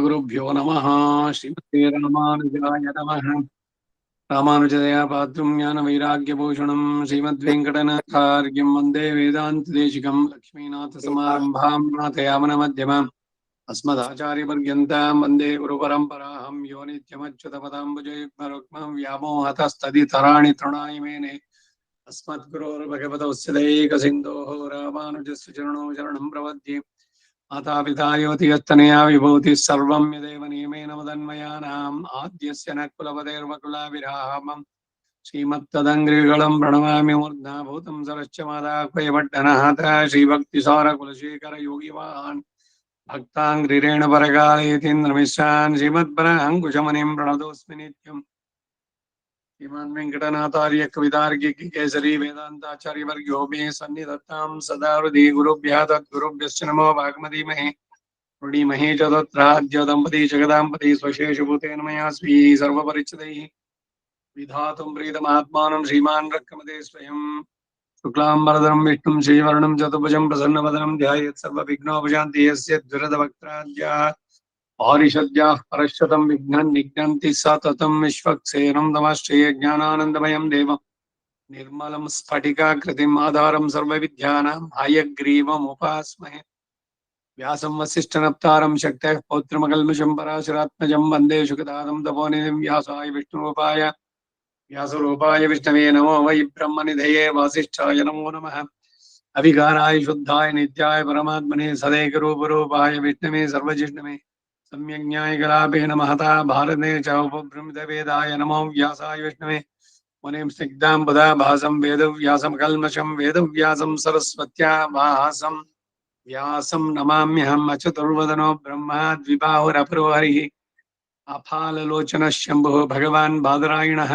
गुरुभ्यो नमः। श्रीमते रामानुजाय नमः। रामानुजदया पात्रं ज्ञानवैराग्यभूषणं श्रीमद्वेङ्कटनाथार्यं वन्दे वेदान्तदेशिकं लक्ष्मीनाथसमारम्भां नाथयामनमध्यमाम् अस्मदाचार्यपर्यन्तां वन्दे गुरुपरम्पराहं यो नित्यमच्युतपदाम्बुजयुग्मरुक्मं व्यामोहतस्तदितराणि तृणाय मेने अस्मद्गुरोर्भगवतोऽस्य दैकसिन्धोः रामानुजस्य चरणौ शरणं प्रपद्ये। मातापिता युवतियस्तनया विभूतिः सर्वं यदेव नियमेन मदन्मयानाम् आद्यस्य न कुलपतेर्वकुलाभिरामम् श्रीमत्तदङ्घ्रिगलं प्रणमामि मूर्ध्ना भूतं सरश्च मादाह्वयभट्टनाथ श्रीभक्तिसारकुलशेखरयोगिवाहान् भक्ताङ्घ्रिरेणुपरकालयतीन्द्रमिश्रान् श्रीमद्पराङ्कुशमुनिं प्रणतोऽस्मि नित्यम्। श्रीमान् वेङ्कटनाथार्य कवितार्किकेसरी वेदान्ताचार्यवर्यो मे सन्निधत्तां सदा हृदि गुरुभ्यः तद्गुरुभ्यश्च नमो भागमधीमहे वृणीमहे च तत्राद्य दम्पती जगदाम्पती स्वशेषभूतेन मया स्वीः सर्वपरिचितैः विधातुं प्रीतमात्मानं श्रीमान् रक्कमते स्वयं शुक्लाम्बरधरं विष्णुं श्रीवर्णं चतुर्भुजं प्रसन्नवदनं ध्यायेत् सर्वविघ्नोपशान्तिः यस्य द्विरदवक्त्राद्याः पारिषद्याः परश्वतं विघ्नं निघ्नन्ति सततं विश्वक्सेनं नमश्चये ज्ञानानन्दमयं देवं निर्मलं स्फटिकाकृतिम् आधारं सर्वविद्यानां हयग्रीवमुपास्महे व्यासं वसिष्ठनप्तारं शक्तः पौत्रमकल्मषं पराशरात्मजं वन्दे शुकदादं तपोनिधिं व्यासाय विष्णुरूपाय व्यासरूपाय विष्णवे नमो वै ब्रह्मनिधये वासिष्ठाय नमो नमः अविकाराय शुद्धाय नित्याय परमात्मने सदैकरूपरूपाय विष्णवे सर्वजिष्णवे सम्यज्ञायकलापेन महता भारते च उपबृंहितवेदाय नमो व्यासाय विष्णवे मुनिं स्निग्धां बुधा भासं वेदव्यासं कल्मषं वेदव्यासं सरस्वत्या भासं व्यासं नमाम्यहम् अचतुर्वदनो ब्रह्मा द्विबाहुरपरो हरिः अफाललोचनः शम्भुः भगवान् बादरायणः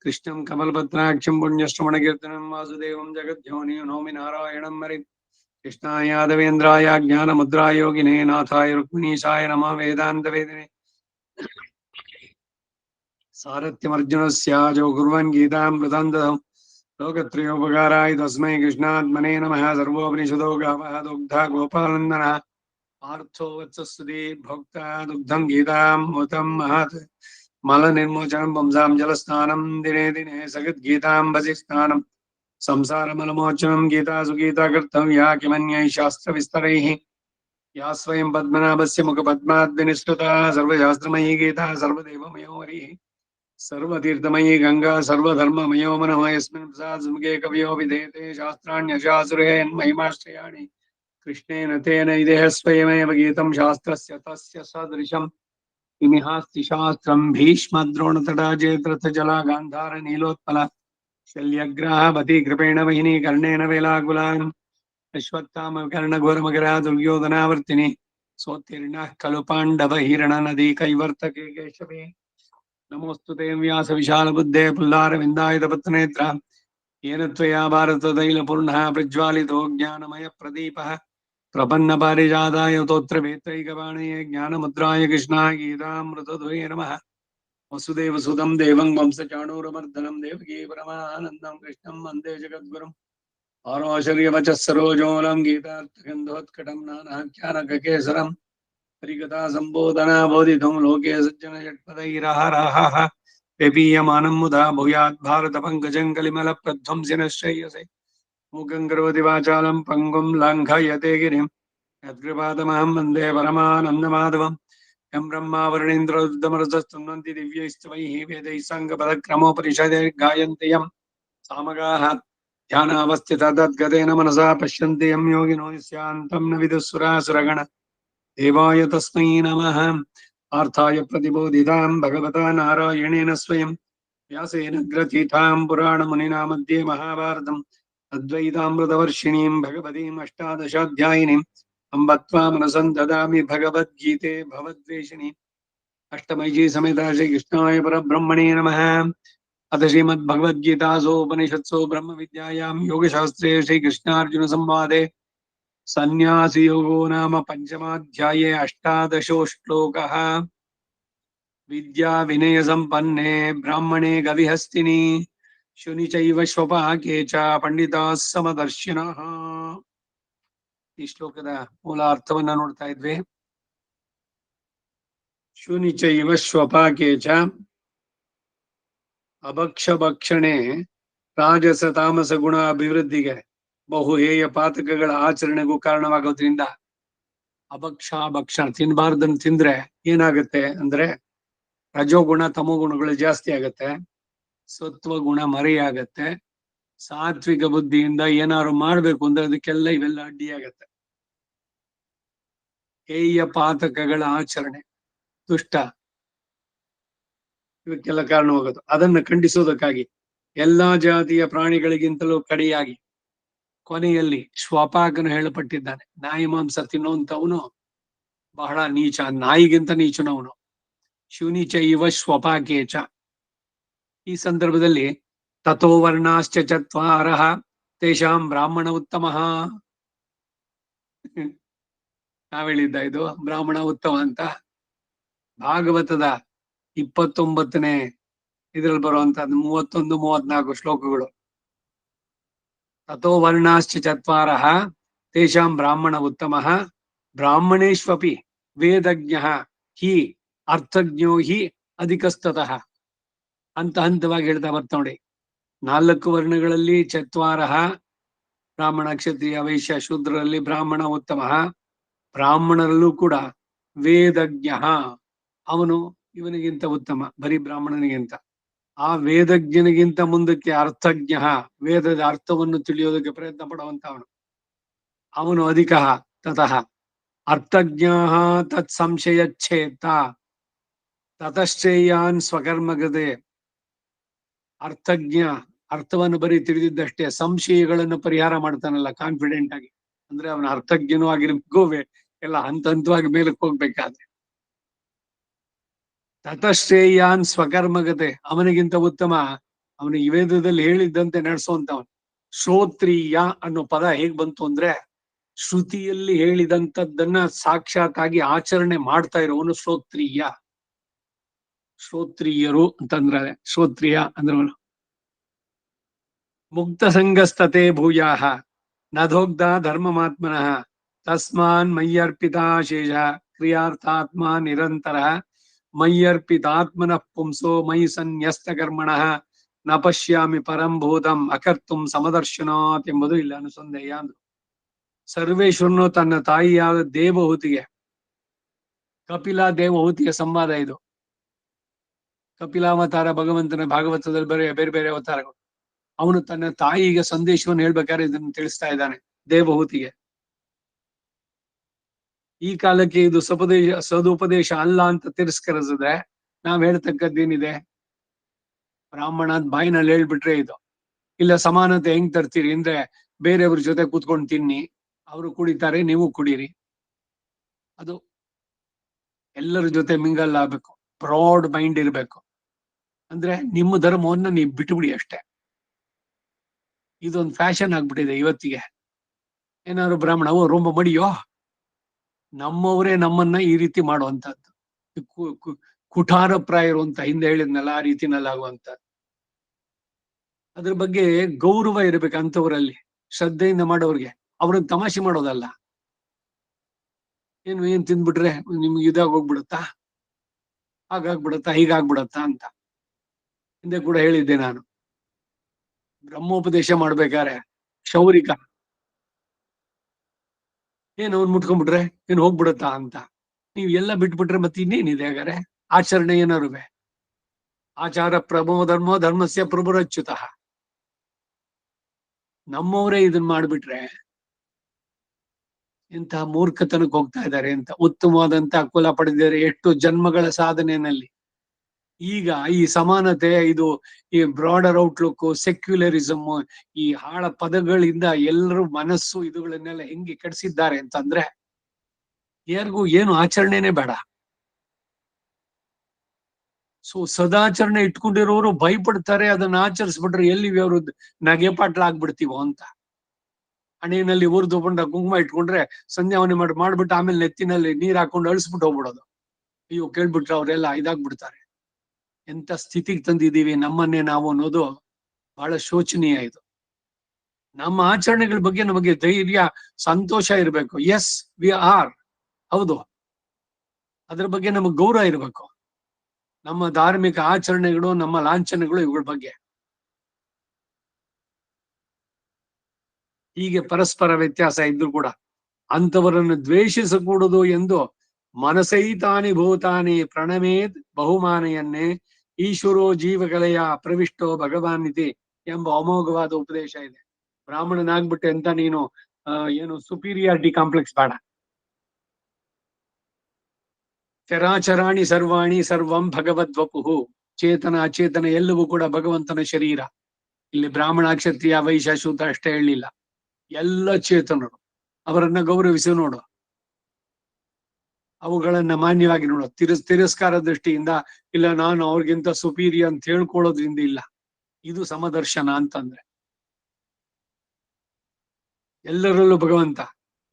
कृष्णं कमलपत्राक्षं पुण्यश्रवणकीर्तनं वासुदेवं जगद्योनिं नौमि नारायणं हरिं कृष्णाय यादवेन्द्राय ज्ञानमुद्राय योगिने नाथाय रुक्मिणीशाय नमः वेदान्तवेदिने सारथ्यमर्जुनस्याजो कुर्वन् गीतामृतं ददम् लोकत्रयोपकाराय तस्मै कृष्णात्मने नमः सर्वोपनिषदो गावः दुग्धा गोपालनन्दनः पार्थो वत्सस्तुति भोक्ता दुग्धं गीतामृतं महत् मलनिर्मोचनं पुंसां जलस्नानं दिने दिने सगद्गीताम्बसि स्नानं संसारमलमोचनं गीता सुगीता कर्तव्या किमन्यैः शास्त्रविस्तरैः या स्वयं पद्मनाभस्य मुखपद्माद्विनिष्ठुता सर्वशास्त्रमयी गीता सर्वदेवमयो हरिः सर्वतीर्थमयी गंगा सर्वधर्ममयो मनः यस्मिन् प्रसादसमुखे कवयो विधेते शास्त्राण्यशासुरेन्महिमाश्रयाणि कृष्णेन तेन इदेह स्वयमेव गीतं शास्त्रस्य तस्य सदृशम् इमिहास्ति शास्त्रम् भीष्मद्रोणतटा जयद्रथजला गान्धार नीलोत्पला शल्यग्राहवती कृपेण वहिनी कर्णेन वेलाकुलाम् अश्वत्थाम कर्णघोरमकरा दुर्योधनावर्तिनि सोत्तीर्णः खलु पाण्डव हिरणनदी कैवर्तके केशवे नमोऽस्तु ते व्यास विशालबुद्धे पुल्लारविन्दायतपत्रनेत्र येन त्वया भारततैलपूर्णः प्रज्वालितो ज्ञानमयप्रदीपः प्रपन्नपारिजाताय तोत्रवेत्रैकपाणये ज्ञानमुद्राय कृष्णाय गीतामृतद्वये नमः वसुदेवसुतं देवं वंशचाणूरमर्दनं देवकी परमानन्दं कृष्णं वन्दे जगद्गुरुम् आरोशर्यवचः सरोजोऽलं गीतार्थगन्धोत्कटं नानाख्यानककेसरम् हरिकथा सम्बोधना बोधितुं लोके सज्जनषट्पदैरहरहः पेपीयमानं मुदा भूयात् भारतपङ्कजं कलिमलप्रध्वंसिनः श्रेयसे मूकं करोति वाचालं पङ्गुं लङ्घयते गिरिं यत्कृपातमहं वन्दे परमानन्दमाधवम् यं ब्रह्मा वरुणीन्द्ररुद्रमरुतस्तुन्वन्ति दिव्यैस्तवैः वेदैः साङ्गपदक्रमोपनिषदे गायन्ति यं सामगाः ध्यानावस्थिता तद्गतेन मनसा पश्यन्ति यं योगिनो यस्यान्तं न विदुःसुरासुरगण देवाय तस्मै नमः पार्थाय प्रतिबोधितां भगवता नारायणेन स्वयं व्यासेन ग्रथीतां पुराणमुनिना मध्ये महाभारतम् अद्वैतामृतवर्षिणीं भगवतीम् अष्टादशाध्यायिनीम् अम्ब त्वां रसं ददामि भगवद्गीते भवद्वेषिणीम् अष्टमयी समेता श्रीकृष्णाय परब्रह्मणे नमः। अथ श्रीमद्भगवद्गीतासु उपनिषत्सु ब्रह्मविद्यायां योगशास्त्रे श्रीकृष्णार्जुनसंवादे सन्न्यासयोगो नाम पंचमाध्याये अष्टादशो श्लोकः। विद्या विनय संपन्ने ब्राह्मणे गविहस्तिनि शुनि चैव स्वपाके च पंडिताः समदर्शिनः। ಈ ಶ್ಲೋಕದ ಮೂಲ ಅರ್ಥವನ್ನ ನೋಡ್ತಾ ಇದ್ವಿ. ಶೂನಿ ಚೈವ ಶ್ವಪಾಕೆ ಚ ಅಭಕ್ಷ ಭಕ್ಷಣೆ ರಾಜಸ ತಾಮಸ ಗುಣ ಅಭಿವೃದ್ಧಿಗೆ ಬಹು ಹೇಯ ಪಾತಕಗಳ ಆಚರಣೆಗೂ ಕಾರಣವಾಗೋದ್ರಿಂದ ಅಭಕ್ಷ ಭಕ್ಷಣ ತಿನ್ಬಾರ್ದನ್ ತಿಂದ್ರೆ ಏನಾಗುತ್ತೆ ಅಂದ್ರೆ ರಜೋಗುಣ ತಮೋಗುಣಗಳು ಜಾಸ್ತಿ ಆಗತ್ತೆ, ಸತ್ವ ಗುಣ ಮರೆಯಾಗತ್ತೆ, ಸಾತ್ವಿಕ ಬುದ್ಧಿಯಿಂದ ಏನಾದ್ರು ಮಾಡ್ಬೇಕು ಅಂದ್ರೆ ಅದಕ್ಕೆಲ್ಲ ಇವೆಲ್ಲ ಅಡ್ಡಿಯಾಗತ್ತೆ. ಹೇಯ ಪಾತಕಗಳ ಆಚರಣೆ, ದುಷ್ಟ, ಇವಕ್ಕೆಲ್ಲ ಕಾರಣವಾಗೋದು. ಅದನ್ನ ಖಂಡಿಸೋದಕ್ಕಾಗಿ ಎಲ್ಲಾ ಜಾತಿಯ ಪ್ರಾಣಿಗಳಿಗಿಂತಲೂ ಕಡೆಯಾಗಿ ಕೊನೆಯಲ್ಲಿ ಶ್ವಪಾಕನು ಹೇಳಪಟ್ಟಿದ್ದಾನೆ. ನಾಯಿ ಮಾಂಸ ತಿನ್ನುವಂತವನು ಬಹಳ ನೀಚ, ನಾಯಿಗಿಂತ ನೀಚನವನು. ಶುನಿಚ ಇವ ಶ್ವಪಾಕೇಚ. ಈ ಸಂದರ್ಭದಲ್ಲಿ ತಥೋ ವರ್ಣಾಶ್ಚ ಚತ್ವಾರಃ ತೇಷಾಂ ಬ್ರಾಹ್ಮಣ ಉತ್ತಮ. ನಾವೇಳಿದ್ದ ಇದು ಬ್ರಾಹ್ಮಣ ಉತ್ತಮ ಅಂತ. ಭಾಗವತದ 29ನೇ ಇದ್ರಲ್ಲಿ ಬರುವಂತಹದ್ದು 31, 34 ಶ್ಲೋಕಗಳು. ತಥೋ ವರ್ಣಾಶ್ಚ ಚತ್ವಾರಃ ತೇಷಾಂ ಬ್ರಾಹ್ಮಣ ಉತ್ತಮ ಬ್ರಾಹ್ಮಣೇಶ್ವಪಿ ವೇದಜ್ಞ ಹಿ ಅರ್ಥಜ್ಞೋ ಹಿ ಅಧಿಕಸ್ತತಃ ಅಂತ ಹಂತವಾಗಿ ಹೇಳ್ತಾ ಬರ್ತಾ ನೋಡಿ. 4 ವರ್ಣಗಳಲ್ಲಿ ಚತ್ವಾರಃ ಬ್ರಾಹ್ಮಣ, ಕ್ಷತ್ರಿಯ, ವೈಶ್ಯ, ಶೂದ್ರರಲ್ಲಿ ಬ್ರಾಹ್ಮಣ ಉತ್ತಮ. ಬ್ರಾಹ್ಮಣರಲ್ಲೂ ಕೂಡ ವೇದಜ್ಞ, ಅವನು ಇವನಿಗಿಂತ ಉತ್ತಮ, ಬರೀ ಬ್ರಾಹ್ಮಣನಿಗಿಂತ. ಆ ವೇದಜ್ಞನಿಗಿಂತ ಮುಂದಕ್ಕೆ ಅರ್ಥಜ್ಞ, ವೇದದ ಅರ್ಥವನ್ನು ತಿಳಿಯೋದಕ್ಕೆ ಪ್ರಯತ್ನ ಪಡುವಂತವನು, ಅವನು ಅಧಿಕ. ತತಃ ಅರ್ಥಜ್ಞ ತತ್ ಸಂಶಯಚ್ಛೇತ್ತ ತತಶ್ಚೇಯಾನ್ ಸ್ವಕರ್ಮಗದೆ. ಅರ್ಥಜ್ಞ ಅರ್ಥವನ್ನು ಬರೀ ತಿಳಿದಿದ್ದಷ್ಟೇ, ಸಂಶಯಗಳನ್ನು ಪರಿಹಾರ ಮಾಡ್ತಾನಲ್ಲ ಕಾನ್ಫಿಡೆಂಟ್ ಆಗಿ, ಅಂದ್ರೆ ಅವನ ಅರ್ಥಜ್ಞನೂ ಆಗಿರ್ಬೇಕು, ಎಲ್ಲ ಹಂತ ಹಂತವಾಗಿ ಮೇಲಕ್ಕೆ ಹೋಗ್ಬೇಕಾದ್ರೆ. ತತಶ್ರೇಯಾನ್ ಸ್ವಕರ್ಮಗತೆ, ಅವನಿಗಿಂತ ಉತ್ತಮ ಅವನು ಈ ವೇದದಲ್ಲಿ ಹೇಳಿದ್ದಂತೆ ನಡೆಸುವಂತವನು. ಶ್ರೋತ್ರಿಯ ಅನ್ನೋ ಪದ ಹೇಗ್ ಬಂತು ಅಂದ್ರೆ, ಶ್ರುತಿಯಲ್ಲಿ ಹೇಳಿದಂಥದ್ದನ್ನ ಸಾಕ್ಷಾತ್ ಆಗಿ ಆಚರಣೆ ಮಾಡ್ತಾ ಇರೋವನು ಶ್ರೋತ್ರಿಯ. ಶ್ರೋತ್ರಿಯರು ಅಂತಂದ್ರೆ, ಶ್ರೋತ್ರಿಯ ಅಂದ್ರವನು. ಮುಕ್ತ ಸಂಗಸ್ತತೆ ಭೂಯಾಹ ನಧೋಗ್ಧ ಧರ್ಮಮಾತ್ಮನಃ ತಸ್ಮಾನ್ ಮಯ್ಯರ್ಪಿತಾ ಶೇಷ ಕ್ರಿಯಾರ್ಥಾತ್ಮ ನಿರಂತರ ಮಯ್ಯರ್ಪಿತಾತ್ಮನಃ ಪುಂಸೋ ಮಯಿ ಸನ್ಯಸ್ತ ಕರ್ಮಣಃ ನ ಪಶ್ಯಾಮಿ ಪರಂ ಭೂತಂ ಅಕರ್ತುಂ ಸಮದರ್ಶನಾತ್ ಎಂಬುದು ಇಲ್ಲ ಅನುಸಂಧೇಯ ಅಂದ್ರು. ಸರ್ವೇಶ್ವರನು ತನ್ನ ತಾಯಿಯಾದ ದೇವಹೂತಿಗೆ, ಕಪಿಲ ದೇವಹೂತಿಯ ಸಂವಾದ ಇದು. ಕಪಿಲಾವತಾರ ಭಗವಂತನ ಭಾಗವತದಲ್ಲಿ ಬೇರೆ ಬೇರೆ ಅವತಾರಗಳು. ಅವನು ತನ್ನ ತಾಯಿಗೆ ಸಂದೇಶವನ್ನು ಹೇಳ್ಬೇಕಾದ್ರೆ ಇದನ್ನು ತಿಳಿಸ್ತಾ ಇದ್ದಾನೆ ದೇವಹೂತಿಗೆ. ಈ ಕಾಲಕ್ಕೆ ಇದು ಸದುಪದೇಶ ಅಲ್ಲ ಅಂತ ತಿರಸ್ಕರಿಸಿದ್ರೆ ನಾವ್ ಹೇಳ್ತಕ್ಕದ್ದೇನಿದೆ? ಬ್ರಾಹ್ಮಣ ಬಾಯಿನಲ್ಲಿ ಹೇಳ್ಬಿಟ್ರೆ ಇದು. ಇಲ್ಲ ಸಮಾನತೆ ಹೆಂಗ್ ತರ್ತೀರಿ ಅಂದ್ರೆ, ಬೇರೆಯವ್ರ ಜೊತೆ ಕೂತ್ಕೊಂಡು ತಿನ್ನಿ, ಅವರು ಕುಡಿತಾರೆ ನೀವು ಕುಡೀರಿ, ಅದು ಎಲ್ಲರ ಜೊತೆ ಮಿಂಗಲ್ ಆಗ್ಬೇಕು, ಬ್ರಾಡ್ ಮೈಂಡ್ ಇರ್ಬೇಕು. ಅಂದ್ರೆ ನಿಮ್ಮ ಧರ್ಮವನ್ನ ನೀವು ಬಿಟ್ಟುಬಿಡಿ ಅಷ್ಟೇ. ಇದೊಂದು ಫ್ಯಾಷನ್ ಆಗ್ಬಿಟ್ಟಿದೆ ಇವತ್ತಿಗೆ. ಏನಾದ್ರು ಬ್ರಾಹ್ಮಣ ರೋಮ ಮಡಿಯೋ, ನಮ್ಮವರೇ ನಮ್ಮನ್ನ ಈ ರೀತಿ ಮಾಡುವಂತದ್ದು, ಕುಠಾರ ಪ್ರಾಯರು ಅಂತ ಹಿಂದೆ ಹೇಳಿದ್ನಲ್ಲ, ಆ ರೀತಿನಲ್ಲಾಗುವಂತ. ಅದ್ರ ಬಗ್ಗೆ ಗೌರವ ಇರ್ಬೇಕು ಅಂತವರಲ್ಲಿ, ಶ್ರದ್ಧೆಯಿಂದ ಮಾಡೋರ್ಗೆ. ಅವ್ರನ್ನ ತಮಾಷೆ ಮಾಡೋದಲ್ಲ. ಏನ್ ತಿಂದ್ಬಿಟ್ರೆ ನಿಮ್ಗೆ ಇದಾಗೋಗ್ಬಿಡುತ್ತಾ, ಹಾಗಾಗ್ಬಿಡತ್ತಾ, ಹೀಗಾಗ್ಬಿಡತ್ತಾ ಅಂತ ಹಿಂದೆ ಕೂಡ ಹೇಳಿದ್ದೆ ನಾನು. ಬ್ರಹ್ಮೋಪದೇಶ ಮಾಡ್ಬೇಕಾರೆ ಕ್ಷೌರಿಕ ಏನ್ ಅವ್ನ್ ಮುಟ್ಕೊಂಡ್ಬಿಟ್ರೆ ಏನ್ ಹೋಗ್ಬಿಡತ್ತಾ ಅಂತ. ನೀವ್ ಎಲ್ಲ ಬಿಟ್ಬಿಟ್ರೆ ಮತ್ತೆ ಇನ್ನೇನಿದೆ ಹಾಗಾರೆ? ಆಚರಣೆ ಏನಾರುವೆ? ಆಚಾರ ಪ್ರಮೋ ಧರ್ಮೋ ಧರ್ಮಸ್ಯ ಪ್ರಭುರಚ್ಯುತಃ. ನಮ್ಮವರೇ ಇದನ್ ಮಾಡ್ಬಿಟ್ರೆ ಇಂತಹ ಮೂರ್ಖತನಕ್ಕೆ ಹೋಗ್ತಾ ಇದ್ದಾರೆ ಅಂತ. ಉತ್ತಮವಾದಂತಹ ಕುಲ ಪಡೆದಿದ್ದಾರೆ ಎಷ್ಟು ಜನ್ಮಗಳ ಸಾಧನೆಯಲ್ಲಿ. ಈಗ ಈ ಸಮಾನತೆ, ಇದು ಈ ಬ್ರಾಡರ್ ಔಟ್ಲುಕ್, ಸೆಕ್ಯುಲರಿಸಮ್, ಈ ಹಾಳ ಪದಗಳಿಂದ ಎಲ್ಲರೂ ಮನಸ್ಸು ಇದುಗಳನ್ನೆಲ್ಲ ಹೆಂಗೆ ಕೆಡಿಸಿದ್ದಾರೆ ಅಂತಂದ್ರೆ, ಯಾರಿಗೂ ಏನು ಆಚರಣೆನೇ ಬೇಡ. ಸೊ ಸದಾಚರಣೆ ಇಟ್ಕೊಂಡಿರೋರು ಭಯಪಡ್ತಾರೆ, ಅದನ್ನ ಆಚರಿಸ್ಬಿಟ್ರೆ ಎಲ್ಲಿ ಅವರು ನಗೆಪಾಟ್ಲ ಆಗ್ಬಿಡ್ತೀವೋ ಅಂತ. ಹಣೆಯಲ್ಲಿ ಉರ್ದು ಬಂಡ ಕುಂಕುಮ ಇಟ್ಕೊಂಡ್ರೆ ಸಂಧ್ಯಾವನೆ ಮಾಡ್ಬಿಟ್ಟು ಆಮೇಲೆ ನೆತ್ತಿನಲ್ಲಿ ನೀರ್ ಹಾಕೊಂಡು ಅಳಿಸ್ಬಿಟ್ಟು ಹೋಗ್ಬಿಡೋದು. ಅಯ್ಯೋ ಕೇಳ್ಬಿಟ್ರೆ ಅವರೆಲ್ಲ ಇದಾಗ್ಬಿಡ್ತಾರೆ. ಎಂತ ಸ್ಥಿತಿಗೆ ತಂದಿದ್ದೀವಿ ನಮ್ಮನ್ನೇ ನಾವು ಅನ್ನೋದು ಬಹಳ ಶೋಚನೀಯ. ಇದು ನಮ್ಮ ಆಚರಣೆಗಳ ಬಗ್ಗೆ ನಮಗೆ ಧೈರ್ಯ, ಸಂತೋಷ ಇರಬೇಕು. ಎಸ್ ವಿ ಆರ್, ಹೌದು, ಅದ್ರ ಬಗ್ಗೆ ನಮಗ್ ಗೌರವ ಇರಬೇಕು. ನಮ್ಮ ಧಾರ್ಮಿಕ ಆಚರಣೆಗಳು, ನಮ್ಮ ಲಾಂಛನಗಳು ಇವುಗಳ ಬಗ್ಗೆ. ಹೀಗೆ ಪರಸ್ಪರ ವ್ಯತ್ಯಾಸ ಇದ್ರು ಕೂಡ ಅಂತವರನ್ನು ದ್ವೇಷಿಸಕೂಡದು ಎಂದು ಮನಸೈತಾನಿ ಭೂತಾನಿ ಪ್ರಣಮೇತ್ ಬಹುಮಾನೆಯನ್ನೇ ಈಶ್ವರೋ ಜೀವಕಲೆಯ ಪ್ರವಿಷ್ಟೋ ಭಗವಾನಿತಿ ಎಂಬ ಅಮೋಘವಾದ ಉಪದೇಶ ಇದೆ. ಬ್ರಾಹ್ಮಣನಾಗ್ಬಿಟ್ಟೆ ಅಂತ ನೀನು ಏನು ಸುಪೀರಿಯಾರಿಟಿ ಕಾಂಪ್ಲೆಕ್ಸ್ ಬೇಡ. ಚರಾಚರಾಣಿ ಸರ್ವಾಣಿ ಸರ್ವಂ ಭಗವದ್ವಪುಹು. ಚೇತನ ಅಚೇತನ ಎಲ್ಲವೂ ಕೂಡ ಭಗವಂತನ ಶರೀರ. ಇಲ್ಲಿ ಬ್ರಾಹ್ಮಣ ಕ್ಷತ್ರಿಯ ವೈಶ್ಯ ಶೂದ್ರ ಅಷ್ಟೇ ಹೇಳಲಿಲ್ಲ, ಎಲ್ಲ ಚೇತನರು. ಅವರನ್ನ ಗೌರವಿಸಿ ನೋಡು, ಅವುಗಳನ್ನ ಮಾನ್ಯವಾಗಿ ನೋಡು. ತಿರಸ್ಕಾರ ದೃಷ್ಟಿಯಿಂದ ಇಲ್ಲ ನಾನು ಅವ್ರಿಗಿಂತ ಸುಪೀರಿಯರ್ ಅಂತ ಹೇಳ್ಕೊಳ್ಳೋದ್ರಿಂದ ಇಲ್ಲ. ಇದು ಸಮದರ್ಶನ ಅಂತಂದ್ರೆ ಎಲ್ಲರಲ್ಲೂ ಭಗವಂತ.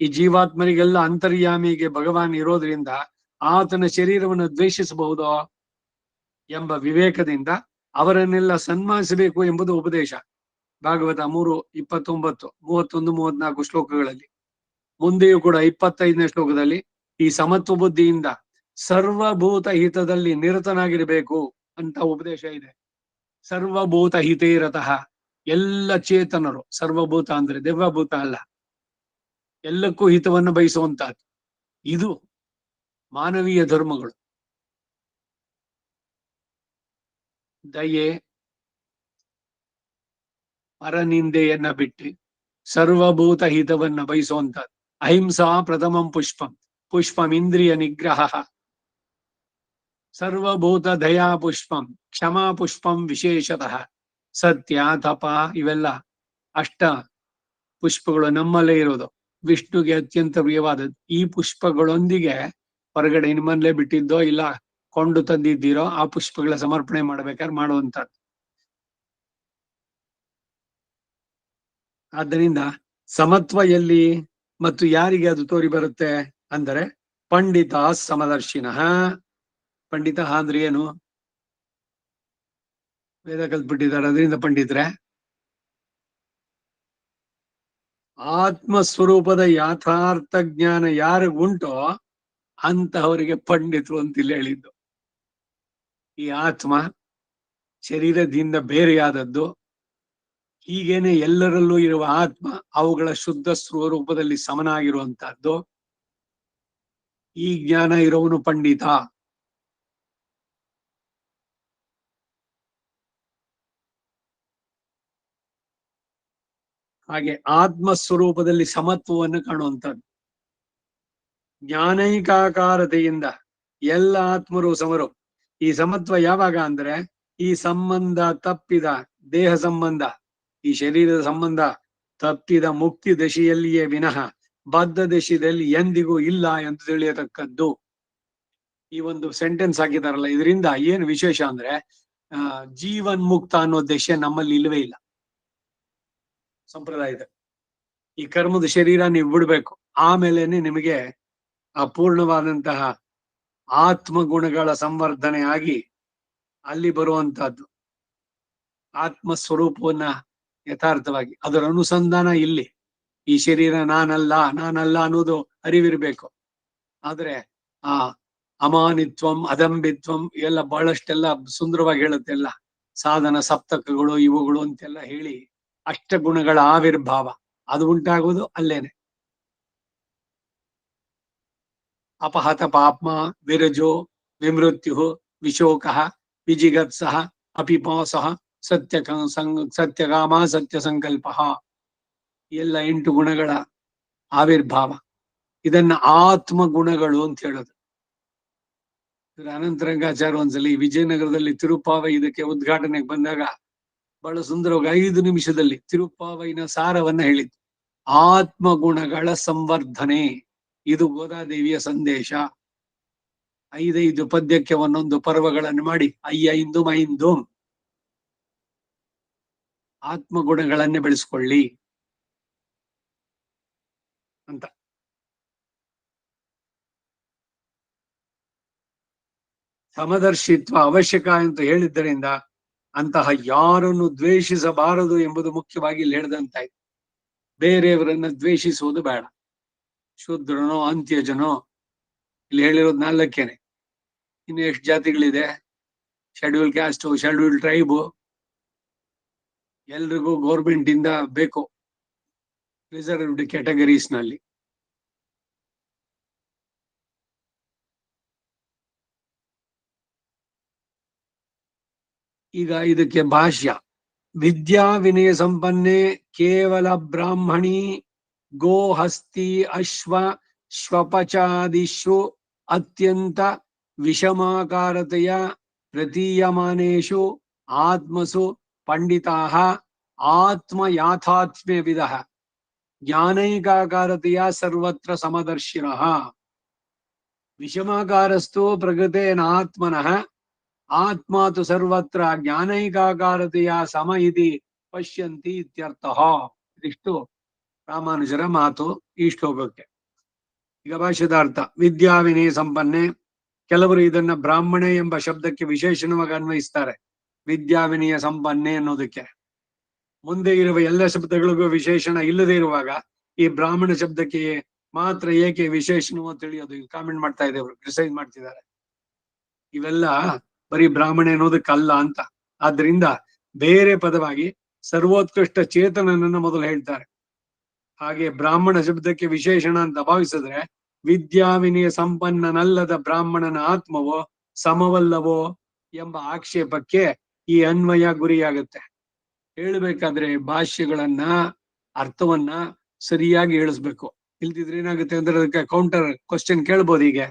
ಈ ಜೀವಾತ್ಮರಿಗೆಲ್ಲ ಅಂತರ್ಯಾಮಿಗೆ ಭಗವಾನ್ ಇರೋದ್ರಿಂದ ಆತನ ಶರೀರವನ್ನು ದ್ವೇಷಿಸಬಹುದೋ ಎಂಬ ವಿವೇಕದಿಂದ ಅವರನ್ನೆಲ್ಲ ಸನ್ಮಾನಿಸಬೇಕು ಎಂಬುದು ಉಪದೇಶ. ಭಾಗವತ 3:29, 31, 34 ಶ್ಲೋಕಗಳಲ್ಲಿ. ಮುಂದೆಯೂ ಕೂಡ 25ನೇ ಶ್ಲೋಕದಲ್ಲಿ ಈ ಸಮತ್ವ ಬುದ್ಧಿಯಿಂದ ಸರ್ವಭೂತ ಹಿತದಲ್ಲಿ ನಿರತನಾಗಿರಬೇಕು ಅಂತ ಉಪದೇಶ ಇದೆ. ಸರ್ವಭೂತ ಹಿತೇ ರತಃ. ಎಲ್ಲ ಚೇತನರು, ಸರ್ವಭೂತ ಅಂದ್ರೆ ದೆವ್ವಭೂತ ಅಲ್ಲ, ಎಲ್ಲಕ್ಕೂ ಹಿತವನ್ನು ಬಯಸುವಂತಹದ್ದು. ಇದು ಮಾನವೀಯ ಧರ್ಮಗಳು. ದಯೆ, ಪರನಿಂದೆಯನ್ನ ಬಿಟ್ಟು ಸರ್ವಭೂತ ಹಿತವನ್ನ ಬಯಸುವಂತಹದ್ದು. ಅಹಿಂಸಾ ಪ್ರಥಮಂ ಪುಷ್ಪಂ, ಪುಷ್ಪಂ ಇಂದ್ರಿಯ ನಿಗ್ರಹ. ಸರ್ವಭೂತ ದಯಾ ಪುಷ್ಪಂ, ಕ್ಷಮಾ ಪುಷ್ಪಂ ವಿಶೇಷತಃ. ಸತ್ಯ, ತಪ ಇವೆಲ್ಲ ಅಷ್ಟ ಪುಷ್ಪಗಳು ನಮ್ಮಲ್ಲೇ ಇರೋದು. ವಿಷ್ಣುಗೆ ಅತ್ಯಂತ ಪ್ರಿಯವಾದದ್ದು. ಈ ಪುಷ್ಪಗಳೊಂದಿಗೆ ಹೊರಗಡೆ ನಿಮ್ಮಲ್ಲೇ ಬಿಟ್ಟಿದ್ದೋ ಇಲ್ಲ ಕೊಂಡು ತಂದಿದ್ದೀರೋ ಆ ಪುಷ್ಪಗಳ ಸಮರ್ಪಣೆ ಮಾಡ್ಬೇಕಾದ್ರೆ ಮಾಡುವಂತದ್ದು. ಆದ್ದರಿಂದ ಸಮತ್ವ ಎಲ್ಲಿ ಮತ್ತು ಯಾರಿಗೆ ಅದು ತೋರಿ ಬರುತ್ತೆ ಅಂದರೆ ಪಂಡಿತ ಸಮದರ್ಶಿನಃ. ಪಂಡಿತ ಅಂದ್ರೆ ಏನು? ವೇದ ಕಲ್ತ್ಬಿಟ್ಟಿದ್ದಾರೆ, ಅದರಿಂದ ಪಂಡಿತರೆ. ಆತ್ಮಸ್ವರೂಪದ ಯಥಾರ್ಥ ಜ್ಞಾನ ಯಾರಿಗುಂಟೋ ಅಂತಹವರಿಗೆ ಪಂಡಿತರು ಅಂತ ಇಲ್ಲಿ ಹೇಳಿದ್ದು. ಈ ಆತ್ಮ ಶರೀರದಿಂದ ಬೇರೆಯಾದದ್ದು. ಹೀಗೇನೆ ಎಲ್ಲರಲ್ಲೂ ಇರುವ ಆತ್ಮ ಅವುಗಳ ಶುದ್ಧ ಸ್ವರೂಪದಲ್ಲಿ ಸಮನಾಗಿರುವಂತಹದ್ದು. ಈ ಜ್ಞಾನ ಇರೋವನು ಪಂಡಿತ. ಹಾಗೆ ಆತ್ಮಸ್ವರೂಪದಲ್ಲಿ ಸಮತ್ವವನ್ನು ಕಾಣುವಂಥದ್ದು. ಜ್ಞಾನೈಕಾಕಾರತೆಯಿಂದ ಎಲ್ಲ ಆತ್ಮರು ಸಮರು. ಈ ಸಮತ್ವ ಯಾವಾಗ ಅಂದ್ರೆ ಈ ಸಂಬಂಧ ತಪ್ಪಿದ, ದೇಹ ಸಂಬಂಧ, ಈ ಶರೀರದ ಸಂಬಂಧ ತಪ್ಪಿದ ಮುಕ್ತಿ ದಶೆಯಲ್ಲಿಯೇ ವಿನಃ ಬದ್ಧ ದಶೆಯಲ್ಲಿ ಎಂದಿಗೂ ಇಲ್ಲ ಎಂದು ತಿಳಿಯತಕ್ಕದ್ದು. ಈ ಒಂದು ಸೆಂಟೆನ್ಸ್ ಹಾಕಿದಾರಲ್ಲ, ಇದರಿಂದ ಏನು ವಿಶೇಷ ಅಂದ್ರೆ ಜೀವನ್ ಮುಕ್ತ ಅನ್ನೋ ದಶೆ ನಮ್ಮಲ್ಲಿ ಇಲ್ಲವೇ ಇಲ್ಲ ಸಂಪ್ರದಾಯದ. ಈ ಕರ್ಮದ ಶರೀರ ನೀವು ಬಿಡ್ಬೇಕು, ಆಮೇಲೆನೆ ನಿಮಗೆ ಅಪೂರ್ಣವಾದಂತಹ ಆತ್ಮಗುಣಗಳ ಸಂವರ್ಧನೆ ಆಗಿ ಅಲ್ಲಿ ಬರುವಂತಹದ್ದು ಆತ್ಮ ಸ್ವರೂಪವನ್ನ ಯಥಾರ್ಥವಾಗಿ. ಅದರ ಅನುಸಂಧಾನ ಇಲ್ಲಿ. ಈ ಶರೀರ ನಾನಲ್ಲ ಅನ್ನೋದು ಅರಿವಿರ್ಬೇಕು. ಆದ್ರೆ ಆ ಅಮಾನಿತ್ವಂ ಅದಂಬಿತ್ವಂ ಎಲ್ಲ ಬಹಳಷ್ಟೆಲ್ಲ ಸುಂದರವಾಗಿ ಹೇಳುತ್ತೆ. ಎಲ್ಲ ಸಾಧನ ಸಪ್ತಕಗಳು ಇವುಗಳು ಅಂತೆಲ್ಲ ಹೇಳಿ ಅಷ್ಟಗುಣಗಳ ಆವಿರ್ಭಾವ ಅದು ಉಂಟಾಗುವುದು ಅಲ್ಲೇನೆ. ಅಪಹತ ಪಾಪ್ಮ ವಿರಜೋ ವಿಮೃತ್ಯು ವಿಶೋಕ ವಿಜಿಗತ್ಸಹ ಅಪಿಪಾಸಃ ಸತ್ಯಕಾಮ ಸತ್ಯ ಸಂಕಲ್ಪ. ಎಲ್ಲ 8 ಗುಣಗಳ ಆವಿರ್ಭಾವ. ಇದನ್ನ ಆತ್ಮ ಗುಣಗಳು ಅಂತ ಹೇಳೋದು. ಅನಂತರಂಗಾಚಾರ್ಯ ಒಂದ್ಸಲಿ ವಿಜಯನಗರದಲ್ಲಿ ತಿರುಪಾವೈ ಇದಕ್ಕೆ ಉದ್ಘಾಟನೆಗೆ ಬಂದಾಗ ಬಹಳ ಸುಂದರವಾಗಿ 5 ನಿಮಿಷದಲ್ಲಿ ತಿರುಪಾವೈನ ಸಾರವನ್ನ ಹೇಳಿದ್ದು. ಆತ್ಮ ಗುಣಗಳ ಸಂವರ್ಧನೆ, ಇದು ಗೋದಾದೇವಿಯ ಸಂದೇಶ. 5 ಪದ್ಯಕ್ಕೆ ಒಂದೊಂದು ಪರ್ವಗಳನ್ನು ಮಾಡಿ 5 ಆತ್ಮಗುಣಗಳನ್ನೇ ಬೆಳೆಸ್ಕೊಳ್ಳಿ ಅಂತ. ಸಮದರ್ಶಿತ್ವ ಅವಶ್ಯಕ ಅಂತ ಹೇಳಿದ್ದರಿಂದ ಅಂತಹ ಯಾರನ್ನು ದ್ವೇಷಿಸಬಾರದು ಎಂಬುದು ಮುಖ್ಯವಾಗಿ ಇಲ್ಲಿ ಹೇಳಿದಂತಾಯ್ತು. ಬೇರೆಯವರನ್ನ ದ್ವೇಷಿಸುವುದು ಬೇಡ. ಶೂದ್ರನೋ ಅಂತ್ಯಜನೋ ಇಲ್ಲಿ ಹೇಳಿರೋದು 4ಕ್ಕೇನೆ. ಇನ್ನು ಎಷ್ಟು ಜಾತಿಗಳಿದೆ? ಶೆಡ್ಯೂಲ್ ಕ್ಯಾಸ್ಟ್, ಶೆಡ್ಯೂಲ್ ಟ್ರೈಬ್, ಎಲ್ರಿಗೂ ಗೌರ್ಮೆಂಟ್ ಇಂದ ಬೇಕು ರಿಸರ್ವ್ಡ್ ಕ್ಯಾಟಗರೀಸ್ ನಲ್ಲಿ. ಈಗ ಇದಕ್ಕೆ ಭಾಷ್ಯ: ವಿದ್ಯಾ ವಿನಯ ಸಂಪನ್ನೆ ಕೇವಲ ಬ್ರಾಹ್ಮಣಿ ಗೋಹಸ್ತಿ ಅಶ್ವ ಶ್ವಪಚಾದಿಷು ಅತ್ಯಂತ ವಿಷಮಾಕಾರತೆಯ ಪ್ರತೀಯಮಾನೇಷು ಆತ್ಮಸು ಪಂಡಿತಾಃ ಆತ್ಮ ಯಾಥಾತ್ಮ್ಯವಿದಃ ಜ್ಞಾನೈಕಾಕಾರತೆಯ ಸರ್ವತ್ರ ಸಮದರ್ಶಿನಃ. ವಿಷಮಾಕಾರಸ್ತು ಪ್ರಕೃತೇನ ಆತ್ಮನಃ ಆತ್ಮಾತು ಸರ್ವತ್ರ ಜ್ಞಾನೈಕಾಕಾರತೆಯ ಸಮ ಇತಿ ಪಶ್ಯಂತಿ ಇತ್ಯರ್ಥಃ. ಇದಿಷ್ಟು ರಾಮಾನುಜರ ಮಾತು ಈ ಶ್ಲೋಕಕ್ಕೆ. ಈಗ ಭಾಷ್ಯದಾರ್ಥ: ವಿದ್ಯಾ ವಿನಯ ಸಂಪನ್ನೆ. ಕೆಲವರು ಇದನ್ನ ಬ್ರಾಹ್ಮಣೆ ಎಂಬ ಶಬ್ದಕ್ಕೆ ವಿಶೇಷಣವಾಗಿ ಅನ್ವಯಿಸ್ತಾರೆ. ವಿದ್ಯಾ ವಿನಯ ಸಂಪನ್ನೆ ಅನ್ನೋದಕ್ಕೆ ಮುಂದೆ ಇರುವ ಎಲ್ಲ ಶಬ್ದಗಳಿಗೂ ವಿಶೇಷಣ ಇಲ್ಲದೆ ಇರುವಾಗ ಈ ಬ್ರಾಹ್ಮಣ ಶಬ್ದಕ್ಕೆ ಮಾತ್ರ ಏಕೆ ವಿಶೇಷಣವೋ ತಿಳಿಯೋದು. ಇದು ಕಾಮೆಂಟ್ ಮಾಡ್ತಾ ಇದ್ದೇವರು, ಕ್ರಿಟಿಸೈಸ್ ಮಾಡ್ತಿದ್ದಾರೆ. ಇವೆಲ್ಲ ಬರೀ ಬ್ರಾಹ್ಮಣೆ ಅನ್ನೋದಕ್ಕಲ್ಲ ಅಂತ. ಆದ್ರಿಂದ ಬೇರೆ ಪದವಾಗಿ ಸರ್ವೋತ್ಕೃಷ್ಟ ಚೇತನನನ್ನ ಮೊದಲು ಹೇಳ್ತಾರೆ. ಹಾಗೆ ಬ್ರಾಹ್ಮಣ ಶಬ್ದಕ್ಕೆ ವಿಶೇಷಣ ಅಂತ ಭಾವಿಸಿದ್ರೆ ವಿದ್ಯಾ ವಿನಯ ಸಂಪನ್ನನಲ್ಲದ ಬ್ರಾಹ್ಮಣನ ಆತ್ಮವೋ ಸಮವಲ್ಲವೋ ಎಂಬ ಆಕ್ಷೇಪಕ್ಕೆ ಈ ಅನ್ವಯ ಗುರಿಯಾಗುತ್ತೆ. ಹೇಳ್ಬೇಕಾದ್ರೆ ಭಾಷ್ಯಗಳನ್ನ ಅರ್ಥವನ್ನ ಸರಿಯಾಗಿ ಹೇಳಿಸ್ಬೇಕು. ಇಲ್ದಿದ್ರೆ ಏನಾಗುತ್ತೆ ಅಂದ್ರೆ ಅದಕ್ಕೆ ಕೌಂಟರ್ ಕ್ವಶನ್ ಕೇಳ್ಬೋದು. ಹೀಗೆ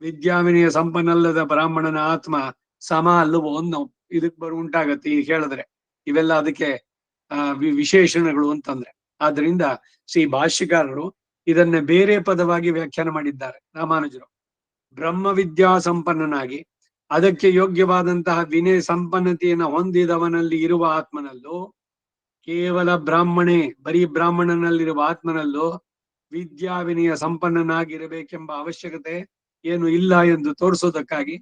ವಿದ್ಯಾವಿನಯ ಸಂಪನ್ನಲ್ಲದ ಬ್ರಾಹ್ಮಣನ ಆತ್ಮ ಸಮ ಅಲ್ಲವೋ ಅನ್ನೋ ಇದಕ್ ಉಂಟಾಗತ್ತೆ ಈಗ ಹೇಳಿದ್ರೆ. ಇವೆಲ್ಲ ಅದಕ್ಕೆ ವಿಶೇಷಣಗಳು ಅಂತಂದ್ರೆ. ಆದ್ರಿಂದ ಶ್ರೀ ಭಾಷ್ಯಕಾರರು ಇದನ್ನ ಬೇರೆ ಪದವಾಗಿ ವ್ಯಾಖ್ಯಾನ ಮಾಡಿದ್ದಾರೆ ರಾಮಾನುಜರು. ಬ್ರಹ್ಮ ವಿದ್ಯಾ ಸಂಪನ್ನನಾಗಿ ಅದಕ್ಕೆ ಯೋಗ್ಯವಾದಂತಹ ವಿನಯ ಸಂಪನ್ನತೆಯನ್ನು ಹೊಂದಿದವನಲ್ಲಿ ಇರುವ ಆತ್ಮನಲ್ಲೂ, ಕೇವಲ ಬ್ರಾಹ್ಮಣೆ ಬರೀ ಬ್ರಾಹ್ಮಣನಲ್ಲಿರುವ ಆತ್ಮನಲ್ಲೂ ವಿದ್ಯಾ ವಿನಯ ಸಂಪನ್ನನಾಗಿರಬೇಕೆಂಬ ಅವಶ್ಯಕತೆ ಏನು ಇಲ್ಲ ಎಂದು ತೋರಿಸೋದಕ್ಕಾಗಿ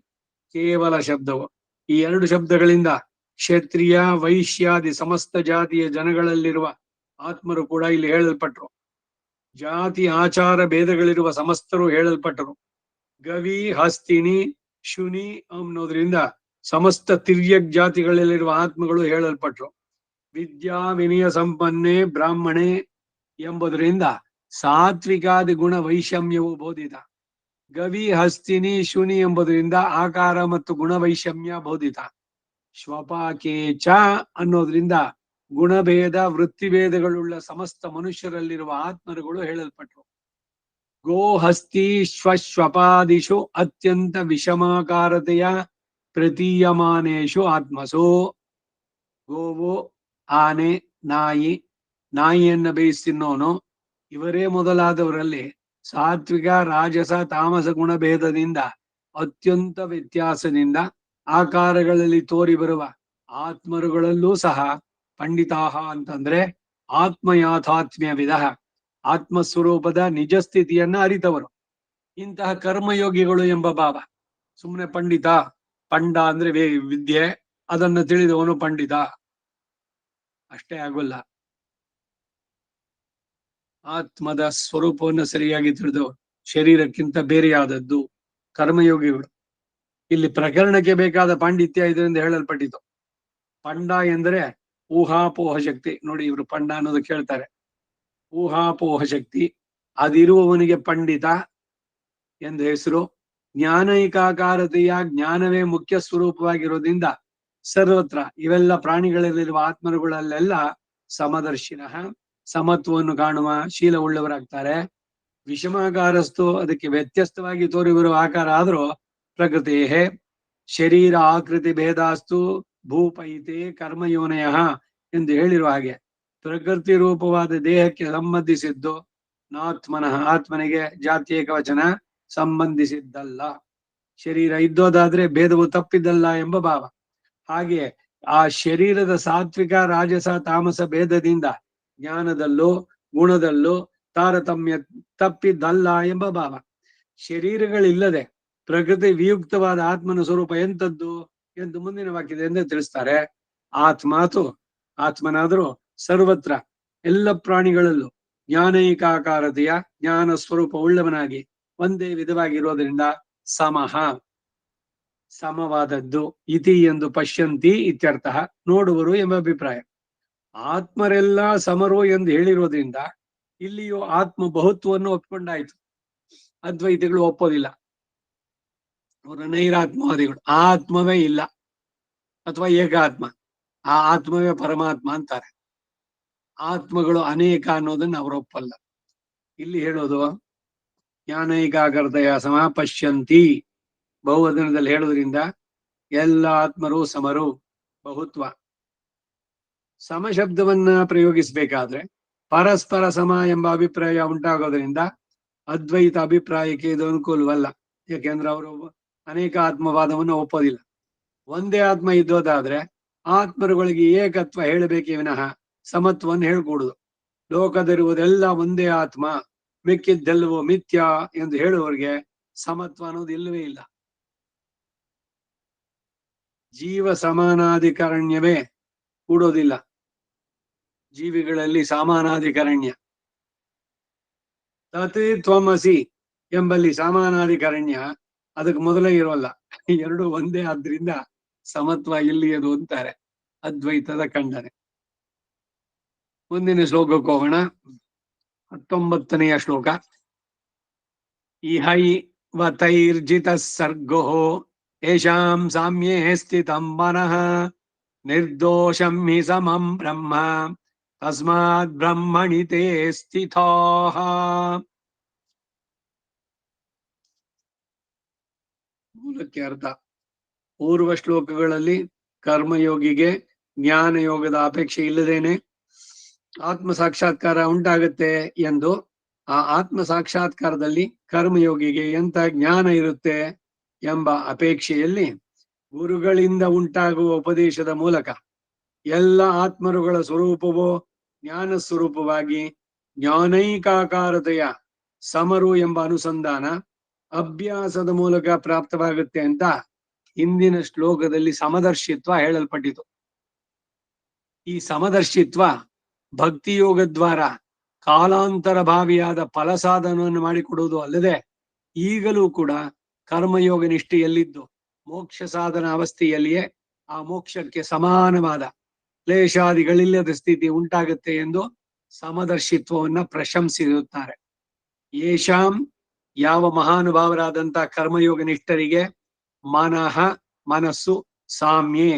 ಕೇವಲ ಶಬ್ದವು. ಈ ಎರಡು ಶಬ್ದಗಳಿಂದ ಕ್ಷತ್ರಿಯ ವೈಶ್ಯಾದಿ ಸಮಸ್ತ ಜಾತಿಯ ಜನಗಳಲ್ಲಿರುವ ಆತ್ಮರು ಕೂಡ ಇಲ್ಲಿ ಹೇಳಲ್ಪಟ್ರು. ಜಾತಿ ಆಚಾರ ಭೇದಗಳಿರುವ ಸಮಸ್ತರು ಹೇಳಲ್ಪಟ್ಟರು. ಗವಿ ಹಸ್ತಿನಿ ಶುನಿ ಅನ್ನೋದ್ರಿಂದ ಸಮಸ್ತ ತಿರ್ಯಕ್ ಜಾತಿಗಳಲ್ಲಿರುವ ಆತ್ಮಗಳು ಹೇಳಲ್ಪಟ್ರು. ವಿದ್ಯಾ ವಿನಯ ಸಂಪನ್ನೆ ಬ್ರಾಹ್ಮಣೆ ಎಂಬುದರಿಂದ ಸಾತ್ವಿಕಾದಿ ಗುಣ ವೈಷಮ್ಯವು ಬೋಧಿತ. ಗವಿ ಹಸ್ತಿನಿ ಶುನಿ ಎಂಬುದರಿಂದ ಆಕಾರ ಮತ್ತು ಗುಣ ವೈಷಮ್ಯ ಬೋಧಿತ. ಶ್ವಪಾಕೇಚ ಅನ್ನೋದ್ರಿಂದ ಗುಣಭೇದ ವೃತ್ತಿಭೇದಗಳುಳ್ಳ ಸಮಸ್ತ ಮನುಷ್ಯರಲ್ಲಿರುವ ಆತ್ಮರುಗಳು ಹೇಳಲ್ಪಟ್ರು. ಗೋ ಹಸ್ತಿ ಶ್ವಶ್ವಪಾದಿಷು ಅತ್ಯಂತ ವಿಷಮಾಕಾರತೆಯ ಪ್ರತೀಯಮಾನೇಷು ಆತ್ಮಸು. ಗೋವು, ಆನೆ, ನಾಯಿ, ನಾಯಿಯನ್ನ ಬೇಯಿಸ್ತಿನ್ನೋನು ಇವರೇ ಮೊದಲಾದವರಲ್ಲಿ ಸಾತ್ವಿಕ ರಾಜಸ ತಾಮಸ ಗುಣಭೇದದಿಂದ ಅತ್ಯಂತ ವ್ಯತ್ಯಾಸದಿಂದ ಆಕಾರಗಳಲ್ಲಿ ತೋರಿ ಬರುವ ಆತ್ಮರುಗಳಲ್ಲೂ ಸಹ ಪಂಡಿತಾಹ ಅಂತಂದ್ರೆ ಆತ್ಮಯಾಥಾತ್ಮ್ಯವಿದ ಆತ್ಮಸ್ವರೂಪದ ನಿಜ ಸ್ಥಿತಿಯನ್ನ ಅರಿತವರು. ಇಂತಹ ಕರ್ಮಯೋಗಿಗಳು ಎಂಬ ಭಾವ. ಸುಮ್ಮನೆ ಪಂಡಿತ, ಪಂಡ ಅಂದ್ರೆ ವಿದ್ಯೆ, ಅದನ್ನು ತಿಳಿದವನು ಪಂಡಿತ ಅಷ್ಟೇ ಆಗೋಲ್ಲ. ಆತ್ಮದ ಸ್ವರೂಪವನ್ನು ಸರಿಯಾಗಿ ತಿಳಿದು ಶರೀರಕ್ಕಿಂತ ಬೇರೆಯಾದದ್ದು ಕರ್ಮಯೋಗಿಗಳು. ಇಲ್ಲಿ ಪ್ರಕರಣಕ್ಕೆ ಬೇಕಾದ ಪಾಂಡಿತ್ಯ ಇದರಿಂದ ಹೇಳಲ್ಪಟ್ಟಿತು. ಪಂಡ ಎಂದರೆ ಊಹಾಪೋಹ ಶಕ್ತಿ. ನೋಡಿ, ಇವರು ಪಂಡ ಅನ್ನೋದು ಕೇಳ್ತಾರೆ. ಊಹಾಪೋಹ ಶಕ್ತಿ ಅದಿರುವವನಿಗೆ ಪಂಡಿತ ಎಂದು ಹೆಸರು. ಜ್ಞಾನೈಕಾಕಾರತೆಯ ಜ್ಞಾನವೇ ಮುಖ್ಯ ಸ್ವರೂಪವಾಗಿರೋದ್ರಿಂದ ಸರ್ವತ್ರ ಇವೆಲ್ಲ ಪ್ರಾಣಿಗಳಲ್ಲಿರುವ ಆತ್ಮರುಗಳಲ್ಲೆಲ್ಲ ಸಮದರ್ಶಿನಃ ಸಮತ್ವವನ್ನು ಕಾಣುವ ಶೀಲವುಳ್ಳವರಾಗ್ತಾರೆ. ವಿಷಮಾಕಾರಸ್ತು ಅದಕ್ಕೆ ವ್ಯತ್ಯಸ್ತವಾಗಿ ತೋರಿ ಬರುವ ಆಕಾರ ಆದರೂ ಪ್ರಕೃತೇ ಶರೀರ ಆಕೃತಿ ಭೇದಾಸ್ತು ಭೂಪೈತೆ ಕರ್ಮಯೋನಯ ಎಂದು ಹೇಳಿರುವ ಹಾಗೆ ಪ್ರಕೃತಿ ರೂಪವಾದ ದೇಹಕ್ಕೆ ಸಂಬಂಧಿಸಿದ್ದು ನಾತ್ಮನಃ ಆತ್ಮನಿಗೆ ಜಾತಿ ಏಕವಚನ ಸಂಬಂಧಿಸಿದ್ದಲ್ಲ. ಶರೀರ ಇದ್ದೋದಾದ್ರೆ ಭೇದವು ತಪ್ಪಿದ್ದಲ್ಲ ಎಂಬ ಭಾವ. ಹಾಗೆ ಆ ಶರೀರದ ಸಾತ್ವಿಕ ರಾಜಸ ತಾಮಸ ಭೇದದಿಂದ ಜ್ಞಾನದಲ್ಲೂ ಗುಣದಲ್ಲೂ ತಾರತಮ್ಯ ತಪ್ಪಿದ್ದಲ್ಲ ಎಂಬ ಭಾವ. ಶರೀರಗಳಿಲ್ಲದೆ ಪ್ರಕೃತಿ ವಿಯುಕ್ತವಾದ ಆತ್ಮನ ಸ್ವರೂಪ ಎಂಥದ್ದು ಎಂದು ಮುಂದಿನ ವಾಕ್ಯದಿಂದ ತಿಳಿಸ್ತಾರೆ. ಆತ್ಮನಾದರೂ ಸರ್ವತ್ರ ಎಲ್ಲ ಪ್ರಾಣಿಗಳಲ್ಲೂ ಜ್ಞಾನೈಕಾಕಾರತೆಯ ಜ್ಞಾನ ಸ್ವರೂಪ ಉಳ್ಳವನಾಗಿ ಒಂದೇ ವಿಧವಾಗಿರೋದ್ರಿಂದ ಸಮಃ ಸಮವಾದದ್ದು. ಇತಿ ಎಂದು ಪಶ್ಯಂತಿ ಇತ್ಯರ್ಥ, ನೋಡುವರು ಎಂಬ ಅಭಿಪ್ರಾಯ. ಆತ್ಮರೆಲ್ಲ ಸಮರು ಎಂದು ಹೇಳಿರೋದ್ರಿಂದ ಇಲ್ಲಿಯೂ ಆತ್ಮ ಬಹುತ್ವವನ್ನು ಒಪ್ಪಿಕೊಂಡಾಯ್ತು. ಅದ್ವೈತಿಗಳು ಒಪ್ಪೋದಿಲ್ಲ, ಅವರ ನೈರಾತ್ಮವಾದಿಗಳು. ಆ ಆತ್ಮವೇ ಇಲ್ಲ ಅಥವಾ ಏಕಾತ್ಮ, ಆ ಆತ್ಮವೇ ಪರಮಾತ್ಮ ಅಂತಾರೆ. ಆತ್ಮಗಳು ಅನೇಕ ಅನ್ನೋದನ್ನ ಅವರು ಒಪ್ಪಲ್ಲ. ಇಲ್ಲಿ ಹೇಳೋದು ಜ್ಞಾನೈಕಾಗ್ರತೆಯ ಪಶ್ಯಂತಿ, ಬಹುವಚನದಲ್ಲಿ ಹೇಳೋದ್ರಿಂದ ಎಲ್ಲ ಆತ್ಮರು ಸಮರು, ಬಹುತ್ವ. ಸಮಶಬ್ದವನ್ನ ಪ್ರಯೋಗಿಸಬೇಕಾದ್ರೆ ಪರಸ್ಪರ ಸಮ ಎಂಬ ಅಭಿಪ್ರಾಯ ಉಂಟಾಗೋದ್ರಿಂದ ಅದ್ವೈತ ಅಭಿಪ್ರಾಯಕ್ಕೆ ಇದು ಅನುಕೂಲವಲ್ಲ. ಯಾಕೆಂದ್ರೆ ಅವರು ಅನೇಕ ಆತ್ಮವಾದವನ್ನು ಒಪ್ಪೋದಿಲ್ಲ. ಒಂದೇ ಆತ್ಮ ಇದ್ದೋದಾದ್ರೆ ಆತ್ಮರುಗಳಿಗೆ ಏಕತ್ವ ಹೇಳಬೇಕೇ ವಿನಃ ಸಮತ್ವವನ್ನು ಹೇಳ್ಕೊಡುದು. ಲೋಕದಲ್ಲಿರುವುದೆಲ್ಲ ಒಂದೇ ಆತ್ಮ, ಮಿಕ್ಕಿದ್ದೆಲ್ಲವೋ ಮಿಥ್ಯ ಎಂದು ಹೇಳುವವರಿಗೆ ಸಮತ್ವ ಅನ್ನೋದು ಇಲ್ಲವೇ ಇಲ್ಲ. ಜೀವ ಸಮಾನಾಧಿಕರಣ್ಯವೇ ಕೂಡೋದಿಲ್ಲ. ಜೀವಿಗಳಲ್ಲಿ ಸಮಾನಾಧಿಕರಣ್ಯ. ತತ್ ತ್ವಮಸಿ ಎಂಬಲ್ಲಿ ಸಮಾನಾಧಿಕರಣ್ಯ ಅದಕ್ಕೆ ಮೊದಲೇ ಇರೋಲ್ಲ. ಎರಡು ಒಂದೇ ಆದ್ರಿಂದ ಸಮತ್ವ ಇಲ್ಲಿಯದು ಅಂತಾರೆ ಅದ್ವೈತದ ಖಂಡನೆ. ಮುಂದಿನ ಶ್ಲೋಕಕ್ಕೆ ಹೋಗೋಣ. 19ನೆಯ ಶ್ಲೋಕ. ಇಹೈ ವತೈರ್ಜಿತ ಸರ್ಗೋ ಯೇಷಾಂ ಸಾಮ್ಯೇ ಸ್ಥಿತಂ ಮನಃ ನಿರ್ದೋಷಂ ಹಿ ಸಮಂ ಬ್ರಹ್ಮ ತಸ್ಮಾತ್ ಬ್ರಹ್ಮಣಿ ತೇ ಸ್ಥಿತಾಃ. ಮೂಲಕ್ಕೆ ಅರ್ಥ. ಪೂರ್ವ ಶ್ಲೋಕಗಳಲ್ಲಿ ಕರ್ಮಯೋಗಿಗೆ ಜ್ಞಾನ ಯೋಗದ ಅಪೇಕ್ಷೆ ಇಲ್ಲದೇನೆ ಆತ್ಮ ಸಾಕ್ಷಾತ್ಕಾರ ಉಂಟಾಗುತ್ತೆ ಎಂದು, ಆ ಆತ್ಮ ಸಾಕ್ಷಾತ್ಕಾರದಲ್ಲಿ ಕರ್ಮಯೋಗಿಗೆ ಎಂತ ಜ್ಞಾನ ಇರುತ್ತೆ ಎಂಬ ಅಪೇಕ್ಷೆಯಲ್ಲಿ ಗುರುಗಳಿಂದ ಉಂಟಾಗುವ ಉಪದೇಶದ ಮೂಲಕ ಎಲ್ಲ ಆತ್ಮರುಗಳ ಸ್ವರೂಪವೋ ಜ್ಞಾನ ಸ್ವರೂಪವಾಗಿ ಜ್ಞಾನೈಕಾಕಾರತೆಯ ಸಮರು ಎಂಬ ಅನುಸಂಧಾನ ಅಭ್ಯಾಸದ ಮೂಲಕ ಪ್ರಾಪ್ತವಾಗುತ್ತೆ ಅಂತ ಹಿಂದಿನ ಶ್ಲೋಕದಲ್ಲಿ ಸಮದರ್ಶಿತ್ವ ಹೇಳಲ್ಪಟ್ಟಿತು. ಈ ಸಮದರ್ಶಿತ್ವ ಭಕ್ತಿಯೋಗದ್ವಾರ ಕಾಲಾಂತರ ಭಾವಿಯಾದ ಫಲಸಾಧನವನ್ನು ಮಾಡಿಕೊಡುವುದು ಅಲ್ಲದೆ, ಈಗಲೂ ಕೂಡ ಕರ್ಮಯೋಗ ನಿಷ್ಠೆಯಲ್ಲಿದ್ದು ಮೋಕ್ಷ ಸಾಧನ ಅವಸ್ಥೆಯಲ್ಲಿಯೇ ಆ ಮೋಕ್ಷಕ್ಕೆ ಸಮಾನವಾದ ಕ್ಲೇಶಾದಿಗಳಿಲ್ಲದ ಸ್ಥಿತಿ ಉಂಟಾಗುತ್ತೆ ಎಂದು ಸಮದರ್ಶಿತ್ವವನ್ನ ಪ್ರಶಂಸಿರುತ್ತಾರೆ. ಯೇಷಾಂ, ಯಾವ ಮಹಾನುಭಾವರಾದಂತ ಕರ್ಮಯೋಗ ನಿಷ್ಠರಿಗೆ ಮನಃ ಮನಸ್ಸು ಸಾಮ್ಯೆ,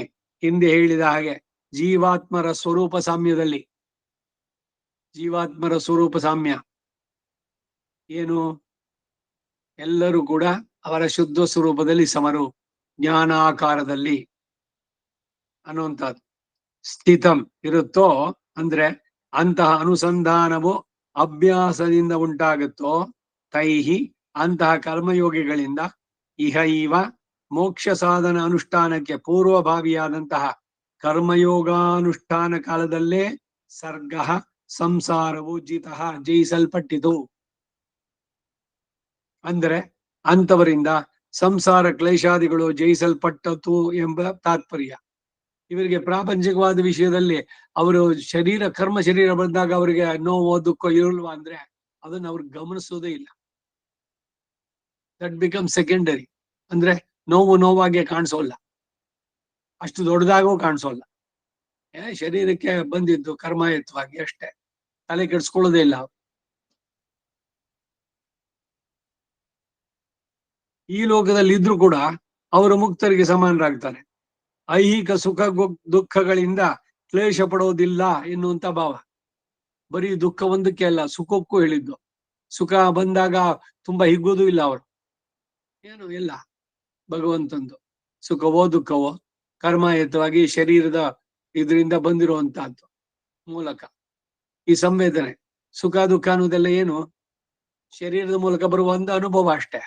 ಹಿಂದೆ ಹೇಳಿದ ಹಾಗೆ ಜೀವಾತ್ಮರ ಸ್ವರೂಪ ಸಾಮ್ಯದಲ್ಲಿ, ಜೀವಾತ್ಮರ ಸ್ವರೂಪ ಸಾಮ್ಯ ಏನು? ಎಲ್ಲರೂ ಕೂಡ ಅವರ ಶುದ್ಧ ಸ್ವರೂಪದಲ್ಲಿ ಸಮರು, ಜ್ಞಾನಾಕಾರದಲ್ಲಿ ಅನ್ನುವಂಥದ್ದು ಸ್ಥಿತಂ ಇರುತ್ತೋ, ಅಂದ್ರೆ ಅಂತಹ ಅನುಸಂಧಾನವು ಅಭ್ಯಾಸದಿಂದ ಉಂಟಾಗುತ್ತೋ, ತೈಹಿ ಅಂತಹ ಕರ್ಮಯೋಗಿಗಳಿಂದ ಇಹ ಇವ ಮೋಕ್ಷ ಸಾಧನ ಅನುಷ್ಠಾನಕ್ಕೆ ಪೂರ್ವಭಾವಿಯಾದಂತಹ ಕರ್ಮಯೋಗಾನುಷ್ಠಾನ ಕಾಲದಲ್ಲೇ ಸರ್ಗ ಸಂಸಾರವು ಜಯಿಸಲ್ಪಟ್ಟಿತು. ಅಂದ್ರೆ ಅಂತವರಿಂದ ಸಂಸಾರ ಕ್ಲೇಶಾದಿಗಳು ಜಯಿಸಲ್ಪಟ್ಟತು ಎಂಬ ತಾತ್ಪರ್ಯ. ಇವರಿಗೆ ಪ್ರಾಪಂಚಿಕವಾದ ವಿಷಯದಲ್ಲಿ ಅವರು ಕರ್ಮ ಶರೀರ ಬಂದಾಗ ಅವರಿಗೆ ನೋವು ದುಃಖ ಇರಲ್ವಾ ಅಂದ್ರೆ ಅದನ್ನ ಅವ್ರಿಗೆ ಗಮನಿಸೋದೇ ಇಲ್ಲ. That become secondary. ಅಂದ್ರೆ ನೋವಾಗೆ ಕಾಣಿಸೋಲ್ಲ, ಅಷ್ಟು ದೊಡ್ಡದಾಗೂ ಕಾಣಿಸೋಲ್ಲ. ಶರೀರಕ್ಕೆ ಬಂದಿದ್ದು ಕರ್ಮಾಯತ್ವಾಗಿ ಅಷ್ಟೇ, ತಲೆ ಕೆಡಿಸ್ಕೊಳ್ಳೋದೇ ಇಲ್ಲ. ಈ ಲೋಕದಲ್ಲಿ ಇದ್ರೂ ಕೂಡ ಅವರು ಮುಕ್ತರಿಗೆ ಸಮಾನರಾಗ್ತಾರೆ. ಐಹಿಕ ಸುಖ ದುಃಖಗಳಿಂದ ಕ್ಲೇಶ ಪಡೋದಿಲ್ಲ ಎನ್ನುವಂತ ಭಾವ. ಬರೀ ದುಃಖ ಒಂದಕ್ಕೆ ಅಲ್ಲ, ಸುಖಕ್ಕೂ ಹೇಳಿದ್ದು. ಸುಖ ಬಂದಾಗ ತುಂಬಾ ಹಿಗ್ಗೋದು ಇಲ್ಲ ಅವರು, ಏನು ಇಲ್ಲ. ಭಗವಂತಂದು ಸುಖವೋ ದುಃಖವೋ ಕರ್ಮಾಯತವಾಗಿ ಶರೀರದ ಇದರಿಂದ ಬಂದಿರುವಂತಹದ್ದು ಮೂಲಕ ಈ ಸಂವೇದನೆ. ಸುಖ ದುಃಖ ಅನ್ನೋದೆಲ್ಲ ಏನು? ಶರೀರದ ಮೂಲಕ ಬರುವ ಒಂದು ಅನುಭವ ಅಷ್ಟೇ.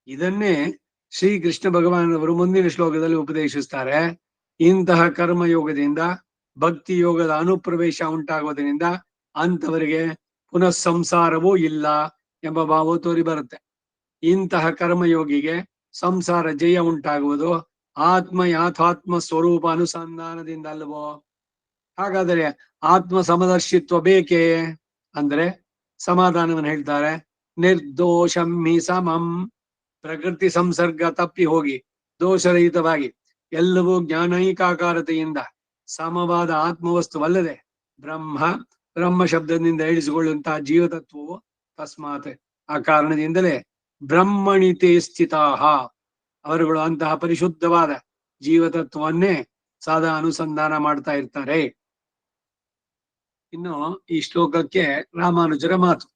ಇದನ್ನೇ ಶ್ರೀಕೃಷ್ಣ ಭಗವಾನವರು ಮುಂದಿನ ಶ್ಲೋಕದಲ್ಲಿ ಉಪದೇಶಿಸ್ತಾರೆ. ಇಂತಹ ಕರ್ಮಯೋಗದಿಂದ ಭಕ್ತಿ ಯೋಗದ ಅನುಪ್ರವೇಶ ಉಂಟಾಗೋದ್ರಿಂದ ಅಂತವರಿಗೆ ಪುನಃ ಸಂಸಾರವೂ ಇಲ್ಲ ಎಂಬ ಭಾವ ತೋರಿ ಬರುತ್ತೆ. ಇಂತಹ ಕರ್ಮಯೋಗಿಗೆ ಸಂಸಾರ ಜಯ ಉಂಟಾಗುವುದು ಆತ್ಮ ಯಾಥಾತ್ಮ ಸ್ವರೂಪ ಅನುಸಂಧಾನದಿಂದ ಅಲ್ವೋ? ಹಾಗಾದರೆ ಆತ್ಮ ಸಮದರ್ಶಿತ್ವ ಬೇಕೇ ಅಂದ್ರೆ ಸಮಾಧಾನವನ್ನು ಹೇಳ್ತಾರೆ. ನಿರ್ದೋಷಂ ಹಿ ಸಮಂ. ಪ್ರಕೃತಿ ಸಂಸರ್ಗ ತಪ್ಪಿ ಹೋಗಿ ದೋಷರಹಿತವಾಗಿ ಎಲ್ಲವೂ ಜ್ಞಾನೈಕಾಕಾರತೆಯಿಂದ ಸಮವಾದ ಆತ್ಮವಸ್ತುವಲ್ಲದೆ ಬ್ರಹ್ಮ, ಬ್ರಹ್ಮ ಶಬ್ದದಿಂದ ಹೇಳಿಸಿಕೊಳ್ಳುವಂತಹ ಜೀವತತ್ವವು ತಸ್ಮಾತ್ ಆ ಕಾರಣದಿಂದಲೇ ಬ್ರಹ್ಮಣಿತೆ ಸ್ಥಿತಾಹ, ಅವರುಗಳು ಅಂತಹ ಪರಿಶುದ್ಧವಾದ ಜೀವತತ್ವವನ್ನೇ ಸದಾ ಅನುಸಂಧಾನ ಮಾಡ್ತಾ ಇರ್ತಾರೆ. ಇನ್ನು ಈ ಶ್ಲೋಕಕ್ಕೆ ರಾಮಾನುಜರ ಮಾತು.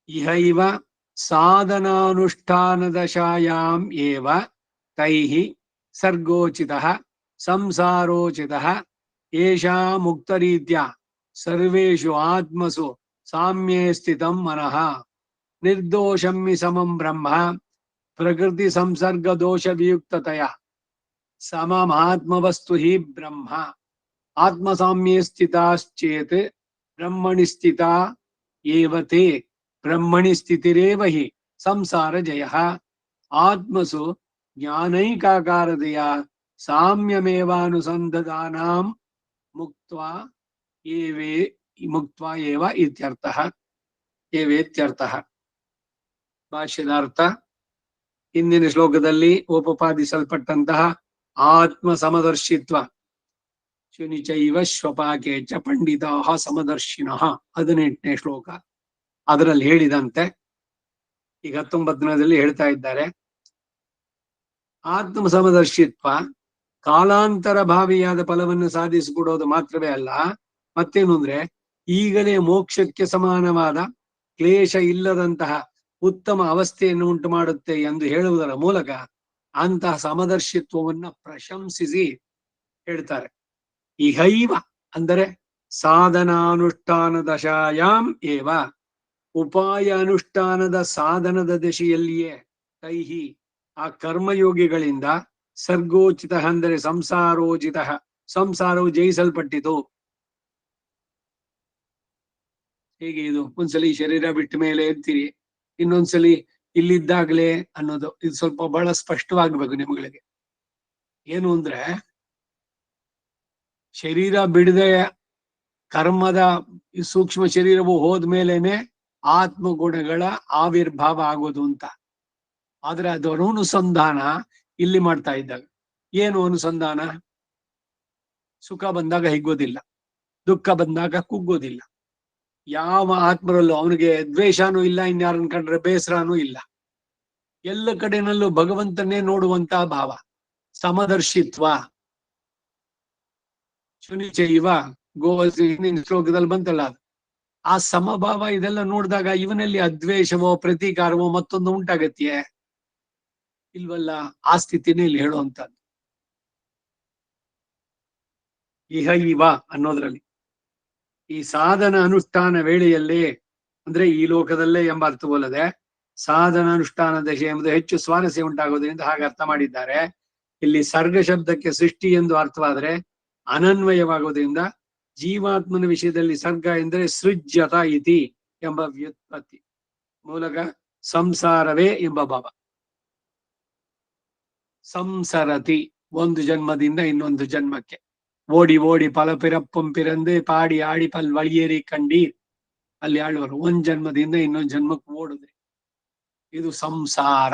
ಇಹೈವ ಸಾಧನಾನುಷ್ಠಾನದಶಾಯಾಂ ಏವ ತೈಃ ಸರ್ಗೋಚಿತಃ ಸಂಸಾರೋಚಿತಃ ಏಷಾ ಮುಕ್ತರೀತ್ಯಾ ಸರ್ವೇಷು ಆತ್ಮಸು ಸಾಮ್ಯೇ ಸ್ಥಿತಂ ಮನಃ ನಿರ್ದೋಷಂ ಹಿ ಸಮಂ ಬ್ರಹ್ಮ ಪ್ರಕೃತಿ ಸಂಸರ್ಗ ದೋಷ ವಿಯುಕ್ತತೆಯ ಸಮಮಾತ್ಮವಸ್ತು ಹಿ ಬ್ರಹ್ಮ ಆತ್ಮಸಾಮ್ಯೇ ಸ್ಥಿತಾಶ್ಚೇತ್ ಬ್ರಹ್ಮಣಿ ಸ್ಥಿತಾ ಏವ ತೇ ಬ್ರಹ್ಮಣಿ ಸ್ಥಿತಿರೇವ ಹಿ ಸಂಸಾರ ಜಯಃ ಆತ್ಮಸು ಜ್ಞಾನೈಕಾಕಾರತೆಯ ಸಾಮ್ಯಮೇವಾನುಸಂಧಾನಾಂ ಮುಕ್ತ್ವಾ ಏವ ಇತ್ಯರ್ಥಃ. ಏವೇತ್ಯರ್ಥಃ. ಭಾಷ್ಯದಾರ್ಥ. ಹಿಂದಿನ ಶ್ಲೋಕದಲ್ಲಿ ಉಪಪಾದಿಸಲ್ಪಟ್ಟಂತಹ ಆತ್ಮ ಸಮದರ್ಶಿತ್ವ ಶುನಿಚೈವ ಶ್ವಪಾಕೆ ಚ ಪಂಡಿತಾಃ ಸಮದರ್ಶಿನಃ 18ನೇ ಶ್ಲೋಕ. ಅದರಲ್ಲಿ ಹೇಳಿದಂತೆ ಈಗ 19ನೇದಲ್ಲಿ ಹೇಳ್ತಾ ಇದ್ದಾರೆ. ಆತ್ಮ ಸಮದರ್ಶಿತ್ವ ಕಾಲಾಂತರ ಭಾವಿಯಾದ ಫಲವನ್ನು ಸಾಧಿಸಿಕೊಡೋದು ಮಾತ್ರವೇ ಅಲ್ಲ, ಮತ್ತೇನು ಅಂದ್ರೆ ಈಗಲೇ ಮೋಕ್ಷಕ್ಕೆ ಸಮಾನವಾದ ಕ್ಲೇಶ ಇಲ್ಲದಂತಹ ಉತ್ತಮ ಅವಸ್ಥೆಯನ್ನು ಉಂಟು ಮಾಡುತ್ತೆ ಎಂದು ಹೇಳುವುದರ ಮೂಲಕ ಅಂತಹ ಸಮದರ್ಶಿತ್ವವನ್ನ ಪ್ರಶಂಸಿಸಿ ಹೇಳ್ತಾರೆ. ಇಹೈವ ಅಂದರೆ ಸಾಧನಾನುಷ್ಠಾನ ದಶಾಯಾಮ್ ಏವ, ಉಪಾಯ ಅನುಷ್ಠಾನದ ಸಾಧನದ ದಶೆಯಲ್ಲಿಯೇ ತೈಹಿ ಆ ಕರ್ಮಯೋಗಿಗಳಿಂದ ಸರ್ಗೋಚಿತ ಅಂದರೆ ಸಂಸಾರೋಚಿತ, ಸಂಸಾರವು ಜಯಿಸಲ್ಪಟ್ಟಿತು. ಹೇಗೆ ಇದು? ಒಂದ್ಸಲಿ ಶರೀರ ಬಿಟ್ಟ ಮೇಲೆ ಅಂತೀರಿ, ಇನ್ನೊಂದ್ಸಲಿ ಇಲ್ಲಿದ್ದಾಗ್ಲೇ ಅನ್ನೋದು. ಇದು ಸ್ವಲ್ಪ ಬಹಳ ಸ್ಪಷ್ಟವಾಗಬೇಕು ನಿಮ್ಗಳಿಗೆ. ಏನು ಅಂದ್ರೆ ಶರೀರ ಬಿಡದೆ ಕರ್ಮದ ಸೂಕ್ಷ್ಮ ಶರೀರವು ಹೋದ್ಮೇಲೆನೆ ಆತ್ಮಗುಣಗಳ ಆವಿರ್ಭಾವ ಆಗೋದು ಅಂತ. ಆದ್ರೆ ಅದು ಅನುಸಂಧಾನ ಇಲ್ಲಿ ಮಾಡ್ತಾ ಇದ್ದಾಗ ಏನು ಅನುಸಂಧಾನ? ಸುಖ ಬಂದಾಗ ಹಿಗ್ಗೋದಿಲ್ಲ, ದುಃಖ ಬಂದಾಗ ಕುಗ್ಗೋದಿಲ್ಲ. ಯಾವ ಆತ್ಮರಲ್ಲೂ ಅವನಿಗೆ ದ್ವೇಷನೂ ಇಲ್ಲ, ಇನ್ಯಾರನ್ನ ಕಂಡ್ರೆ ಬೇಸರನೂ ಇಲ್ಲ. ಎಲ್ಲ ಕಡೆನಲ್ಲೂ ಭಗವಂತನೇ ನೋಡುವಂತಹ ಭಾವ, ಸಮದರ್ಶಿತ್ವ. ಶುನಿಚೈವ ಹಿಂದಿನ ಶ್ಲೋಕದಲ್ಲಿ ಬಂತಲ್ಲ, ಆ ಸಮಭಾವ ಇದೆಲ್ಲ ನೋಡಿದಾಗ ಇವನಲ್ಲಿ ಅದ್ವೇಷವೋ ಪ್ರತೀಕಾರವೋ ಮತ್ತೊಂದು ಉಂಟಾಗತ್ಯೆ? ಇಲ್ವಲ್ಲ. ಆ ಸ್ಥಿತಿನೇ ಇಲ್ಲಿ ಹೇಳುವಂತದ್ದು. ಇಹ ಇವ ಅನ್ನೋದ್ರಲ್ಲಿ ಈ ಸಾಧನ ಅನುಷ್ಠಾನ ವೇಳೆಯಲ್ಲೇ ಅಂದ್ರೆ ಈ ಲೋಕದಲ್ಲೇ ಎಂಬ ಅರ್ಥವಲ್ಲದೆ ಸಾಧನ ಅನುಷ್ಠಾನ ದಶೆ ಎಂಬುದು ಹೆಚ್ಚು ಸ್ವಾರಸ್ಯ ಉಂಟಾಗೋದ್ರಿಂದ ಹಾಗೆ ಅರ್ಥ ಮಾಡಿದ್ದಾರೆ. ಇಲ್ಲಿ ಸರ್ಗ ಶಬ್ದಕ್ಕೆ ಸೃಷ್ಟಿ ಎಂದು ಅರ್ಥವಾದರೆ ಅನನ್ವಯವಾಗುವುದರಿಂದ ಜೀವಾತ್ಮನ ವಿಷಯದಲ್ಲಿ ಸರ್ಗ ಎಂದರೆ ಸೃಜ್ಯತ ಇತಿ ಎಂಬ ವ್ಯುತ್ಪತ್ತಿ ಮೂಲಕ ಸಂಸಾರವೇ ಎಂಬ ಭಾವ. ಸಂಸರತಿ ಒಂದು ಜನ್ಮದಿಂದ ಇನ್ನೊಂದು ಜನ್ಮಕ್ಕೆ ಓಡಿ ಓಡಿ ಪಲಪಿರಪ್ಪಂ ಪಿರಂದೆ ಪಾಡಿ ಆಡಿ ಪಲ್ ವಳಿಯೇರಿ ಕಂಡೀರ್. ಅಲ್ಲಿ ಆಳುವರು ಒಂದ್ ಜನ್ಮದಿಂದ ಇನ್ನೊಂದು ಜನ್ಮಕ್ಕೆ ಓಡಿದ್ರಿ. ಇದು ಸಂಸಾರ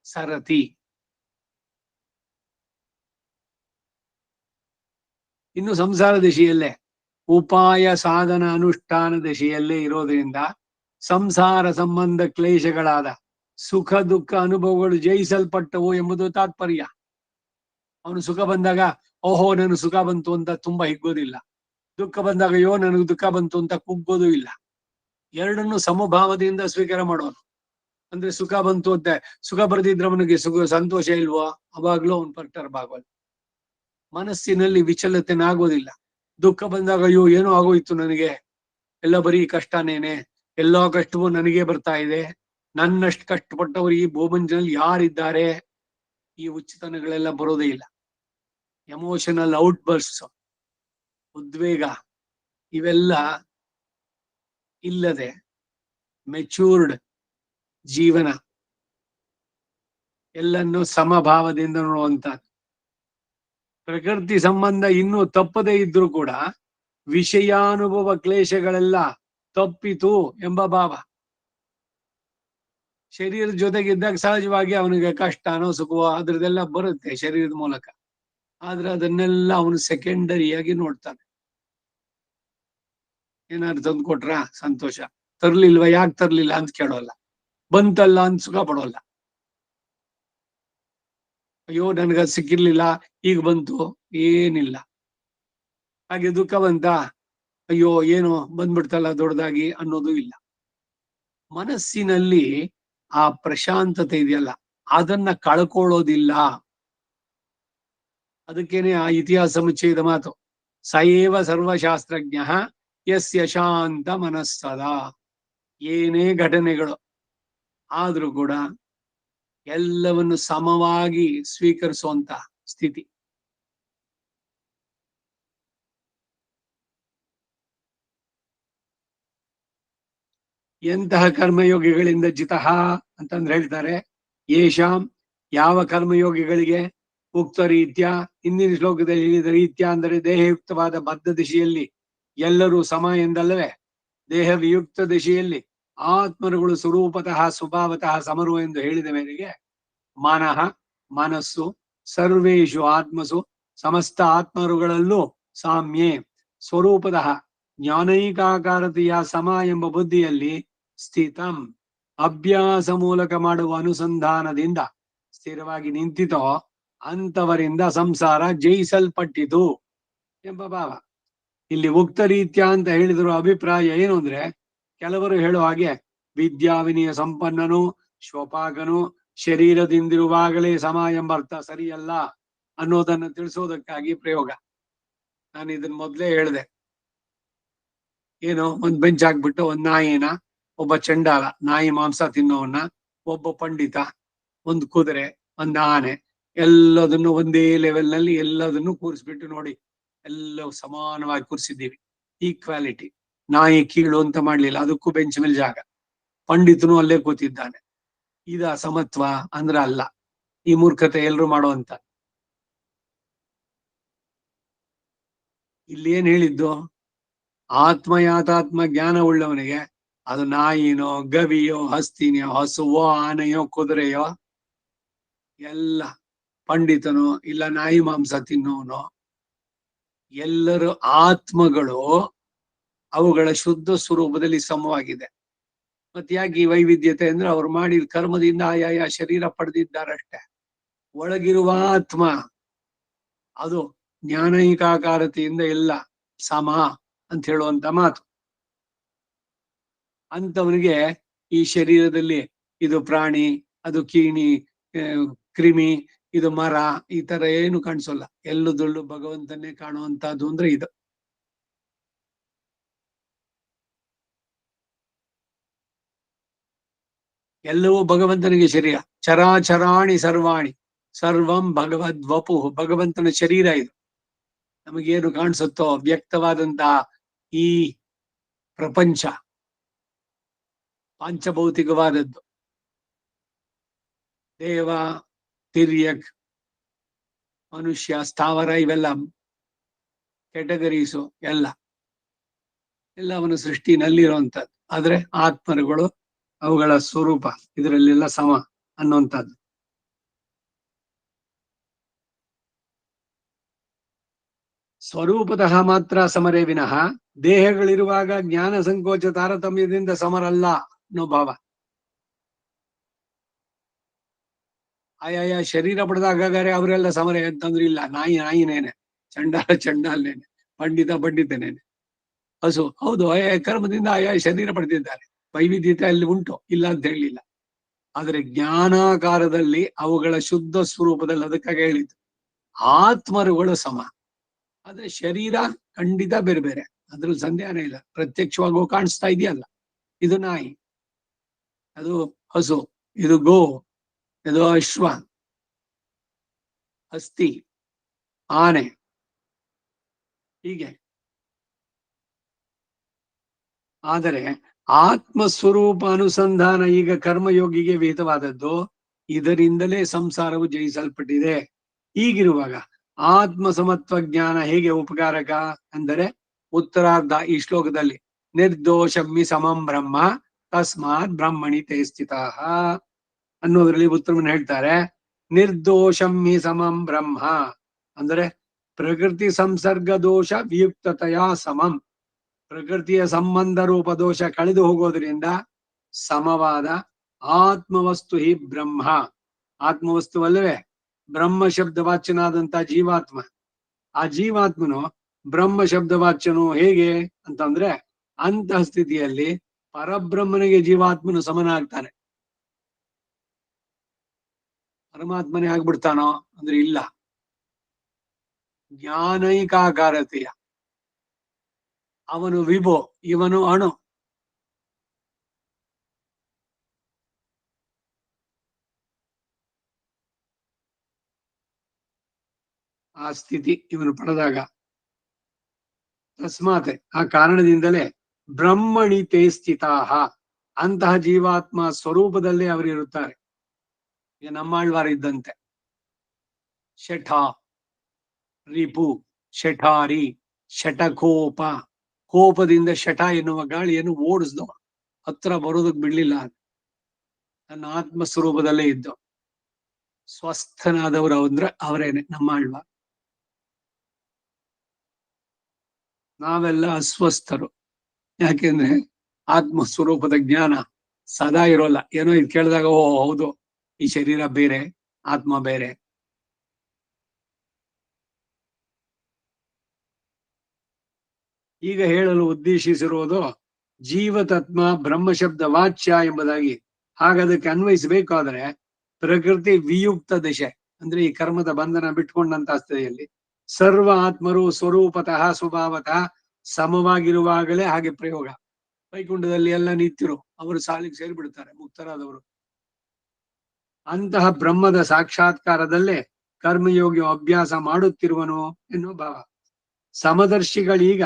ಸರತಿ. ಇನ್ನು ಸಂಸಾರ ದಿಶೆಯಲ್ಲೇ ಉಪಾಯ ಸಾಧನ ಅನುಷ್ಠಾನ ದಿಶೆಯಲ್ಲೇ ಇರೋದ್ರಿಂದ ಸಂಸಾರ ಸಂಬಂಧ ಕ್ಲೇಶಗಳಾದ ಸುಖ ದುಃಖ ಅನುಭವಗಳು ಜಯಿಸಲ್ಪಟ್ಟವು ಎಂಬುದು ತಾತ್ಪರ್ಯ. ಅವನು ಸುಖ ಬಂದಾಗ ಓಹೋ ನನಗೆ ಸುಖ ಬಂತು ಅಂತ ತುಂಬಾ ಹಿಗ್ಗೋದಿಲ್ಲ, ದುಃಖ ಬಂದಾಗ ಅಯ್ಯೋ ನನಗೆ ದುಃಖ ಬಂತು ಅಂತ ಕುಗ್ಗೋದು ಇಲ್ಲ. ಎರಡನ್ನು ಸಮಭಾವದಿಂದ ಸ್ವೀಕಾರ ಮಾಡೋನು. ಅಂದ್ರೆ ಸುಖ ಬಂತು ಅಂತ ಸುಖ ಬರ್ದಿದ್ರೆ ಅವನಿಗೆ ಸಂತೋಷ ಇಲ್ವೋ? ಅವಾಗ್ಲೂ ಅವನು ಪರ್ಟರ್ಬ್ ಆಗೋದು, ಮನಸ್ಸಿನಲ್ಲಿ ವಿಚಲತೆನಾಗೋದಿಲ್ಲ. ದುಃಖ ಬಂದಾಗ ಅಯ್ಯೋ ಏನೋ ಆಗೋಯ್ತು ನನಗೆ, ಎಲ್ಲ ಬರೀ ಕಷ್ಟನೇನೆ, ಎಲ್ಲಾ ಕಷ್ಟವೂ ನನಗೆ ಬರ್ತಾ ಇದೆ, ನನ್ನಷ್ಟು ಕಷ್ಟಪಟ್ಟವರು ಈ ಭೂಮಂಜನಲ್ಲಿ ಯಾರಿದ್ದಾರೆ? ಈ ಉಚಿತನಗಳೆಲ್ಲ ಬರೋದೇ ಇಲ್ಲ. ಎಮೋಷನಲ್ ಔಟ್ ಬರ್ಸ್, ಉದ್ವೇಗ ಇವೆಲ್ಲ ಇಲ್ಲದೆ ಮೆಚೂರ್ಡ್ ಜೀವನ ಎಲ್ಲನ್ನು ಸಮಭಾವದಿಂದ ನೋಡುವಂತಹದ್ದು. ಪ್ರಕೃತಿ ಸಂಬಂಧ ಇನ್ನೂ ತಪ್ಪದೇ ಇದ್ರೂ ಕೂಡ ವಿಷಯಾನುಭವ ಕ್ಲೇಶಗಳೆಲ್ಲ ತಪ್ಪಿತು ಎಂಬ ಭಾವ. ಶರೀರದ ಜೊತೆಗಿದ್ದಾಗ ಸಹಜವಾಗಿ ಅವನಿಗೆ ಕಷ್ಟನೋ ಸುಖವೋ ಅದ್ರದ್ದೆಲ್ಲ ಬರುತ್ತೆ ಶರೀರದ ಮೂಲಕ. ಆದ್ರೆ ಅದನ್ನೆಲ್ಲ ಅವನು ಸೆಕೆಂಡರಿಯಾಗಿ ನೋಡ್ತಾನೆ. ಏನಾದ್ರು ತಂದು ಕೊಟ್ರ ಸಂತೋಷ, ತರ್ಲಿಲ್ವಾ ಯಾಕೆ ತರ್ಲಿಲ್ಲ ಅಂತ ಕೇಳೋಲ್ಲ, ಬಂತಲ್ಲ ಅಂತ ಸುಖ ಪಡೋಲ್ಲ. ಅಯ್ಯೋ ನನ್ಗದ್ ಸಿಕ್ಕಿರ್ಲಿಲ್ಲ ಈಗ ಬಂತು, ಏನಿಲ್ಲ. ಹಾಗೆ ದುಃಖ ಬಂತ, ಅಯ್ಯೋ ಏನು ಬಂದ್ಬಿಡ್ತಲ್ಲ ದೊಡ್ಡದಾಗಿ ಅನ್ನೋದು ಇಲ್ಲ. ಮನಸ್ಸಿನಲ್ಲಿ ಆ ಪ್ರಶಾಂತತೆ ಇದೆಯಲ್ಲ, ಅದನ್ನ ಕಳ್ಕೊಳ್ಳೋದಿಲ್ಲ. ಅದಕ್ಕೇನೆ ಆ ಇತಿಹಾಸ ಸಮುಚ್ಚಯದ ಮಾತು, ಸಯೇವ ಸರ್ವಶಾಸ್ತ್ರಜ್ಞ ಯಸ್ಯ ಶಾಂತ ಮನಸ್ಸದ. ಏನೇ ಘಟನೆಗಳು ಆದ್ರೂ ಕೂಡ ಎಲ್ಲವನ್ನು ಸಮವಾಗಿ ಸ್ವೀಕರಿಸುವಂತ ಸ್ಥಿತಿ. ಎಂತಹ ಕರ್ಮಯೋಗಿಗಳಿಂದ ಜಿತಃ ಅಂತಂದ್ರೆ ಹೇಳ್ತಾರೆ, ಯೇಷಾಂ ಯಾವ ಕರ್ಮಯೋಗಿಗಳಿಗೆ ಉಕ್ತ ರೀತ್ಯ, ಹಿಂದಿನ ಶ್ಲೋಕದಲ್ಲಿ ಹೇಳಿದ ರೀತ್ಯ ಅಂದರೆ ದೇಹಯುಕ್ತವಾದ ಬದ್ಧ ದಿಶೆಯಲ್ಲಿ ಎಲ್ಲರೂ ಸಮ ಎಂದಲ್ಲವೇ, ದೇಹ ವಿಯುಕ್ತ ದಿಶೆಯಲ್ಲಿ ಆತ್ಮರುಗಳು ಸ್ವರೂಪತಃ ಸ್ವಭಾವತಃ ಸಮರು ಎಂದು ಹೇಳಿದ ಮೇರೆಗೆ ಮನಃ ಮನಸ್ಸು ಸರ್ವೇಷು ಆತ್ಮಸು ಸಮಸ್ತ ಆತ್ಮರುಗಳಲ್ಲೂ ಸಾಮ್ಯೆ ಸ್ವರೂಪತಃ ಜ್ಞಾನೈಕಾಕಾರತೆಯ ಸಮ ಎಂಬ ಬುದ್ಧಿಯಲ್ಲಿ ಸ್ಥಿತಂ ಅಭ್ಯಾಸ ಮೂಲಕ ಮಾಡುವ ಅನುಸಂಧಾನದಿಂದ ಸ್ಥಿರವಾಗಿ ನಿಂತಿತೋ ಅಂತವರಿಂದ ಸಂಸಾರ ಜಯಿಸಲ್ಪಟ್ಟಿತು ಎಂಬ ಭಾವ. ಇಲ್ಲಿ ಉಕ್ತ ರೀತ್ಯ ಅಂತ ಹೇಳಿದ್ರು ಅಭಿಪ್ರಾಯ ಏನು ಅಂದ್ರೆ, ಕೆಲವರು ಹೇಳುವ ಹಾಗೆ ವಿದ್ಯಾವಿನಯ ಸಂಪನ್ನನು ಶ್ವಪಾಕನು ಶರೀರದಿಂದಿರುವಾಗಲೇ ಸಮ ಎಂಬ ಅರ್ಥ ಸರಿಯಲ್ಲ ಅನ್ನೋದನ್ನು ತಿಳಿಸೋದಕ್ಕಾಗಿ ಪ್ರಯೋಗ. ನಾನು ಇದನ್ನ ಮೊದ್ಲೇ ಹೇಳಿದೆ. ಏನು, ಒಂದ್ ಬೆಂಚ್ ಹಾಕ್ಬಿಟ್ಟು ಒಂದ್ ನಾಯಿನ, ಒಬ್ಬ ಚಂಡಾಲ ನಾಯಿ ಮಾಂಸ ತಿನ್ನೋವನ್ನ, ಒಬ್ಬ ಪಂಡಿತ, ಒಂದು ಕುದುರೆ, ಒಂದು ಆನೆ, ಎಲ್ಲದನ್ನು ಒಂದೇ ಲೆವೆಲ್ ನಲ್ಲಿ ಎಲ್ಲದನ್ನು ಕೂರಿಸ್ಬಿಟ್ಟು ನೋಡಿ, ಎಲ್ಲ ಸಮಾನವಾಗಿ ಕೂರಿಸಿದ್ದೀವಿ. ಈಕ್ವಾಲಿಟಿ. ನಾಯಿ ಕೀಳು ಅಂತ ಮಾಡ್ಲಿಲ್ಲ, ಅದಕ್ಕೂ ಬೆಂಚ್ ಮೇಲೆ ಜಾಗ, ಪಂಡಿತನು ಅಲ್ಲೇ ಕೂತಿದ್ದಾನೆ. ಇದ ಸಮತ್ವ ಅಂದ್ರ ಅಲ್ಲ. ಈ ಮೂರ್ಖತೆ ಎಲ್ರು ಮಾಡುವಂತ. ಇಲ್ಲಿ ಏನ್ ಹೇಳಿದ್ದು, ಆತ್ಮಯಾತಾತ್ಮ ಜ್ಞಾನ ಉಳ್ಳವನಿಗೆ ಅದು ನಾಯಿನೋ ಗವಿಯೋ ಹಸ್ತಿನಿಯೋ ಹಸುವೋ ಆನೆಯೋ ಕುದುರೆಯೋ, ಎಲ್ಲ ಪಂಡಿತನೋ ಇಲ್ಲ ನಾಯಿ ಮಾಂಸ ತಿನ್ನೋನೋ, ಎಲ್ಲರ ಆತ್ಮಗಳು ಅವುಗಳ ಶುದ್ಧ ಸ್ವರೂಪದಲ್ಲಿ ಸಮವಾಗಿದೆ. ಮತ್ತೆ ಯಾಕೆ ಈ ವೈವಿಧ್ಯತೆ ಅಂದ್ರೆ, ಅವ್ರು ಮಾಡಿದ ಕರ್ಮದಿಂದ ಆಯಾಯ ಶರೀರ ಪಡೆದಿದ್ದಾರಷ್ಟೇ. ಒಳಗಿರುವ ಆತ್ಮ ಅದು ಜ್ಞಾನೈಕಾಕಾರತೆಯಿಂದ ಎಲ್ಲ ಸಮ ಅಂತ ಹೇಳುವಂತ ಮಾತು. ಅಂತವನಿಗೆ ಈ ಶರೀರದಲ್ಲಿ ಇದು ಪ್ರಾಣಿ, ಅದು ಕೀಣಿ, ಕ್ರಿಮಿ, ಇದು ಮರ, ಈ ತರ ಏನು ಕಾಣಿಸೋಲ್ಲ. ಎಲ್ಲದೊಳ್ಳು ಭಗವಂತನೇ ಕಾಣುವಂತಹದ್ದು ಅಂದ್ರೆ ಇದು. ಎಲ್ಲವೂ ಭಗವಂತನಿಗೆ ಶರೀರ. ಚರಾಚರಾಣಿ ಸರ್ವಾಣಿ ಸರ್ವಂ ಭಗವದ್ವಪು. ಭಗವಂತನ ಶರೀರ ಇದು. ನಮಗೇನು ಕಾಣಿಸುತ್ತೋ ವ್ಯಕ್ತವಾದಂತಹ ಈ ಪ್ರಪಂಚ ಪಾಂಚಭೌತಿಕವಾದದ್ದು. ದೇವ, ತಿರ್ಯಕ್, ಮನುಷ್ಯ, ಸ್ಥಾವರ, ಇವೆಲ್ಲ ಕೆಟಗರೀಸು ಎಲ್ಲ ಅವನ ಸೃಷ್ಟಿನಲ್ಲಿರುವಂತದ್ದು. ಆದ್ರೆ ಆತ್ಮರುಗಳು ಅವುಗಳ ಸ್ವರೂಪ ಇದರಲ್ಲೆಲ್ಲ ಸಮ ಅನ್ನುವಂಥದ್ದು. ಸ್ವರೂಪತಃ ಮಾತ್ರ ಸಮರೇ ವಿನಃ ದೇಹಗಳಿರುವಾಗ ಜ್ಞಾನ ಸಂಕೋಚ ತಾರತಮ್ಯದಿಂದ ಸಮರಲ್ಲ ಅನ್ನೋ ಭಾವ. ಆಯಾಯ ಶರೀರ ಪಡೆದಾಗಾರೆ ಅವರೆಲ್ಲ ಸಮರ ಅಂತಂದ್ರೆ ಇಲ್ಲ. ನಾಯಿ ನಾಯಿನೇನೆ, ಚಂಡಾಲ ಚಂಡಾಲನೇನೆ, ಪಂಡಿತ ಪಂಡಿತನೇನೆ, ಹಸು ಹೌದು ಆಯಾ ಕರ್ಮದಿಂದ ಆಯಾ ಶರೀರ ಪಡೆದಿದ್ದಾರೆ. ವೈವಿಧ್ಯತೆ ಅಲ್ಲಿ ಉಂಟು, ಇಲ್ಲ ಅಂತ ಹೇಳಿಲ್ಲ. ಆದ್ರೆ ಜ್ಞಾನಾಕಾರದಲ್ಲಿ ಅವುಗಳ ಶುದ್ಧ ಸ್ವರೂಪದಲ್ಲಿ, ಅದಕ್ಕಾಗಿ ಹೇಳಿದ್ದು ಆತ್ಮರುಗಳು ಸಮ. ಆದ್ರೆ ಶರೀರ ಖಂಡಿತ ಬೇರೆ ಬೇರೆ, ಅದ್ರಲ್ಲಿ ಸಂದೇಹನೇ ಇಲ್ಲ. ಪ್ರತ್ಯಕ್ಷವಾಗೂ ಕಾಣಿಸ್ತಾ ಇದೆಯಲ್ಲ, ಇದು ನಾಯಿ, ಅದು ಹಸು, ಇದು ಗೋ, ಇದು ಅಶ್ವ, ಹಸ್ತಿ, ಆನೆ, ಹೀಗೆ. ಆದರೆ ಆತ್ಮಸ್ವರೂಪ ಅನುಸಂಧಾನ ಈಗ ಕರ್ಮಯೋಗಿಗೆ ವಿಹಿತವಾದದ್ದು. ಇದರಿಂದಲೇ ಸಂಸಾರವು ಜಯಿಸಲ್ಪಟ್ಟಿದೆ. ಹೀಗಿರುವಾಗ ಆತ್ಮ ಸಮತ್ವ ಜ್ಞಾನ ಹೇಗೆ ಉಪಕಾರಕ ಅಂದರೆ, ಉತ್ತರಾರ್ಧ ಈ ಶ್ಲೋಕದಲ್ಲಿ ನಿರ್ದೋಷಮ್ಮಿ ಸಮಂ ಬ್ರಹ್ಮ ತಸ್ಮಾತ್ ಬ್ರಹ್ಮಣಿ ತೇ ಸ್ಥಿತಾಃ ಅನ್ನೋದ್ರಲ್ಲಿ ಉತ್ತರವನ್ನು ಹೇಳ್ತಾರೆ. ನಿರ್ದೋಷಮ್ಮಿ ಸಮಂ ಬ್ರಹ್ಮ ಅಂದ್ರೆ ಪ್ರಕೃತಿ ಸಂಸರ್ಗ ದೋಷ ವಿಯುಕ್ತತೆಯ ಸಮಂ, ಪ್ರಕೃತಿಯ ಸಂಬಂಧ ರೂಪ ದೋಷ ಕಳೆದು ಹೋಗೋದ್ರಿಂದ ಸಮವಾದ ಆತ್ಮವಸ್ತು ಹಿ ಬ್ರಹ್ಮ, ಆತ್ಮವಸ್ತುವಲ್ಲವೇ ಬ್ರಹ್ಮ ಶಬ್ದ ವಾಚ್ಯನಾದಂತ ಜೀವಾತ್ಮ. ಆ ಜೀವಾತ್ಮನು ಬ್ರಹ್ಮ ಶಬ್ದ ವಾಚ್ಯನು ಹೇಗೆ ಅಂತಂದ್ರೆ ಅಂತಹ ಸ್ಥಿತಿಯಲ್ಲಿ ಪರಬ್ರಹ್ಮನಿಗೆ ಜೀವಾತ್ಮನು ಸಮನಾಗ್ತಾನೆ. ಪರಮಾತ್ಮನೇ ಆಗ್ಬಿಡ್ತಾನೋ ಅಂದ್ರೆ ಇಲ್ಲ, ಜ್ಞಾನೈಕಾಕಾರತೆಯ. ಅವನು ವಿಭೋ, ಇವನು ಅಣು. ಆ ಸ್ಥಿತಿ ಇವನು ಪಡೆದಾಗ ತಸ್ಮಾತ್ ಆ ಕಾರಣದಿಂದಲೇ ಬ್ರಹ್ಮಣಿ ತೇ ಸ್ಥಿತಾಹ, ಅಂತಹ ಜೀವಾತ್ಮ ಸ್ವರೂಪದಲ್ಲೇ ಅವರಿರುತ್ತಾರೆ. ಈಗ ನಮ್ಮಾಳ್ವಾರ ಇದ್ದಂತೆ ಶಠ, ರಿಪು, ಶಠಾರಿ, ಶಠಕೋಪ, ಕೋಪದಿಂದ ಶಠ ಎನ್ನುವ ಗಾಳಿಯನ್ನು ಓಡಿಸ್ದವ, ಹತ್ರ ಬರೋದಕ್ ಬಿಡ್ಲಿಲ್ಲ. ತನ್ನ ಆತ್ಮ ಸ್ವರೂಪದಲ್ಲೇ ಇದ್ದ ಸ್ವಸ್ಥನಾದವರು ಅಂದ್ರೆ ಅವರೇನೆ ನಮ್ಮಾಳ್ವ. ನಾವೆಲ್ಲ ಅಸ್ವಸ್ಥರು. ಯಾಕೆಂದ್ರೆ ಆತ್ಮ ಸ್ವರೂಪದ ಜ್ಞಾನ ಸದಾ ಇರೋಲ್ಲ. ಏನೋ ಇದು ಕೇಳಿದಾಗ ಓ ಹೌದು, ಈ ಶರೀರ ಬೇರೆ, ಆತ್ಮ ಬೇರೆ. ಈಗ ಹೇಳಲು ಉದ್ದೇಶಿಸಿರುವುದು ಜೀವತತ್ಮ ಬ್ರಹ್ಮಶಬ್ದ ವಾಚ್ಯ ಎಂಬುದಾಗಿ. ಹಾಗದಕ್ಕೆ ಅನ್ವಯಿಸಬೇಕಾದ್ರೆ ಪ್ರಕೃತಿ ವಿಯುಕ್ತ ದಶೆ ಅಂದ್ರೆ ಈ ಕರ್ಮದ ಬಂಧನ ಬಿಟ್ಕೊಂಡಂತ ಸ್ಥಿತಿಯಲ್ಲಿ ಸರ್ವ ಆತ್ಮರು ಸ್ವರೂಪತಃ ಸ್ವಭಾವತಃ ಸಮವಾಗಿರುವಾಗಲೇ ಹಾಗೆ ಪ್ರಯೋಗ. ವೈಕುಂಠದಲ್ಲಿ ಎಲ್ಲ ನಿತ್ಯರು ಅವರು ಸಾಲಿಗೆ ಸೇರಿಬಿಡ್ತಾರೆ ಮುಕ್ತರಾದವರು. ಅಂತಹ ಬ್ರಹ್ಮದ ಸಾಕ್ಷಾತ್ಕಾರದಲ್ಲೇ ಕರ್ಮಯೋಗಿ ಅಭ್ಯಾಸ ಮಾಡುತ್ತಿರುವನು ಎನ್ನುವ ಭಾವ. ಸಮದರ್ಶಿಗಳೀಗ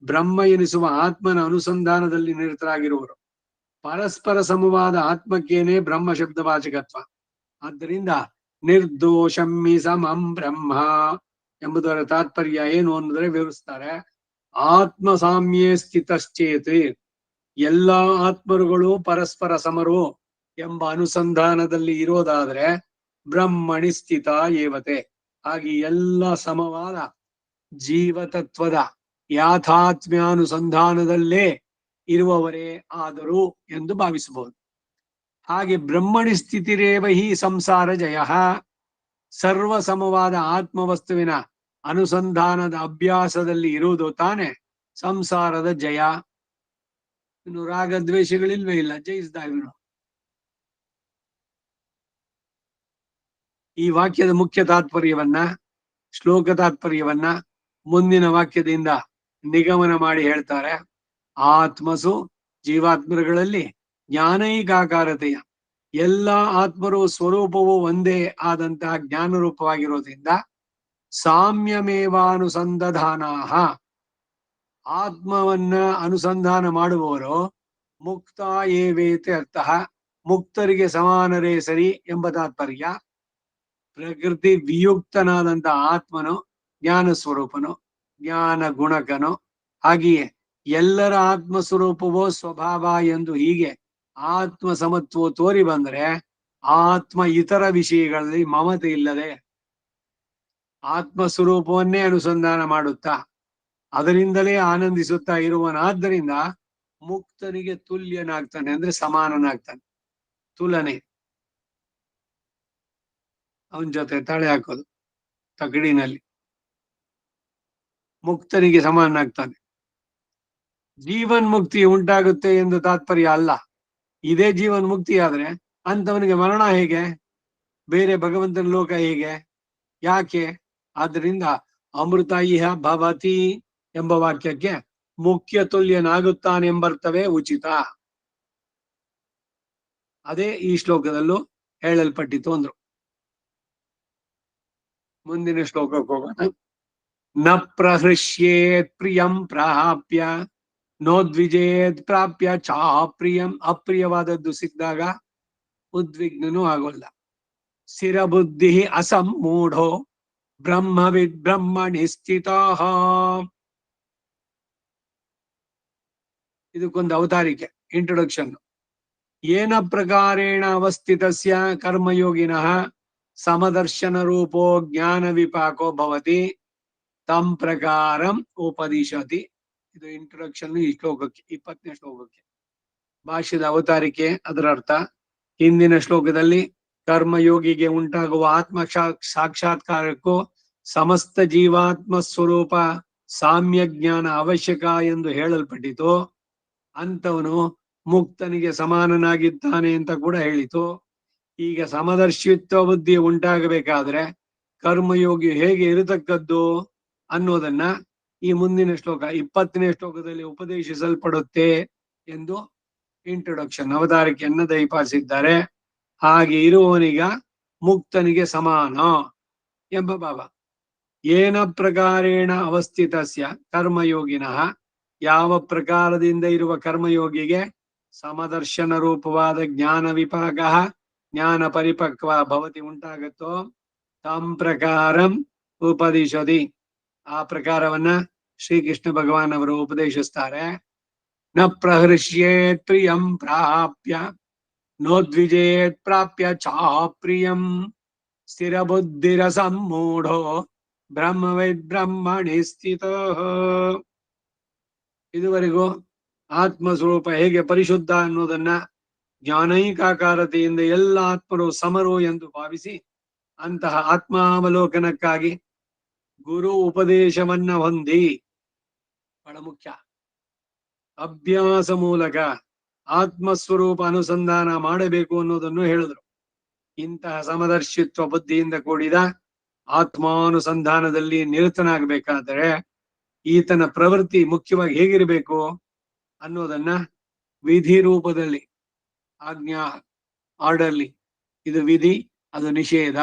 ಬ್ರಹ್ಮ ಎನಿಸುವ ಆತ್ಮನ ಅನುಸಂಧಾನದಲ್ಲಿ ನಿರತರಾಗಿರುವರು. ಪರಸ್ಪರ ಸಮವಾದ ಆತ್ಮಕ್ಕೇನೆ ಬ್ರಹ್ಮ ಶಬ್ದವಾಚಕತ್ವ. ಆದ್ದರಿಂದ ನಿರ್ದೋಷಮ್ಮಿ ಸಮಂ ಬ್ರಹ್ಮ ಎಂಬುದರ ತಾತ್ಪರ್ಯ ಏನು ಅನ್ನೋದ್ರೆ ವಿವರಿಸ್ತಾರೆ. ಆತ್ಮ ಸಾಮ್ಯೇ ಸ್ಥಿತಶ್ಚೇತ್, ಎಲ್ಲಾ ಆತ್ಮರುಗಳು ಪರಸ್ಪರ ಸಮರು ಎಂಬ ಅನುಸಂಧಾನದಲ್ಲಿ ಇರೋದಾದ್ರೆ ಬ್ರಹ್ಮಣಿ ಸ್ಥಿತ ಏವತೆ, ಹಾಗೆ ಎಲ್ಲ ಸಮವಾದ ಜೀವತತ್ವದ ಯಾಥಾತ್ಮ್ಯಾನುಸಂಧಾನದಲ್ಲೇ ಇರುವವರೇ ಆದರು ಎಂದು ಭಾವಿಸಬಹುದು. ಹಾಗೆ ಬ್ರಹ್ಮಣಿ ಸ್ಥಿತಿರೇವ ಹಿ ಸಂಸಾರ ಜಯ, ಸರ್ವ ಸಮವಾದ ಆತ್ಮವಸ್ತುವಿನ ಅನುಸಂಧಾನದ ಅಭ್ಯಾಸದಲ್ಲಿ ಇರುವುದು ತಾನೆ ಸಂಸಾರದ ಜಯ. ಇನ್ನು ರಾಗದ್ವೇಷಗಳಿಲ್ವೇ ಇಲ್ಲ, ಜಯಿಸಿದ ಇವನು. ಈ ವಾಕ್ಯದ ಮುಖ್ಯ ತಾತ್ಪರ್ಯವನ್ನ, ಶ್ಲೋಕ ತಾತ್ಪರ್ಯವನ್ನ ಮುಂದಿನ ವಾಕ್ಯದಿಂದ ನಿಗಮನ ಮಾಡಿ ಹೇಳ್ತಾರೆ. ಆತ್ಮಸು, ಜೀವಾತ್ಮರುಗಳಲ್ಲಿ ಜ್ಞಾನೈಕಾಕಾರತೆಯ, ಎಲ್ಲ ಆತ್ಮರು ಸ್ವರೂಪವು ಒಂದೇ ಆದಂತಹ ಜ್ಞಾನ ರೂಪವಾಗಿರೋದ್ರಿಂದ ಸಾಮ್ಯಮೇವಾನುಸಂಧಾನಾಹ, ಆತ್ಮವನ್ನ ಅನುಸಂಧಾನ ಮಾಡುವವರು ಮುಕ್ತ ಏವೇತೆ ಅರ್ಥಃ, ಮುಕ್ತರಿಗೆ ಸಮಾನರೇ ಸರಿ ಎಂಬ ತಾತ್ಪರ್ಯ. ಪ್ರಕೃತಿ ವಿಯುಕ್ತನಾದಂತ ಆತ್ಮನು ಜ್ಞಾನ ಸ್ವರೂಪನು, ಜ್ಞಾನ ಗುಣಕನು. ಹಾಗೆಯೇ ಎಲ್ಲರ ಆತ್ಮ ಸ್ವರೂಪವೋ ಸ್ವಭಾವ ಎಂದು ಹೀಗೆ ಆತ್ಮ ಸಮತ್ವ ತೋರಿ ಬಂದರೆ ಆತ್ಮ ಇತರ ವಿಷಯಗಳಲ್ಲಿ ಮಮತೆ ಇಲ್ಲದೆ ಆತ್ಮ ಸ್ವರೂಪವನ್ನೇ ಅನುಸಂಧಾನ ಮಾಡುತ್ತಾ ಅದರಿಂದಲೇ ಆನಂದಿಸುತ್ತಾ ಇರುವನಾದ್ದರಿಂದ ಮುಕ್ತನಿಗೆ ತುಲ್ಯನಾಗ್ತಾನೆ, ಅಂದ್ರೆ ಸಮಾನನಾಗ್ತಾನೆ. ತುಲನೆ, ಅವನ ಜೊತೆ ತಳೆ ಹಾಕೋದು ತಗಡಿನಲ್ಲಿ, ಮುಕ್ತನಿಗೆ ಸಮಾನನಾಗ್ತಾನೆ. ಜೀವನ್ ಮುಕ್ತಿ ಉಂಟಾಗುತ್ತೆ ಎಂದು ತಾತ್ಪರ್ಯ ಅಲ್ಲ. ಇದೇ ಜೀವನ್ ಮುಕ್ತಿ ಆದ್ರೆ ಅಂತವನಿಗೆ ಮರಣ ಹೇಗೆ, ಬೇರೆ ಭಗವಂತನ ಲೋಕ ಹೇಗೆ, ಯಾಕೆ? ಆದ್ರಿಂದ ಅಮೃತ ಇಹ ಭವತಿ ಎಂಬ ವಾಕ್ಯಕ್ಕೆ ಮುಖ್ಯ ತುಲ್ಯನಾಗುತ್ತಾನೆಂಬರ್ಥವೇ ಉಚಿತ. ಅದೇ ಈ ಶ್ಲೋಕದಲ್ಲೂ ಹೇಳಲ್ಪಟ್ಟಿತು ಅಂದ್ರು. ಮುಂದಿನ ಶ್ಲೋಕಕ್ಕೆ ಹೋಗೋಣ. ನ ಪ್ರಹೃಷ್ಯೇತ್ ಪ್ರಿಯಂ ಪ್ರಾಪ್ಯ ನೋದ್ವಿಜೇತ್ ಪ್ರಾಪ್ಯ ಚಾಪ್ರಿಯಂ, ಅಪ್ರಿಯವಾದದ್ದು ಸಿಕ್ಕಿದಾಗ ಉದ್ವಿಗ್ನನೂ ಆಗೋಲ್ಲ. ಸ್ಥಿರಬುದ್ಧಿ ಅಸಮ್ಮೂಢೋ ಬ್ರಹ್ಮವಿದ್ ಬ್ರಹ್ಮಣಿ ಸ್ಥಿತಃ. ಇದಕ್ಕೊಂದು ಅವತಾರಿಕೆ, ಇಂಟ್ರೊಡಕ್ಷನ್. ಏನ ಪ್ರಕಾರೇಣ ಅವಸ್ಥಿತಸ್ಯ ಕರ್ಮಯೋಗಿನಃ ಸಮದರ್ಶನ ರೂಪೋ ಜ್ಞಾನ ವಿಪಾಕೋ ಭವತಿ ತಂ ಪ್ರಕಾರಂ ಉಪದಿಶತಿ. ಇದು ಇಂಟ್ರೊಡಕ್ಷನ್ ಈ ಶ್ಲೋಕಕ್ಕೆ, 20ನೇ ಶ್ಲೋಕಕ್ಕೆ. ಭಾಷ್ಯದ ಅವತಾರಿಕೆ, ಅದರ ಅರ್ಥ. ಹಿಂದಿನ ಶ್ಲೋಕದಲ್ಲಿ ಕರ್ಮಯೋಗಿಗೆ ಉಂಟಾಗುವ ಆತ್ಮ ಸಾಕ್ಷಾತ್ಕಾರಕ್ಕೂ ಸಮಸ್ತ ಜೀವಾತ್ಮ ಸ್ವರೂಪ ಸಾಮ್ಯ ಜ್ಞಾನ ಅವಶ್ಯಕ ಎಂದು ಹೇಳಲ್ಪಟ್ಟಿತು. ಅಂತವನು ಮುಕ್ತನಿಗೆ ಸಮಾನನಾಗಿದ್ದಾನೆ ಅಂತ ಕೂಡ ಹೇಳಿತು. ಈಗ ಸಮದರ್ಶಿತ್ವ ಬುದ್ಧಿ ಉಂಟಾಗಬೇಕಾದ್ರೆ ಕರ್ಮಯೋಗಿ ಹೇಗೆ ಇರತಕ್ಕದ್ದು ಅನ್ನೋದನ್ನ ಈ ಮುಂದಿನ ಶ್ಲೋಕ 20ನೇ ಶ್ಲೋಕದಲ್ಲಿ ಉಪದೇಶಿಸಲ್ಪಡುತ್ತೆ ಎಂದು ಇಂಟ್ರೊಡಕ್ಷನ್, ಅವತಾರಿಕೆಯನ್ನು ದಯಪಾಲಿಸಿದ್ದಾರೆ. ಹಾಗೆ ಇರುವವನಿಗ ಮುಕ್ತನಿಗೆ ಸಮಾನ ಎಂಬ ಭಾವ. ಏನ ಪ್ರಕಾರೇಣ ಅವಸ್ಥಿತಸ್ಯ ಕರ್ಮಯೋಗಿನಃ, ಯಾವ ಪ್ರಕಾರದಿಂದ ಇರುವ ಕರ್ಮಯೋಗಿಗೆ ಸಮದರ್ಶನ ರೂಪವಾದ ಜ್ಞಾನ ವಿಪಾಕ, ಜ್ಞಾನ ಪರಿಪಕ್ವ ಭವತಿ ಉಂಟಾಗತ್ತೋ, ತಂ ಪ್ರಕಾರಂ ಉಪದಿಶತಿ, ಆ ಪ್ರಕಾರವನ್ನ ಶ್ರೀಕೃಷ್ಣ ಭಗವಾನ್ ಅವರು ಉಪದೇಶಿಸ್ತಾರೆ. ನ ಪ್ರಹೃಷ್ಯೇತ್ ಪ್ರಿಯಂ ಪ್ರಾಪ್ಯ ನೋದ್ವಿಜೇತ್ ಪ್ರಾಪ್ಯ ಚಾಪ್ರಿಯಂ ಸ್ಥಿರ ಬುದ್ಧಿರ ಸಮ್ಮೂಢೋ ಬ್ರಹ್ಮವೇದ್ ಬ್ರಹ್ಮಣಿ ಸ್ಥಿತೋ. ಇದುವರೆಗೂ ಆತ್ಮಸ್ವರೂಪ ಹೇಗೆ ಪರಿಶುದ್ಧ ಅನ್ನೋದನ್ನ ಜ್ಞಾನೈಕಾಕಾರತೆಯಿಂದ ಎಲ್ಲ ಆತ್ಮರು ಸಮರು ಎಂದು ಭಾವಿಸಿ ಅಂತಹ ಆತ್ಮಾವಲೋಕನಕ್ಕಾಗಿ ಗುರು ಉಪದೇಶವನ್ನ ಹೊಂದಿ, ಬಹಳ ಮುಖ್ಯ, ಅಭ್ಯಾಸ ಮೂಲಕ ಆತ್ಮಸ್ವರೂಪ ಅನುಸಂಧಾನ ಮಾಡಬೇಕು ಅನ್ನೋದನ್ನು ಹೇಳಿದ್ರು. ಇಂತಹ ಸಮದರ್ಶಿತ್ವ ಬುದ್ಧಿಯಿಂದ ಕೂಡಿದ ಆತ್ಮಾನುಸಂಧಾನದಲ್ಲಿ ನಿರತನಾಗಬೇಕಾದರೆ ಈತನ ಪ್ರವೃತ್ತಿ ಮುಖ್ಯವಾಗಿ ಹೇಗಿರಬೇಕು ಅನ್ನೋದನ್ನ ವಿಧಿ ರೂಪದಲ್ಲಿ, ಆಜ್ಞಾ ಆರ್ಡರ್ಲಿ, ಇದು ವಿಧಿ, ಅದು ನಿಷೇಧ,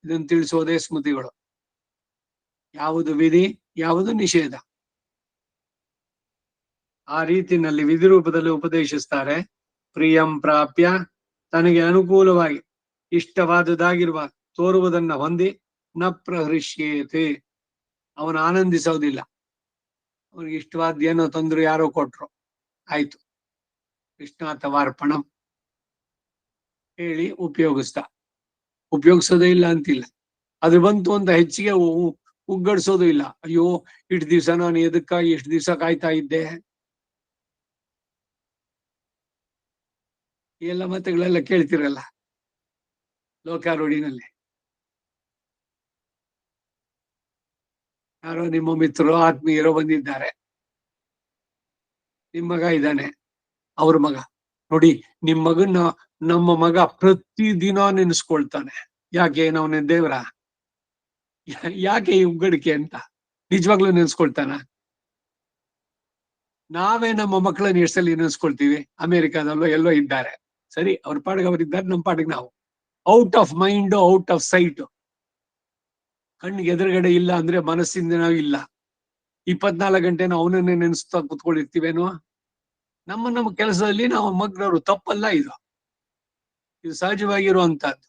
ಇದನ್ನು ತಿಳಿಸೋದೇ ಸ್ಮೃತಿಗಳು. ಯಾವುದು ವಿಧಿ, ಯಾವುದು ನಿಷೇಧ, ಆ ರೀತಿಯಲ್ಲಿ ವಿಧಿ ರೂಪದಲ್ಲಿ ಉಪದೇಶಿಸ್ತಾರೆ. ಪ್ರಿಯಂ ಪ್ರಾಪ್ಯ, ತನಗೆ ಅನುಕೂಲವಾಗಿ ಇಷ್ಟವಾದುದಾಗಿರುವ ತೋರುವುದನ್ನ ಹೊಂದಿ, ನ ಪ್ರಹೃಷ್ಯೇತೆ, ಅವನು ಆನಂದಿಸೋದಿಲ್ಲ. ಅವನಿಗೆ ಇಷ್ಟವಾದ ಏನೋ ತಂದ್ರು, ಯಾರೋ ಕೊಟ್ರು, ಆಯ್ತು ಕೃಷ್ಣಾರ್ಥವಾರ್ಪಣಂ ಹೇಳಿ ಉಪಯೋಗಿಸೋದೇ ಇಲ್ಲ ಅಂತಿಲ್ಲ. ಅದು ಬಂತು ಅಂತ ಹೆಚ್ಚಿಗೆ ಉಗ್ಗಡಿಸೋದು ಇಲ್ಲ. ಅಯ್ಯೋ ಇಷ್ಟು ದಿವಸ ನಾನು ಎದಕ್ಕಾಗಿ ಎಷ್ಟು ದಿವಸ ಕಾಯ್ತಾ ಇದ್ದೆ, ಎಲ್ಲ ಮತಗಳೆಲ್ಲ ಕೇಳ್ತಿರಲ್ಲ ಲೋಕಾರೂಢಿನಲ್ಲಿ. ಯಾರೋ ನಿಮ್ಮ ಮಿತ್ರರು ಆತ್ಮೀಯರೋ ಬಂದಿದ್ದಾರೆ, ನಿಮ್ ಮಗ ಇದ್ದಾನೆ, ಅವ್ರ ಮಗ, ನೋಡಿ ನಿಮ್ ಮಗನ್ನ ನಮ್ಮ ಮಗ ಪ್ರತಿದಿನ ನೆನೆಸ್ಕೊಳ್ತಾನೆ. ಯಾಕೆ, ನಾವನೇ ದೇವ್ರ? ಯಾಕೆ ಈ ಉಗ್ಗಡಿಕೆ ಅಂತ? ನಿಜವಾಗ್ಲೂ ನೆನೆಸ್ಕೊಳ್ತಾನ? ನಾವೇ ನಮ್ಮ ಮಕ್ಕಳನ್ನ ಎಷ್ಟು ಸಲ ನೆನೆಸ್ಕೊಳ್ತೀವಿ? ಅಮೆರಿಕಾದಲ್ಲೋ ಎಲ್ಲೋ ಇದ್ದಾರೆ, ಸರಿ, ಅವ್ರ ಪಾಡಿಗೆ ಅವರಿದ್ದಾರೆ, ನಮ್ಮ ಪಾಡಿಗೆ ನಾವು. Out of mind, out off site. ಕಣ್ಣಿಗೆ ಎದುರುಗಡೆ ಇಲ್ಲ ಅಂದ್ರೆ ಮನಸ್ಸಿಂದ ನಾವು ಇಲ್ಲ. 24 ಗಂಟೆ ನಾವು ಅವನನ್ನೇ ನೆನೆಸ್ತಾ ಕುತ್ಕೊಂಡಿರ್ತೀವೇನೋ. ನಮ್ಮ ಕೆಲಸದಲ್ಲಿ ನಾವು ಮಗ್ನವರು, ತಪ್ಪಲ್ಲ ಇದು. ಇದು ಸಹಜವಾಗಿರುವಂತಹದ್ದು.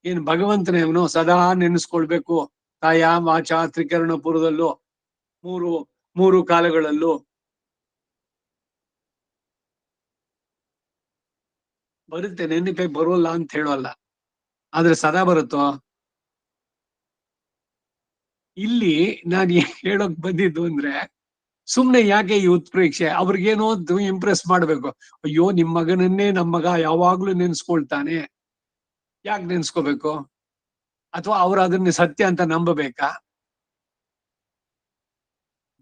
ಏನು ಭಗವಂತನೇವನು ಸದಾ ನೆನೆಸ್ಕೊಳ್ಬೇಕು, ಕಾಯ ವಾಚ ತ್ರಿಕರಣ ಪುರದಲ್ಲೂ, ಮೂರು ಕಾಲಗಳಲ್ಲೂ ಬರುತ್ತೆ. ನೆನಪೇ ಬರೋಲ್ಲ ಅಂತ ಹೇಳೋಲ್ಲ, ಆದ್ರೆ ಸದಾ ಬರುತ್ತೋ? ಇಲ್ಲಿ ನಾನು ಹೇಳೋಕ್ ಬಂದಿದ್ದು ಅಂದ್ರೆ, ಸುಮ್ನೆ ಯಾಕೆ ಈ ಉತ್ಪ್ರೇಕ್ಷೆ? ಅವ್ರಿಗೇನೋ ಇಂಪ್ರೆಸ್ ಮಾಡ್ಬೇಕು. ಅಯ್ಯೋ ನಿಮ್ ಮಗನನ್ನೇ ನಮ್ಮ ಮಗ ಯಾವಾಗ್ಲೂ ನೆನ್ಸ್ಕೊಳ್ತಾನೆ, ಯಾಕೆ ನೆನ್ಸ್ಕೋಬೇಕು? ಅಥವಾ ಅವ್ರು ಅದನ್ನ ಸತ್ಯ ಅಂತ ನಂಬಬೇಕಾ?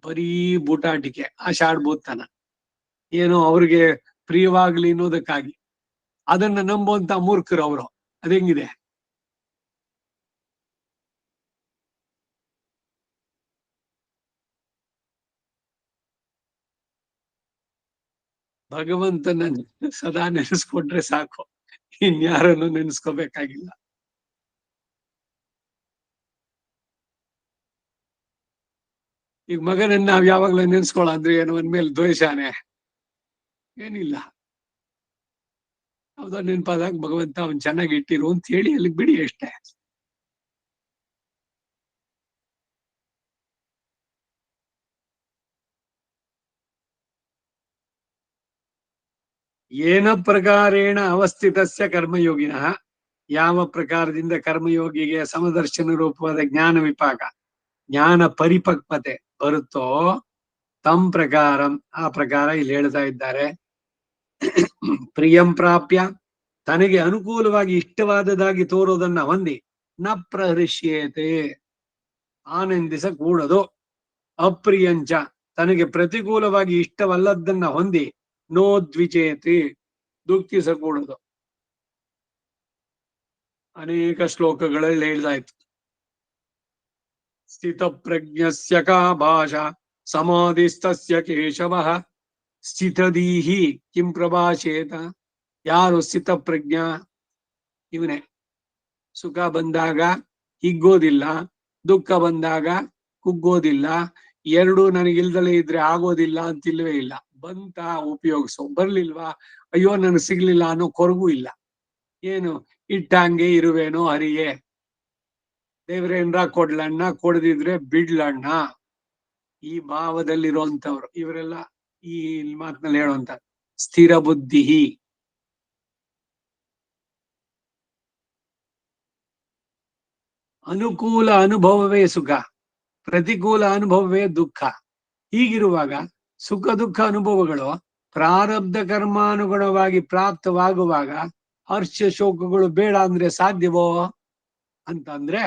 ಬರೀ ಬೂಟಾಟಿಕೆ, ಆಷಾಢಭೂತನ, ಏನೋ ಅವ್ರಿಗೆ ಪ್ರಿಯವಾಗ್ಲಿ ಅನ್ನೋದಕ್ಕಾಗಿ ಅದನ್ನ ನಂಬುವಂತ ಮೂರ್ಖರು ಅವರು. ಅದೆಂಗಿದೆ? ಭಗವಂತನ ಸದಾ ನೆನೆಸ್ಕೊಂಡ್ರೆ ಸಾಕು, ಇನ್ಯಾರನ್ನು ನೆನೆಸ್ಕೋಬೇಕಾಗಿಲ್ಲ. ಈಗ ಮಗನನ್ನ ನಾವ್ ಯಾವಾಗ್ಲೂ ನೆನ್ಸ್ಕೊಳ್ಳ ಅಂದ್ರೆ ಏನೋ ಒಂದ್ ಮೇಲೆ ದ್ವೇಷಾನೆ? ಏನಿಲ್ಲ. ಹೌದಾ, ನೆನ್ಪಾದಾಗ ಭಗವಂತ ಅವನ್ ಚೆನ್ನಾಗಿ ಇಟ್ಟಿರು ಅಂತ ಹೇಳಿ ಅಲ್ಲಿಗೆ ಬಿಡಿ ಅಷ್ಟೇ. ಏನ ಪ್ರಕಾರೇಣ ಅವಸ್ಥಿತಸ್ಯ ಕರ್ಮಯೋಗಿನಃ, ಯಾವ ಪ್ರಕಾರದಿಂದ ಕರ್ಮಯೋಗಿಗೆ ಸಮದರ್ಶನ ರೂಪವಾದ ಜ್ಞಾನ ವಿಪಾಕ, ಜ್ಞಾನ ಪರಿಪಕ್ವತೆ ಬರುತ್ತೋ ತಂ ಪ್ರಕಾರಂ, ಆ ಪ್ರಕಾರ ಇಲ್ಲಿ ಹೇಳ್ತಾ ಇದ್ದಾರೆ. ಪ್ರಿಯಂ ಪ್ರಾಪ್ಯ, ತನಗೆ ಅನುಕೂಲವಾಗಿ ಇಷ್ಟವಾದದಾಗಿ ತೋರೋದನ್ನ ಹೊಂದಿ, ನ ಪ್ರಹೃಷ್ಯೇತೆ, ಆನಂದಿಸ ಕೂಡದು. ಅಪ್ರಿಯಂಚ, ತನಗೆ ಪ್ರತಿಕೂಲವಾಗಿ ಇಷ್ಟವಲ್ಲದನ್ನ ಹೊಂದಿ, ನೋದ್ವಿಚೇತಿ, ದುಃಖಿಸಕೂಡದು. ಅನೇಕ ಶ್ಲೋಕಗಳಲ್ಲಿ ಹೇಳ್ದಾಯ್ತು. ಸ್ಥಿತ ಪ್ರಜ್ಞಸ್ಯ ಕಾ ಭಾಷಾ ಸಮಾಧಿಸ್ತಸ್ಯ ಕೇಶವಃ, ಸ್ಥಿತದೀಹಿ ಕಿಂ ಪ್ರಭಾಷೇತ. ಯಾರು ಸ್ಥಿತ ಪ್ರಜ್ಞ? ಇವನೇ. ಸುಖ ಬಂದಾಗ ಹಿಗ್ಗೋದಿಲ್ಲ, ದುಃಖ ಬಂದಾಗ ಕುಗ್ಗೋದಿಲ್ಲ, ಎರಡು ನನಗಿಲ್ದಲೇ ಇದ್ರೆ ಆಗೋದಿಲ್ಲ ಅಂತಿಲ್ವೇ ಇಲ್ಲ. ಬಂತ ಉಪಯೋಗಿಸು, ಬರ್ಲಿಲ್ವಾ ಅಯ್ಯೋ ನನಗೆ ಸಿಗ್ಲಿಲ್ಲ ಅನ್ನೋ ಕೊರಗೂ ಇಲ್ಲ. ಏನು ಇಟ್ಟಂಗೆ ಇರುವೇನೋ ಹರಿಗೆ, ದೇವ್ರೇನ್ರ ಕೊಡ್ಲಣ್ಣ, ಕೊಡದಿದ್ರೆ ಬಿಡ್ಲಣ್ಣ, ಈ ಭಾವದಲ್ಲಿರುವಂತವ್ರು ಇವರೆಲ್ಲ ಈ ಮಾತಿನಲ್ಲಿ ಹೇಳುವಂತ ಸ್ಥಿರ ಬುದ್ಧಿ. ಅನುಕೂಲ ಅನುಭವವೇ ಸುಖ, ಪ್ರತಿಕೂಲ ಅನುಭವವೇ ದುಃಖ. ಹೀಗಿರುವಾಗ ಸುಖ ದುಃಖ ಅನುಭವಗಳು ಪ್ರಾರಬ್ಧ ಕರ್ಮಾನುಗುಣವಾಗಿ ಪ್ರಾಪ್ತವಾಗುವಾಗ ಹರ್ಷ ಶೋಕಗಳು ಬೇಡ ಅಂದ್ರೆ ಸಾಧ್ಯವೋ ಅಂತಂದ್ರೆ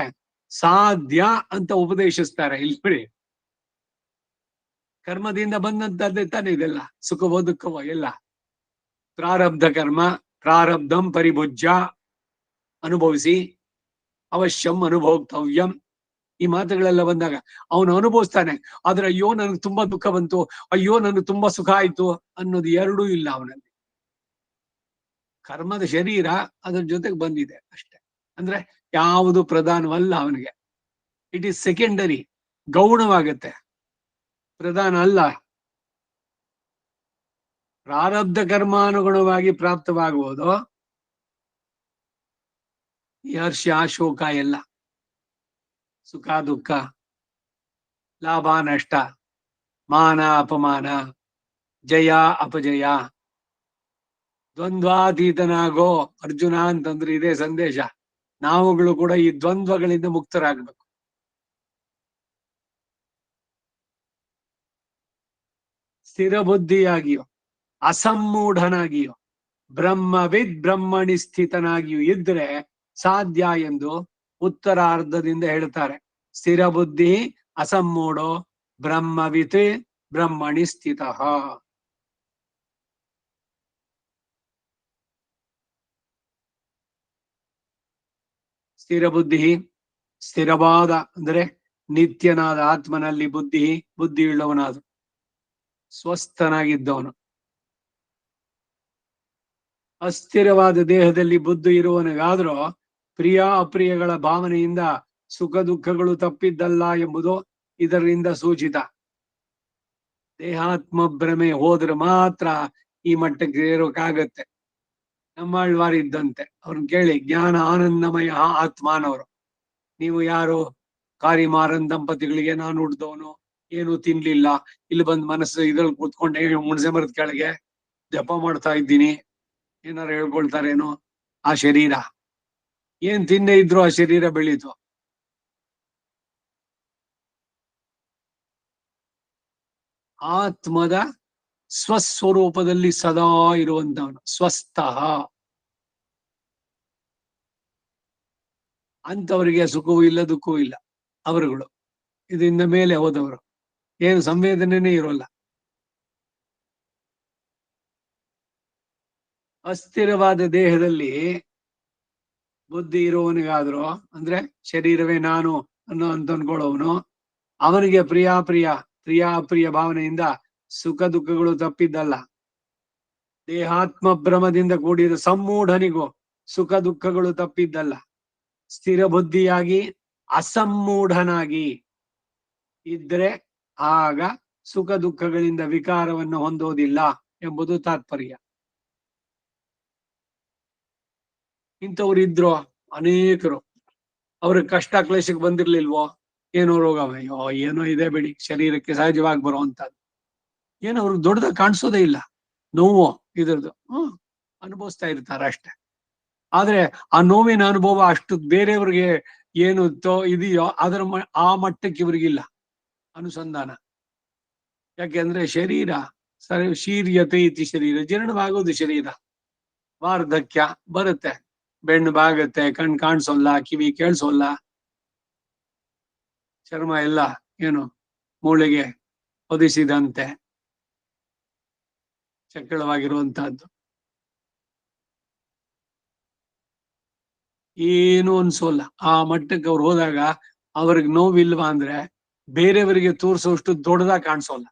ಸಾಧ್ಯ ಅಂತ ಉಪದೇಶಿಸ್ತಾರೆ. ಇಲ್ಲಿ ಬಿಡಿ, ಕರ್ಮದಿಂದ ಬಂದಂತದ್ದೇ ತಾನೇ ಇದೆಲ್ಲ, ಸುಖವೋ ದುಃಖವೋ ಎಲ್ಲ. ಪ್ರಾರಬ್ಧ ಕರ್ಮ ಪ್ರಾರಬ್ಧಂ ಪರಿಭುಜ್ಯ, ಅನುಭವಿಸಿ, ಅವಶ್ಯಂ ಅನುಭೋಕ್ತವ್ಯಂ, ಈ ಮಾತುಗಳೆಲ್ಲ ಬಂದಾಗ ಅವನು ಅನುಭವಿಸ್ತಾನೆ. ಆದ್ರೆ ಅಯ್ಯೋ ನನಗೆ ತುಂಬಾ ದುಃಖ ಬಂತು, ಅಯ್ಯೋ ನನಗೆ ತುಂಬಾ ಸುಖ ಆಯ್ತು ಅನ್ನೋದು ಎರಡೂ ಇಲ್ಲ ಅವನಲ್ಲಿ. ಕರ್ಮದ ಶರೀರ ಅದ್ರ ಜೊತೆಗೆ ಬಂದಿದೆ ಅಷ್ಟೆ. ಅಂದ್ರೆ ಯಾವುದು ಪ್ರಧಾನವಲ್ಲ ಅವನಿಗೆ, ಇಟ್ ಈಸ್ ಸೆಕೆಂಡರಿ, ಗೌಣವಾಗತ್ತೆ, ಪ್ರಧಾನ ಅಲ್ಲ. ಪ್ರಾರಬ್ಧ ಕರ್ಮಾನುಗುಣವಾಗಿ ಪ್ರಾಪ್ತವಾಗುವುದು ಈ ಹರ್ಷ ಶೋಕ ಎಲ್ಲ, ಸುಖ ದುಃಖ, ಲಾಭ ನಷ್ಟ, ಮಾನ ಅಪಮಾನ, ಜಯ ಅಪಜಯ, ದ್ವಂದ್ವಾತೀತನಾಗೋ ಅರ್ಜುನ ಅಂತಂದ್ರೆ ಇದೇ ಸಂದೇಶ. ನಾವುಗಳು ಕೂಡ ಈ ದ್ವಂದ್ವಗಳಿಂದ ಮುಕ್ತರಾಗಬೇಕು. ಸ್ಥಿರ ಬುದ್ಧಿಯಾಗಿಯೋ ಅಸಮ್ಮೂಢನಾಗಿಯೋ ಬ್ರಹ್ಮವಿದ್ ಬ್ರಹ್ಮಣಿ ಸ್ಥಿತನಾಗಿಯೂ ಇದ್ರೆ ಸಾಧ್ಯ ಎಂದು ಉತ್ತರಾರ್ಧದಿಂದ ಹೇಳ್ತಾರೆ. ಸ್ಥಿರ ಬುದ್ಧಿ ಅಸಮ್ಮೂಢೋ ಬ್ರಹ್ಮವಿತ್ ಬ್ರಹ್ಮಣಿ ಸ್ಥಿತ. ಸ್ಥಿರ ಬುದ್ಧಿ, ಸ್ಥಿರವಾದ ಅಂದ್ರೆ ನಿತ್ಯನಾದ ಆತ್ಮನಲ್ಲಿ ಬುದ್ಧಿ ಉಳ್ಳವನಾದ ಸ್ವಸ್ಥನಾಗಿದ್ದವನು. ಅಸ್ಥಿರವಾದ ದೇಹದಲ್ಲಿ ಬುದ್ಧಿ ಇರುವವನಿಗಾದ್ರೂ ಪ್ರಿಯ ಅಪ್ರಿಯಗಳ ಭಾವನೆಯಿಂದ ಸುಖ ದುಃಖಗಳು ತಪ್ಪಿದ್ದಲ್ಲ ಎಂಬುದು ಇದರಿಂದ ಸೂಚಿತ. ದೇಹಾತ್ಮ ಭ್ರಮೆ ಹೋದ್ರೆ ಮಾತ್ರ ಈ ಮಟ್ಟಕ್ಕೆ ಸೇರೋಕ್ಕಾಗತ್ತೆ. ನಮ್ಮಾಳ್ವಾರ ಇದ್ದಂತೆ, ಅವ್ರನ್ನ ಕೇಳಿ, ಜ್ಞಾನ ಆನಂದಮಯ ಆತ್ಮಾನವರು. ನೀವು ಯಾರು? ಕಾರಿಮಾರನ್ ದಂಪತಿಗಳಿಗೆ ನಾನು ಹುಡ್ದವನು, ಏನು ತಿನ್ಲಿಲ್ಲ, ಇಲ್ಲಿ ಬಂದ್ ಮನಸ್ಸು ಇದ್ರಲ್ಲಿ ಕೂತ್ಕೊಂಡೆ ಹುಣಸೆ ಮರದ ಕೆಳಗೆ ಜಪ ಮಾಡ್ತಾ ಇದ್ದೀನಿ, ಏನಾರು ಹೇಳ್ಕೊಳ್ತಾರೇನೋ. ಆ ಶರೀರ ಏನ್ ತಿನ್ನೇ ಇದ್ರು ಆ ಶರೀರ ಬೆಳೀತು. ಆತ್ಮದ ಸ್ವಸ್ವರೂಪದಲ್ಲಿ ಸದಾ ಇರುವಂತವನು ಸ್ವಸ್ಥ. ಅಂತವರಿಗೆ ಸುಖವೂ ಇಲ್ಲ ದುಃಖವೂ ಇಲ್ಲ. ಅವರುಗಳು ಇದರಿಂದ ಮೇಲೆ ಹೋದವರು, ಏನು ಸಂವೇದನೆನೇ ಇರೋಲ್ಲ. ಅಸ್ಥಿರವಾದ ದೇಹದಲ್ಲಿ ಬುದ್ಧಿ ಇರುವವನಿಗಾದ್ರು, ಅಂದ್ರೆ ಶರೀರವೇ ನಾನು ಅನ್ನೋ ಅಂತ ಅನ್ಕೊಳ್ಳೋವನು, ಅವನಿಗೆ ಪ್ರಿಯ ಭಾವನೆಯಿಂದ ಸುಖ ದುಃಖಗಳು ತಪ್ಪಿದ್ದಲ್ಲ. ದೇಹಾತ್ಮ ಭ್ರಮದಿಂದ ಕೂಡಿದ ಸಮ್ಮೂಢನಿಗೂ ಸುಖ ದುಃಖಗಳು ತಪ್ಪಿದ್ದಲ್ಲ. ಸ್ಥಿರ ಬುದ್ಧಿಯಾಗಿ ಅಸಮ್ಮೂಢನಾಗಿ ಇದ್ರೆ ಆಗ ಸುಖ ದುಃಖಗಳಿಂದ ವಿಕಾರವನ್ನು ಹೊಂದೋದಿಲ್ಲ ಎಂಬುದು ತಾತ್ಪರ್ಯ. ಇಂಥವ್ರು ಇದ್ರು ಅನೇಕರು. ಅವ್ರಿಗೆ ಕಷ್ಟ ಕ್ಲೇಶಕ್ಕೆ ಬಂದಿರ್ಲಿಲ್ವೋ? ಏನೋ ರೋಗ, ಅಯ್ಯೋ ಏನೋ ಇದೆ ಬಿಡಿ, ಶರೀರಕ್ಕೆ ಸಹಜವಾಗಿ ಬರುವಂತದ್ದು. ಏನೋ ಅವ್ರಿಗೆ ದೊಡ್ಡದಾಗಿ ಕಾಣಿಸೋದೇ ಇಲ್ಲ. ನೋವು ಇದ್ರದ್ದು ಅನುಭವಿಸ್ತಾ ಇರ್ತಾರೆ ಅಷ್ಟೇ. ಆದ್ರೆ ಆ ನೋವಿನ ಅನುಭವ ಅಷ್ಟು ಬೇರೆಯವ್ರಿಗೆ ಏನು ಇದೆಯೋ ಅದರ ಆ ಮಟ್ಟಕ್ಕೆ ಇವ್ರಿಗಿಲ್ಲ ಅನುಸಂಧಾನ. ಯಾಕೆಂದ್ರೆ ಶರೀರ ಶೀರ್ಯತೆ ಇತಿ ಶರೀರ, ಜೀರ್ಣವಾಗೋದು ಶರೀರ. ವಾರ್ಧಕ್ಯ ಬರುತ್ತೆ, ಬೆನ್ನು ಬಾಗುತ್ತೆ, ಕಣ್ ಕಾಣಿಸೋಲ್ಲ, ಕಿವಿ ಕೇಳಿಸೋಲ್ಲ, ಚರ್ಮ ಎಲ್ಲ ಏನು ಮೂಳೆಗೆ ಹೊದಿಸಿದಂತೆ ಚಕ್ಕಳವಾಗಿರುವಂತಹದ್ದು. ಏನು ಅನ್ಸೋಲ್ಲ. ಆ ಮಟ್ಟಕ್ಕೆ ಅವ್ರು ಹೋದಾಗ ಅವ್ರಿಗೆ ನೋವಿಲ್ವಾ ಅಂದ್ರೆ ಬೇರೆಯವರಿಗೆ ತೋರಿಸೋಷ್ಟು ದೊಡ್ಡದಾಗಿ ಕಾಣಿಸೋಲ್ಲ.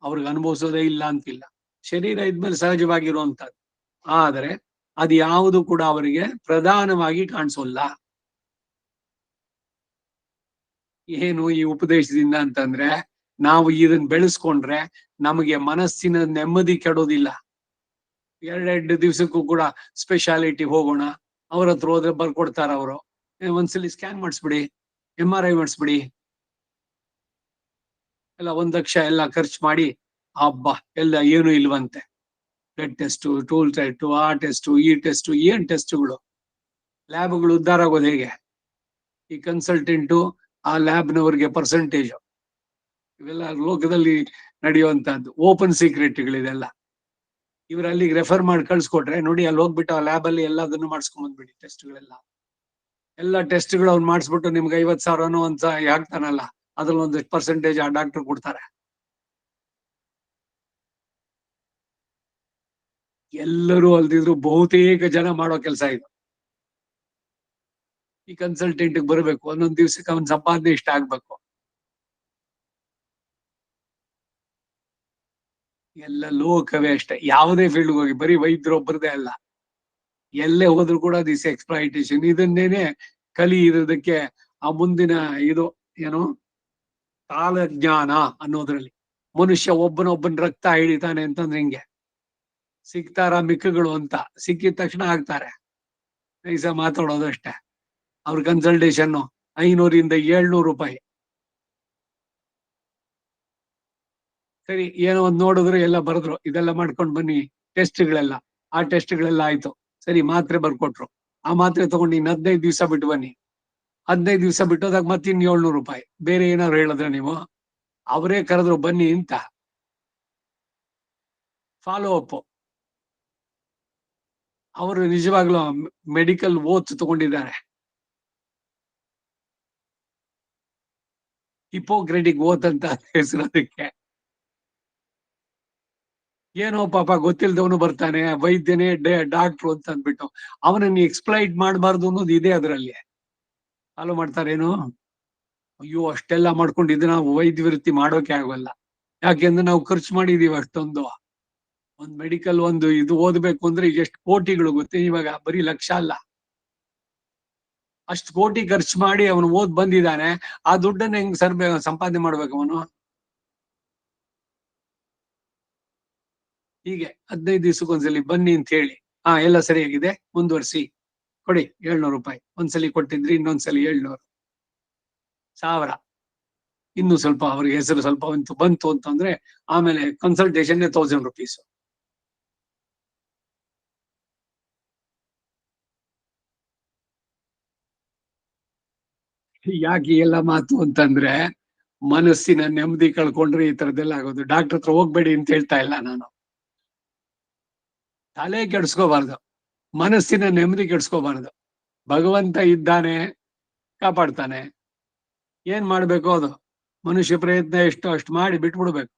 ಅವ್ರಿಗೆ ಅನುಭವಿಸೋದೇ ಇಲ್ಲ ಅಂತಿಲ್ಲ. ಶರೀರ ಇದ್ಮೇಲೆ ಸಹಜವಾಗಿರುವಂತದ್ದು. ಆದರೆ ಅದು ಯಾವುದು ಕೂಡ ಅವರಿಗೆ ಪ್ರಧಾನವಾಗಿ ಕಾಣಿಸೋಲ್ಲ. ಏನು ಈ ಉಪದೇಶದಿಂದ ಅಂತಂದ್ರೆ, ನಾವು ಇದನ್ನ ಬೆಳೆಸ್ಕೊಂಡ್ರೆ ನಮಗೆ ಮನಸ್ಸಿನ ನೆಮ್ಮದಿ ಕೆಡೋದಿಲ್ಲ. ಎರಡೆರಡು ದಿವ್ಸಕ್ಕೂ ಕೂಡ ಸ್ಪೆಷಾಲಿಟಿ ಹೋಗೋಣ, ಅವ್ರ ಹತ್ರ ಹೋದ್ರೆ ಬರ್ಕೊಡ್ತಾರ ಅವರು. ಒಂದ್ಸಲಿ ಸ್ಕ್ಯಾನ್ ಮಾಡಿಸ್ಬಿಡಿ, MRI ಮಾಡಿಸ್ಬಿಡಿ, ಎಲ್ಲ 1 ಲಕ್ಷ ಎಲ್ಲ ಖರ್ಚು ಮಾಡಿ ಹಬ್ಬ ಎಲ್ಲ ಏನು ಇಲ್ವಂತೆ. ಬ್ಲಡ್ ಟೆಸ್ಟ್, ಟೂಲ್ ಟೆಸ್ಟ್, ಆ ಟೆಸ್ಟ್, ಈ ಟೆಸ್ಟ್, ಏನ್ ಟೆಸ್ಟ್ಗಳು. ಲ್ಯಾಬ್ಗಳು ಉದ್ಧಾರ ಆಗೋದು ಹೇಗೆ? ಈ ಕನ್ಸಲ್ಟೆಂಟು ಆ ಲ್ಯಾಬ್ನವರಿಗೆ ಪರ್ಸೆಂಟೇಜ್, ಇವೆಲ್ಲ ಲೋಕದಲ್ಲಿ ನಡೆಯುವಂತಹದ್ದು. ಓಪನ್ ಸೀಕ್ರೆಟ್ಗಳಿದೆಲ್ಲ. ಇವ್ರು ಅಲ್ಲಿಗೆ ರೆಫರ್ ಮಾಡಿ ಕಳ್ಸಿಕೊಟ್ರೆ, ನೋಡಿ ಅಲ್ಲಿ ಹೋಗ್ಬಿಟ್ಟು ಆ ಲ್ಯಾಬ್ ಅಲ್ಲಿ ಎಲ್ಲದನ್ನು ಮಾಡಿಸ್ಕೊಂಡ್ ಬಂದ್ಬಿಡಿ ಟೆಸ್ಟ್ಗಳೆಲ್ಲ. ಎಲ್ಲ ಟೆಸ್ಟ್ಗಳು ಅವ್ನು ಮಾಡಿಸ್ಬಿಟ್ಟು ನಿಮ್ಗೆ 50,000 ಅಂತ ಹಾಕ್ತಾನಲ್ಲ, ಅದ್ರಲ್ಲಿ ಒಂದಷ್ಟು ಪರ್ಸೆಂಟೇಜ್ ಆ ಡಾಕ್ಟರ್ ಕೊಡ್ತಾರೆ. ಎಲ್ಲರೂ ಅಲ್ದಿದ್ರು ಬಹುತೇಕ ಜನ ಮಾಡೋ ಕೆಲಸ ಇದು. ಈ ಕನ್ಸಲ್ಟೆಂಟ್ ಬರಬೇಕು, ಒಂದೊಂದ್ ದಿವ್ಸಕ್ಕೆ ಅವನ್ ಸಂಪಾದನೆ ಇಷ್ಟ ಆಗ್ಬೇಕು. ಎಲ್ಲ ಲೋಕವೇ ಅಷ್ಟೇ. ಯಾವುದೇ ಫೀಲ್ಡ್ ಹೋಗಿ ಬರೀ ವೈದ್ಯರೊಬ್ಬರದೇ ಅಲ್ಲ, ಎಲ್ಲೇ ಹೋದ್ರು ಕೂಡ ದಿಸ್ ಎಕ್ಸ್ಪ್ಲಾಯಿಟೇಷನ್. ಇದನ್ನೇನೆ ಕಲಿ ಇರೋದಕ್ಕೆ ಆ ಮುಂದಿನ ಇದು ಏನು ಕಾಲಜ್ಞಾನ ಅನ್ನೋದ್ರಲ್ಲಿ. ಮನುಷ್ಯ ಒಬ್ಬನೊಬ್ಬನ ರಕ್ತ ಹಿಡಿತಾನೆ ಅಂತಂದ್ರೆ ಹಿಂಗೆ ಸಿಗ್ತಾರ ಮಿಕ್ಕಗಳು ಅಂತ. ಸಿಕ್ಕಿದ ತಕ್ಷಣ ಆಗ್ತಾರೆ, ನೈಸ ಮಾತಾಡೋದಷ್ಟೇ. ಅವ್ರ ಕನ್ಸಲ್ಟೇಷನ್ 500 ಇಂದ 700 ರೂಪಾಯಿ. ಸರಿ, ಏನೋ ಒಂದ್ ನೋಡಿದ್ರು, ಎಲ್ಲ ಬರೆದ್ರು, ಇದೆಲ್ಲ ಮಾಡ್ಕೊಂಡ್ ಬನ್ನಿ ಟೆಸ್ಟ್ಗಳೆಲ್ಲ. ಆ ಟೆಸ್ಟ್ಗಳೆಲ್ಲ ಆಯ್ತು, ಸರಿ ಮಾತ್ರೆ ಬರ್ಕೊಟ್ರು. ಆ ಮಾತ್ರೆ ತಗೊಂಡು ಇನ್ 15 ದಿವಸ ಬಿಟ್ಟು ಬನ್ನಿ. 15 ದಿವಸ ಬಿಟ್ಟೋದಾಗ ಮತ್ತಿನ್ 700 ರೂಪಾಯಿ. ಬೇರೆ ಏನಾದ್ರು ಹೇಳಿದ್ರೆ ನೀವು? ಅವರೇ ಕರೆದ್ರು ಬನ್ನಿ ಅಂತ. Follow up. ಅವರು ನಿಜವಾಗ್ಲೂ ಮೆಡಿಕಲ್ ಓತ್ ತಗೊಂಡಿದ್ದಾರೆ. ಹಿಪೋಕ್ರೆಟಿಕ್ ಓತ್ ಅಂತ ಹೆಸರು ಅದಕ್ಕೆ. ಏನೋ ಪಾಪ ಗೊತ್ತಿಲ್ದವನು ಬರ್ತಾನೆ, ವೈದ್ಯನೇ ಡಾಕ್ಟ್ರು ಅಂತ ಅಂದ್ಬಿಟ್ಟು ಅವನನ್ನ ಎಕ್ಸ್ಪ್ಲೈಟ್ ಮಾಡಬಾರ್ದು ಅನ್ನೋದು ಇದೆ ಅದರಲ್ಲಿ. ಫಾಲೋ ಮಾಡ್ತಾರೇನು? ಅಯ್ಯೋ, ಅಷ್ಟೆಲ್ಲ ಮಾಡ್ಕೊಂಡಿದ್ದು ನಾವು ವೈದ್ಯ ವೃತ್ತಿ ಮಾಡೋಕೆ ಆಗೋಲ್ಲ. ಯಾಕೆಂದ್ರೆ ನಾವು ಖರ್ಚು ಮಾಡಿದೀವಿ ಅಷ್ಟೊಂದು. ಒಂದ್ ಮೆಡಿಕಲ್ ಒಂದು ಇದು ಓದ್ಬೇಕು ಅಂದ್ರೆ ಈಗ ಎಷ್ಟು ಕೋಟಿಗಳು ಗೊತ್ತೇ? ಇವಾಗ ಬರೀ ಲಕ್ಷ ಅಲ್ಲ, ಅಷ್ಟು ಕೋಟಿ ಖರ್ಚು ಮಾಡಿ ಅವನು ಓದ್ ಬಂದಿದ್ದಾನೆ. ಆ ದುಡ್ಡನ್ನ ಹೆಂಗ್ ಸಂಪಾದನೆ ಮಾಡ್ಬೇಕು ಅವನು? ಹೀಗೆ 15 ದಿವಸಕ್ಕೊಂದ್ಸಲಿ ಬನ್ನಿ ಅಂತ ಹೇಳಿ, ಎಲ್ಲ ಸರಿಯಾಗಿದೆ ಮುಂದುವರ್ಸಿ, ಕೊಡಿ 700 ರೂಪಾಯಿ. ಒಂದ್ಸಲಿ ಕೊಟ್ಟಿದ್ರಿ, ಇನ್ನೊಂದ್ಸಲಿ 700, 1000. ಇನ್ನು ಸ್ವಲ್ಪ ಅವ್ರಿಗೆ ಹೆಸರು ಸ್ವಲ್ಪ ಬಂತು ಅಂತಂದ್ರೆ ಆಮೇಲೆ ಕನ್ಸಲ್ಟೇಷನ್ 1000 ರುಪೀಸ್. ಯಾಕೆ ಎಲ್ಲ ಮಾತು ಅಂತಂದ್ರೆ, ಮನಸ್ಸಿನ ನೆಮ್ಮದಿ ಕಳ್ಕೊಂಡ್ರೆ ಈ ತರದೆಲ್ಲ ಆಗೋದು. ಡಾಕ್ಟರ್ ಹತ್ರ ಹೋಗ್ಬೇಡಿ ಅಂತ ಹೇಳ್ತಾ ಇಲ್ಲ ನಾನು. ತಲೆ ಕೆಡ್ಸ್ಕೋಬಾರ್ದು, ಮನಸ್ಸಿನ ನೆಮ್ಮದಿ ಕೆಡ್ಸ್ಕೋಬಾರ್ದು. ಭಗವಂತ ಇದ್ದಾನೆ, ಕಾಪಾಡ್ತಾನೆ. ಏನ್ ಮಾಡ್ಬೇಕು ಅದು ಮನುಷ್ಯ ಪ್ರಯತ್ನ ಎಷ್ಟು ಅಷ್ಟು ಮಾಡಿ ಬಿಟ್ಬಿಡ್ಬೇಕು.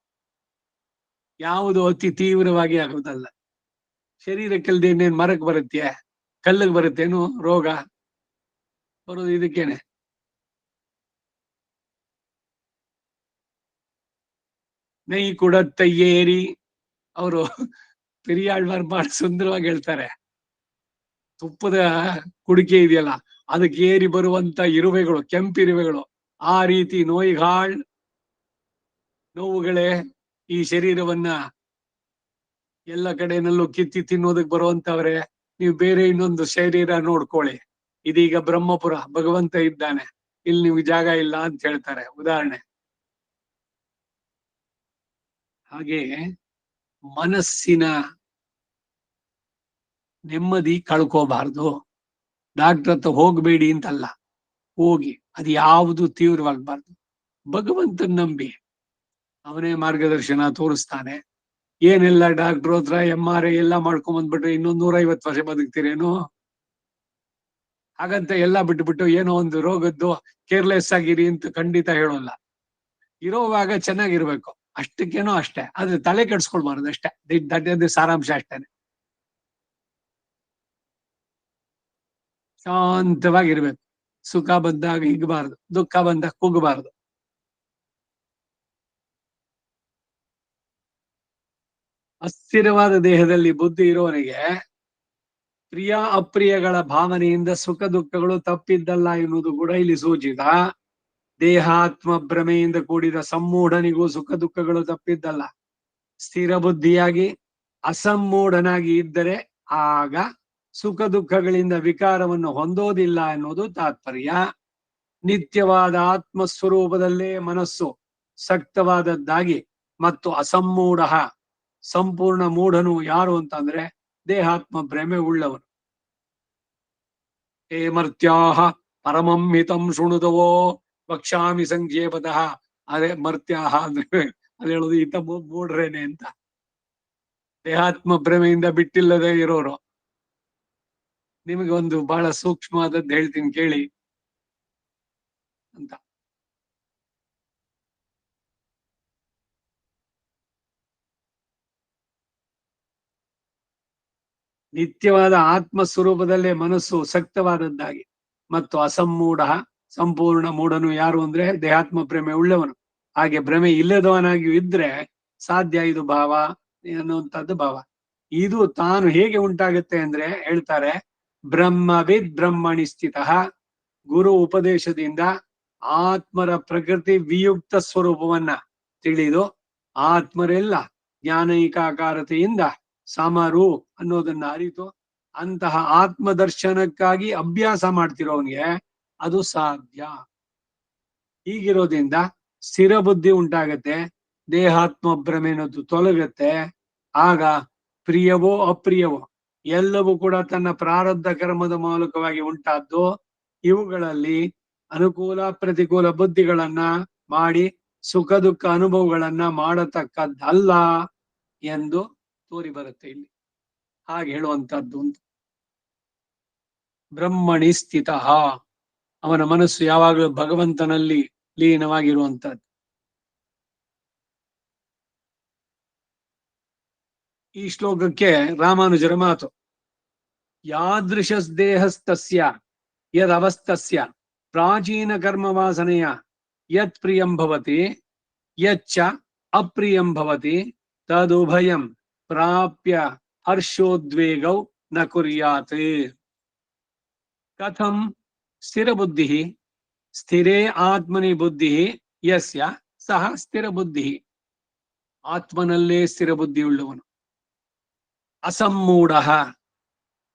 ಯಾವುದು ಅತಿ ತೀವ್ರವಾಗಿ ಆಗೋದಲ್ಲ. ಶರೀರಕ್ಕೆಲ್ದೆ ಇನ್ನೇನ್ ಮರಕ್ ಬರುತ್ತೆ, ಕಲ್ಲಿಗೆ ಬರುತ್ತೇನು ರೋಗ? ಬರೋದು ಇದಕ್ಕೇನೆ. ನೈ ಕುಡತ್ತಯ್ಯೇರಿ, ಅವರು ಪೆರಿಯಾಳ್ವಾರ್ ಬಹಳ ಸುಂದರವಾಗಿ ಹೇಳ್ತಾರೆ. ತುಪ್ಪದ ಕುಡಿಕೆ ಇದೆಯಲ್ಲ, ಅದಕ್ಕೆ ಏರಿ ಬರುವಂತ ಇರುವೆಗಳು, ಕೆಂಪಿರುವೆಗಳು, ಆ ರೀತಿ ನೋವುಗಳೇ ಈ ಶರೀರವನ್ನ ಎಲ್ಲ ಕಡೆನಲ್ಲೂ ಕಿತ್ತಿ ತಿನ್ನೋದಕ್ ಬರುವಂತವ್ರೆ. ನೀವು ಬೇರೆ ಇನ್ನೊಂದು ಶರೀರ ನೋಡ್ಕೊಳ್ಳಿ. ಇದೀಗ ಬ್ರಹ್ಮಪುರ, ಭಗವಂತ ಇದ್ದಾನೆ, ಇಲ್ಲಿ ನಿಮ್ಗೆ ಜಾಗ ಇಲ್ಲ ಅಂತ ಹೇಳ್ತಾರೆ, ಉದಾಹರಣೆ. ಹಾಗೆ ಮನಸ್ಸಿನ ನೆಮ್ಮದಿ ಕಳ್ಕೋಬಾರ್ದು. ಡಾಕ್ಟರ್ ಹತ್ರ ಹೋಗ್ಬೇಡಿ ಅಂತಲ್ಲ, ಹೋಗಿ. ಅದು ಯಾವುದು ತೀವ್ರವಾಗಬಾರ್ದು. ಭಗವಂತನ ನಂಬಿ ಅವನೇ ಮಾರ್ಗದರ್ಶನ ತೋರಿಸ್ತಾನೆ. ಏನೆಲ್ಲ ಡಾಕ್ಟರ್ ಹತ್ರ MRI ಎಲ್ಲ ಮಾಡ್ಕೊಂಡ್ ಬಂದ್ಬಿಟ್ರೆ ಇನ್ನೊಂದ್ 150 ವರ್ಷ ಬದುಕ್ತಿರೇನು? ಹಾಗಂತ ಎಲ್ಲ ಬಿಟ್ಬಿಟ್ಟು ಏನೋ ಒಂದು ರೋಗದ್ದು ಕೇರ್ಲೆಸ್ ಆಗಿರಿ ಅಂತ ಖಂಡಿತ ಹೇಳೋಲ್ಲ. ಇರೋವಾಗ ಚೆನ್ನಾಗಿರ್ಬೇಕು, ಅಷ್ಟಕ್ಕೇನೋ ಅಷ್ಟೇ. ಆದ್ರೆ ತಲೆ ಕೆಡ್ಸ್ಕೊಳ್ಬಾರ್ದು ಅಷ್ಟೇ. ದಟ್ ಸಾರಾಂಶ ಅಷ್ಟೇನೆ. ಶಾಂತವಾಗಿರ್ಬೇಕು. ಸುಖ ಬಂದಾಗ ಹಿಗ್ಬಾರ್ದು, ದುಃಖ ಬಂದಾಗ ಕುಗ್ಬಾರ್ದು. ಅಸ್ಥಿರವಾದ ದೇಹದಲ್ಲಿ ಬುದ್ಧಿ ಇರೋವನಿಗೆ ಪ್ರಿಯ ಅಪ್ರಿಯಗಳ ಭಾವನೆಯಿಂದ ಸುಖ ದುಃಖಗಳು ತಪ್ಪಿದ್ದಲ್ಲ ಎನ್ನುವುದು ಕೂಡ ಇಲ್ಲಿ ಸೂಚಿತ. ದೇಹಾತ್ಮ ಭ್ರಮೆಯಿಂದ ಕೂಡಿದ ಸಮ್ಮೂಢನಿಗೂ ಸುಖ ದುಃಖಗಳು ತಪ್ಪಿದ್ದಲ್ಲ. ಸ್ಥಿರ ಬುದ್ಧಿಯಾಗಿ ಅಸಮ್ಮೂಢನಾಗಿ ಇದ್ದರೆ ಆಗ ಸುಖ ದುಃಖಗಳಿಂದ ವಿಕಾರವನ್ನು ಹೊಂದೋದಿಲ್ಲ ಎನ್ನುವುದು ತಾತ್ಪರ್ಯ. ನಿತ್ಯವಾದ ಆತ್ಮಸ್ವರೂಪದಲ್ಲೇ ಮನಸ್ಸು ಸಕ್ತವಾದದ್ದಾಗಿ ಮತ್ತು ಅಸಮ್ಮೂಢ ಸಂಪೂರ್ಣ ಮೂಢನು ಯಾರು ಅಂತಂದ್ರೆ ದೇಹಾತ್ಮ ಭ್ರಮೆ ಉಳ್ಳವನು. ಹೇ ಮರ್ತ್ಯಾಹ ಪರಮಂ ಹಿತಂ ಶೃಣುತವೋ ವಕ್ಷಾಮಿ ಸಂಕ್ಷೇಪತಃ. ಅದೇ ಮರ್ತ್ಯಾಹ ಅಂದ್ರೆ ಅದು ಹೇಳುದು ಹಿತ ಮೂಡ್ರೇನೆ ಅಂತ. ದೇಹಾತ್ಮ ಭ್ರಮೆಯಿಂದ ಬಿಟ್ಟಿಲ್ಲದೆ ಇರೋರು. ನಿಮಗೆ ಒಂದು ಬಹಳ ಸೂಕ್ಷ್ಮವಾದದ್ದು ಹೇಳ್ತೀನಿ ಕೇಳಿ ಅಂತ. ನಿತ್ಯವಾದ ಆತ್ಮ ಸ್ವರೂಪದಲ್ಲೇ ಮನಸ್ಸು ಸಕ್ತವಾದದ್ದಾಗಿ ಮತ್ತು ಅಸಮ್ಮೂಢ ಸಂಪೂರ್ಣ ಮೂಢನು ಯಾರು ಅಂದ್ರೆ ದೇಹಾತ್ಮ ಭ್ರಮೆ ಉಳ್ಳವನು. ಹಾಗೆ ಭ್ರಮೆ ಇಲ್ಲದವನಾಗಿ ಇದ್ರೆ ಸಾಧ್ಯ ಇದು ಭಾವ ಅನ್ನುವಂಥದ್ದು ಭಾವ. ಇದು ತಾನು ಹೇಗೆ ಉಂಟಾಗುತ್ತೆ ಅಂದ್ರೆ ಹೇಳ್ತಾರೆ, ಬ್ರಹ್ಮವಿದ್ ಬ್ರಹ್ಮಣಿ ಸ್ಥಿತ. ಗುರು ಉಪದೇಶದಿಂದ ಆತ್ಮರ ಪ್ರಕೃತಿ ವಿಯುಕ್ತ ಸ್ವರೂಪವನ್ನ ತಿಳಿದು ಆತ್ಮರೆಲ್ಲ ಜ್ಞಾನೈಕಾಕಾರತೆಯಿಂದ ಸಮರು ಅನ್ನೋದನ್ನ ಅರಿತು ಅಂತಹ ಆತ್ಮದರ್ಶನಕ್ಕಾಗಿ ಅಭ್ಯಾಸ ಮಾಡ್ತಿರೋವನಿಗೆ ಅದು ಸಾಧ್ಯ. ಹೀಗಿರೋದ್ರಿಂದ ಸ್ಥಿರ ಬುದ್ಧಿ ಉಂಟಾಗತ್ತೆ, ದೇಹಾತ್ಮ ಭ್ರಮೆ ಅನ್ನೋದು ತೊಲಗತ್ತೆ. ಆಗ ಪ್ರಿಯವೋ ಅಪ್ರಿಯವೋ ಎಲ್ಲವೂ ಕೂಡ ತನ್ನ ಪ್ರಾರಬ್ಧ ಕರ್ಮದ ಮೂಲಕವಾಗಿ ಉಂಟಾದ್ದು. ಇವುಗಳಲ್ಲಿ ಅನುಕೂಲ ಪ್ರತಿಕೂಲ ಬುದ್ಧಿಗಳನ್ನ ಮಾಡಿ ಸುಖ ದುಃಖ ಅನುಭವಗಳನ್ನ ಮಾಡತಕ್ಕದ್ದಲ್ಲ ಎಂದು ತೋರಿ ಬರುತ್ತೆ ಇಲ್ಲಿ. ಹಾಗೆ ಹೇಳುವಂತದ್ದು ಅಂತ. ಬ್ರಹ್ಮಣಿ ಸ್ಥಿತ, ಅವನ ಮನಸ್ಸು ಯಾವಾಗಲೂ ಭಗವಂತನಲ್ಲಿ ಲೀನವಾಗಿರುವಂತದ್ದು. ಈ ಶ್ಲೋಕಕ್ಕೆ ರಾಮಾನುಜರ ಮಾತು. ಯಾದೃಶ ದೇಹಸ್ತಸ್ಯ ಯದವಸ್ತಸ್ಯ ಪ್ರಾಚೀನ ಕರ್ಮ ವಾಸನೆಯ ಯತ್ ಪ್ರಿಯಂ ಭವತಿ ಯಚ್ಚ ಅಪ್ರಿಯಂ ಭವತಿ ತದುಭಯಂ ಪ್ರಾಪ್ಯ ಹರ್ಷೋದ್ವೇಗೌ ನ ಕುರ್ಯಾತ್. ಕಥಂ ಸ್ಥಿರ ಬುದ್ಧಿ ಸ್ಥಿರೇ ಆತ್ಮನಿ ಬುದ್ಧಿ ಯಸ್ಯ ಸಹ ಸ್ಥಿರ ಬುದ್ಧಿ. ಆತ್ಮನಲ್ಲೇ ಸ್ಥಿರ ಬುದ್ಧಿಯುಳ್ಳವನು. ಅಸಮ್ಮೂಢ